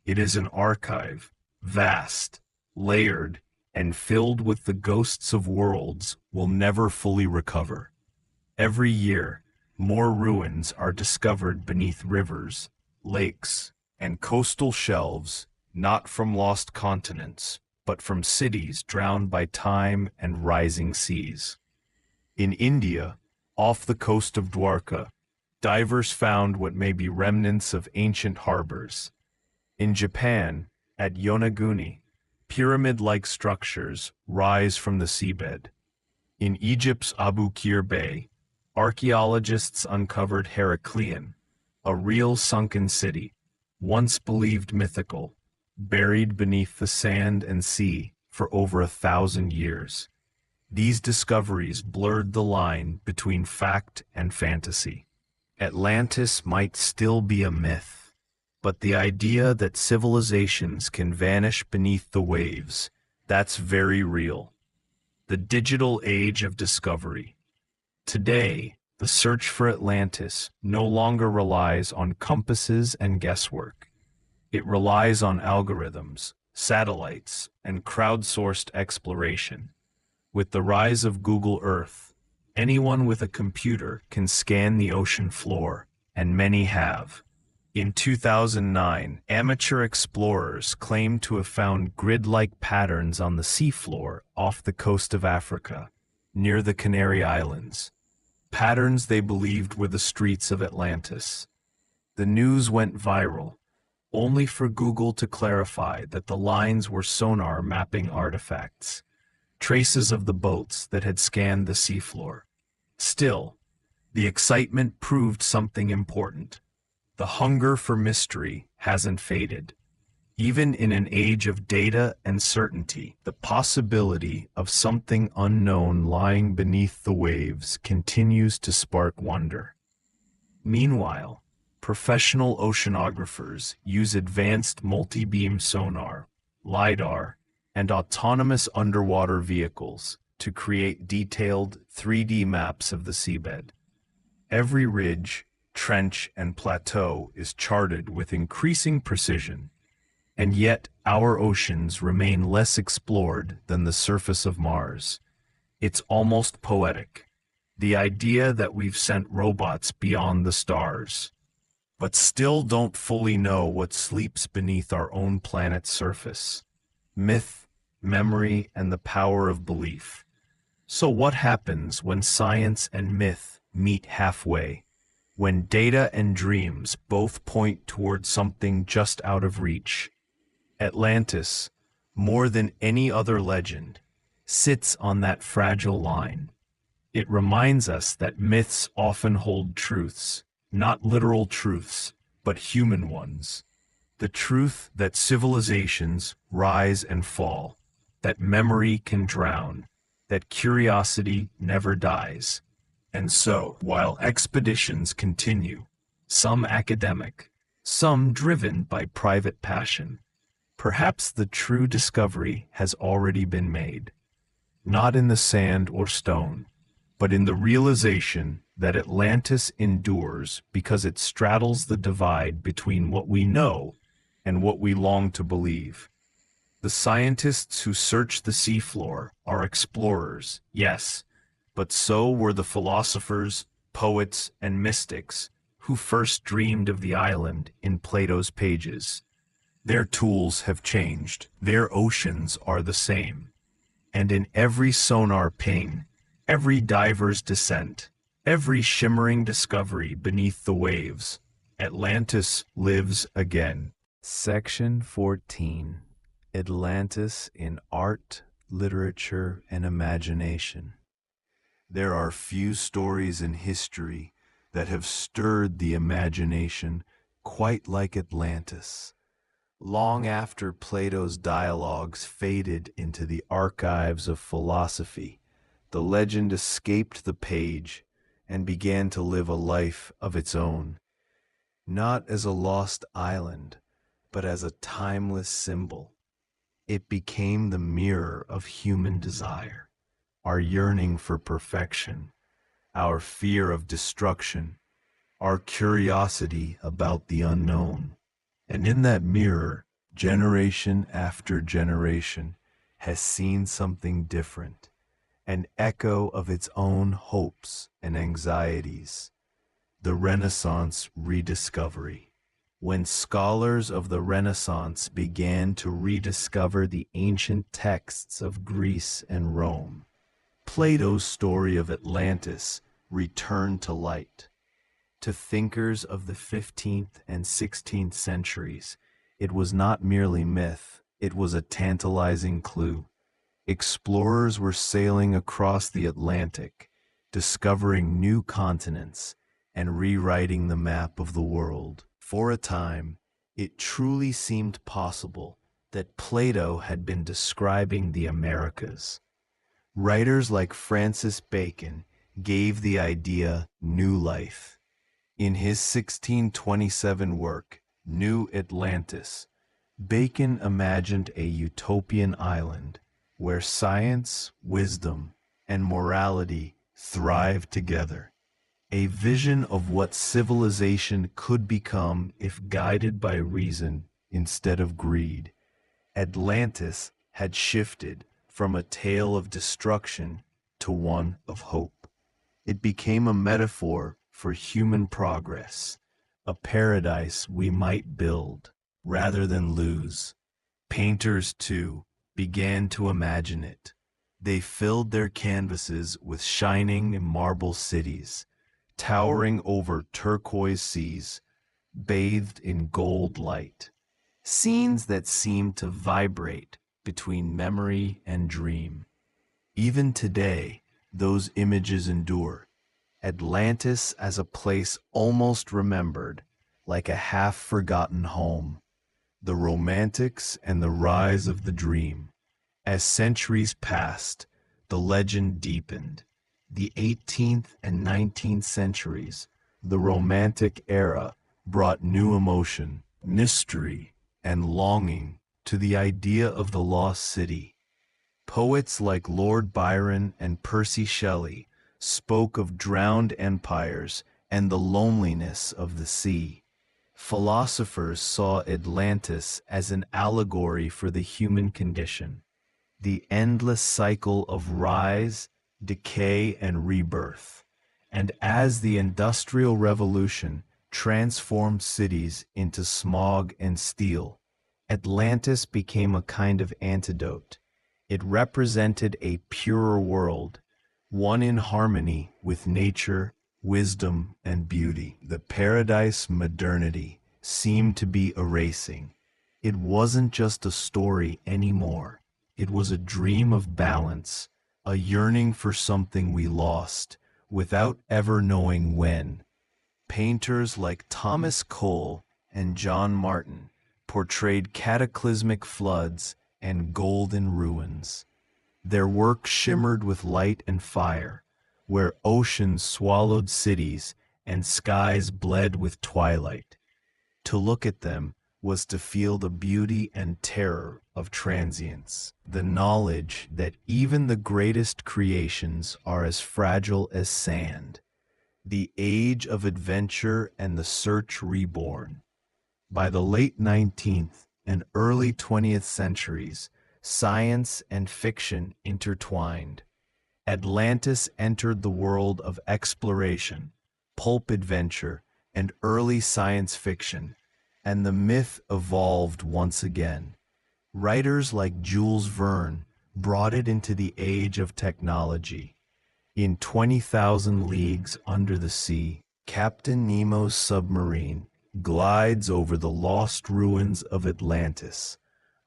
It is an archive, vast, layered, and filled with the ghosts of worlds we'll never fully recover. Every year, more ruins are discovered beneath rivers, lakes, and coastal shelves, not from lost continents, but from cities drowned by time and rising seas. In India, off the coast of Dwarka, divers found what may be remnants of ancient harbors. In Japan, at Yonaguni, pyramid-like structures rise from the seabed. In Egypt's Abu Qir Bay, archaeologists uncovered Heracleion, a real sunken city, once believed mythical, buried beneath the sand and sea for over 1,000 years. These discoveries blurred the line between fact and fantasy. Atlantis might still be a myth, but the idea that civilizations can vanish beneath the waves, that's very real. The digital age of discovery. Today, the search for Atlantis no longer relies on compasses and guesswork. It relies on algorithms, satellites, and crowdsourced exploration. With the rise of Google Earth, anyone with a computer can scan the ocean floor, and many have. In 2009, amateur explorers claimed to have found grid-like patterns on the seafloor off the coast of Africa, near the Canary Islands. Patterns they believed were the streets of Atlantis. The news went viral, only for Google to clarify that the lines were sonar mapping artifacts, traces of the boats that had scanned the seafloor. Still, the excitement proved something important. The hunger for mystery hasn't faded. Even in an age of data and certainty, the possibility of something unknown lying beneath the waves continues to spark wonder. Meanwhile, professional oceanographers use advanced multi-beam sonar, LiDAR, and autonomous underwater vehicles to create detailed 3D maps of the seabed. Every ridge, trench, and plateau is charted with increasing precision, and yet our oceans remain less explored than the surface of Mars. It's almost poetic, the idea that we've sent robots beyond the stars, but still don't fully know what sleeps beneath our own planet's surface. Myth, memory, and the power of belief. So what happens when science and myth meet halfway? When data and dreams both point toward something just out of reach? Atlantis, more than any other legend, sits on that fragile line. It reminds us that myths often hold truths, not literal truths, but human ones. The truth that civilizations rise and fall, that memory can drown, that curiosity never dies. And so, while expeditions continue, some academic, some driven by private passion, perhaps the true discovery has already been made. Not in the sand or stone, but in the realization that Atlantis endures because it straddles the divide between what we know and what we long to believe. The scientists who search the seafloor are explorers, yes, but so were the philosophers, poets, and mystics who first dreamed of the island in Plato's pages. Their tools have changed. Their oceans are the same. And in every sonar ping, every diver's descent, every shimmering discovery beneath the waves, Atlantis lives again. Section 14. Atlantis in Art, Literature, and Imagination. There are few stories in history that have stirred the imagination quite like Atlantis. Long after Plato's dialogues faded into the archives of philosophy, the legend escaped the page and began to live a life of its own, not as a lost island, but as a timeless symbol. It became the mirror of human desire, our yearning for perfection, our fear of destruction, our curiosity about the unknown. And in that mirror, generation after generation has seen something different, an echo of its own hopes and anxieties. The Renaissance rediscovery. When scholars of the Renaissance began to rediscover the ancient texts of Greece and Rome, Plato's story of Atlantis returned to light. To thinkers of the 15th and 16th centuries, it was not merely myth, it was a tantalizing clue. Explorers were sailing across the Atlantic, discovering new continents, and rewriting the map of the world. For a time, it truly seemed possible that Plato had been describing the Americas. Writers like Francis Bacon gave the idea new life. In his 1627 work, New Atlantis, Bacon imagined a utopian island where science, wisdom, and morality thrived together. A vision of what civilization could become if guided by reason instead of greed. Atlantis had shifted from a tale of destruction to one of hope. It became a metaphor for human progress, a paradise we might build rather than lose. Painters, too, began to imagine it. They filled their canvases with shining marble cities, towering over turquoise seas, bathed in gold light. Scenes that seemed to vibrate between memory and dream. Even today, those images endure. Atlantis as a place almost remembered, like a half-forgotten home. The romantics and the rise of the dream. As centuries passed, the legend deepened. The 18th and 19th centuries, the Romantic era, brought new emotion, mystery, and longing to the idea of the lost city. Poets like Lord Byron and Percy Shelley spoke of drowned empires and the loneliness of the sea. Philosophers saw Atlantis as an allegory for the human condition, the endless cycle of rise, decay, and rebirth. And as the Industrial Revolution transformed cities into smog and steel, Atlantis became a kind of antidote. It represented a purer world, one in harmony with nature, wisdom, and beauty. The paradise modernity seemed to be erasing. It wasn't just a story anymore. It was a dream of balance, a yearning for something we lost, without ever knowing when. Painters like Thomas Cole and John Martin portrayed cataclysmic floods and golden ruins. Their work shimmered with light and fire, where oceans swallowed cities and skies bled with twilight. To look at them was to feel the beauty and terror of transience, the knowledge that even the greatest creations are as fragile as sand. The age of adventure and the search reborn. By the late 19th and early 20th centuries, science and fiction intertwined. Atlantis entered the world of exploration, pulp adventure, and early science fiction, and the myth evolved once again. Writers like Jules Verne brought it into the age of technology. In 20,000 Leagues Under the Sea, Captain Nemo's submarine glides over the lost ruins of Atlantis,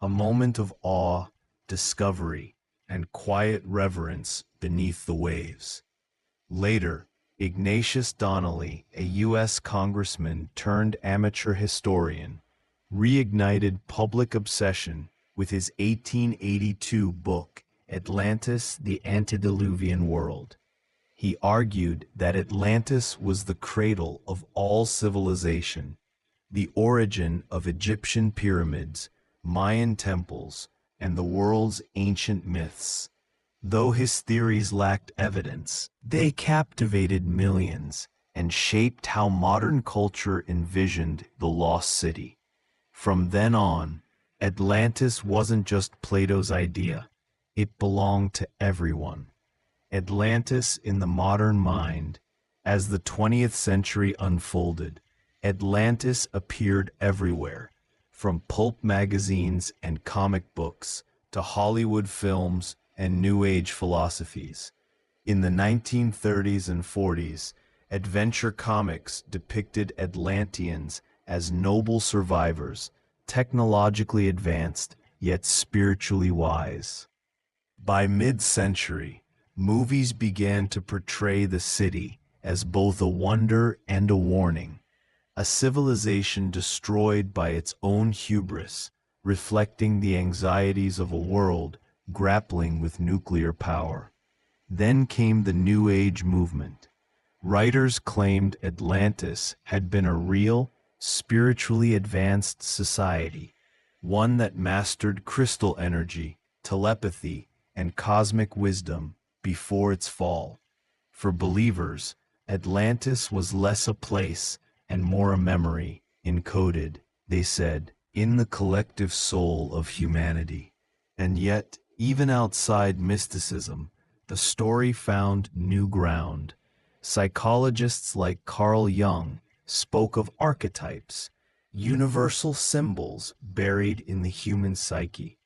a moment of awe, discovery, and quiet reverence beneath the waves. Later, Ignatius Donnelly, a U.S. congressman turned amateur historian, reignited public obsession with his 1882 book, Atlantis, the Antediluvian World. He argued that Atlantis was the cradle of all civilization, the origin of Egyptian pyramids, Mayan temples, and the world's ancient myths. Though his theories lacked evidence, they captivated millions and shaped how modern culture envisioned the lost city. From then on, Atlantis wasn't just Plato's idea, it belonged to everyone. Atlantis in the modern mind. As the 20th century unfolded, Atlantis appeared everywhere, from pulp magazines and comic books to Hollywood films and New Age philosophies. In the 1930s and 40s, adventure comics depicted Atlanteans as noble survivors, technologically advanced yet spiritually wise. By mid-century, movies began to portray the city as both a wonder and a warning, a civilization destroyed by its own hubris, reflecting the anxieties of a world grappling with nuclear power. Then came the New Age movement. Writers claimed Atlantis had been a real, spiritually advanced society, one that mastered crystal energy, telepathy, and cosmic wisdom before its fall. For believers, Atlantis was less a place and more a memory, encoded, they said, in the collective soul of humanity. And yet, even outside mysticism, the story found new ground. Psychologists like Carl Jung spoke of archetypes, universal symbols buried in the human psyche.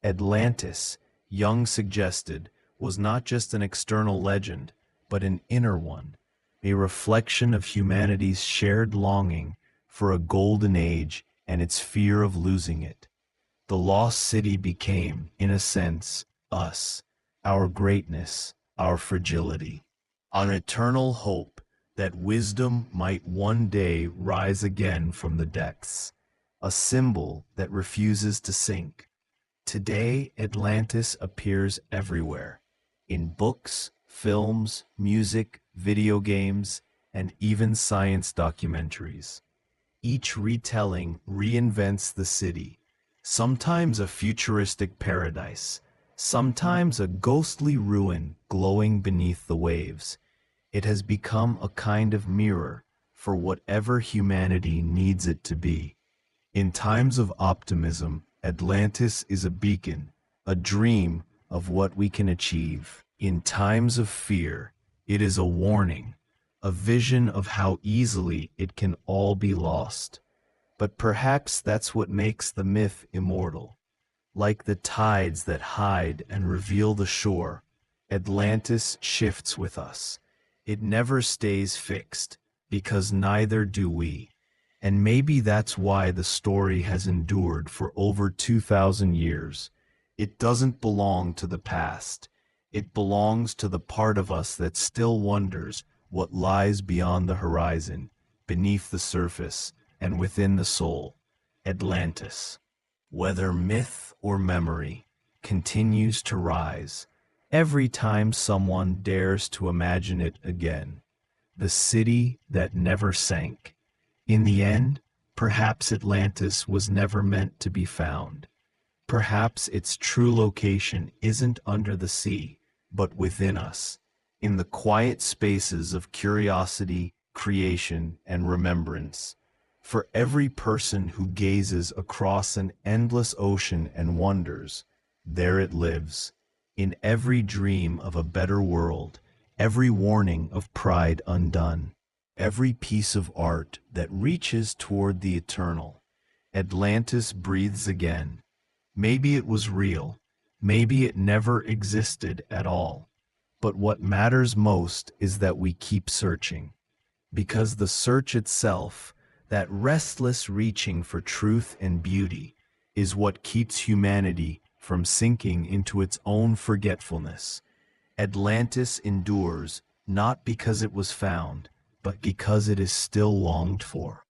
Atlantis, Jung suggested, was not just an external legend, but an inner one, a reflection of humanity's shared longing for a golden age and its fear of losing it. The lost city became, in a sense, us, our greatness, our fragility, an eternal hope that wisdom might one day rise again from the depths, a symbol that refuses to sink. Today, Atlantis appears everywhere, in books, films, music, video games, and even science documentaries. Each retelling reinvents the city, sometimes a futuristic paradise, sometimes a ghostly ruin glowing beneath the waves. It has become a kind of mirror for whatever humanity needs it to be. In times of optimism, Atlantis is a beacon, a dream of what we can achieve. In times of fear, it is a warning, a vision of how easily it can all be lost. But perhaps that's what makes the myth immortal. Like the tides that hide and reveal the shore, Atlantis shifts with us. It never stays fixed, because neither do we. And maybe that's why the story has endured for over 2,000 years. It doesn't belong to the past. It belongs to the part of us that still wonders what lies beyond the horizon, beneath the surface, and within the soul. Atlantis, whether myth or memory, continues to rise every time someone dares to imagine it again. The city that never sank. In the end, perhaps Atlantis was never meant to be found. Perhaps its true location isn't under the sea, but within us, in the quiet spaces of curiosity, creation, and remembrance. For every person who gazes across an endless ocean and wonders, there it lives. In every dream of a better world, every warning of pride undone, every piece of art that reaches toward the eternal, Atlantis breathes again. Maybe it was real, maybe it never existed at all. But what matters most is that we keep searching. Because the search itself, that restless reaching for truth and beauty, is what keeps humanity from sinking into its own forgetfulness. Atlantis endures, not because it was found, but because it is still longed for.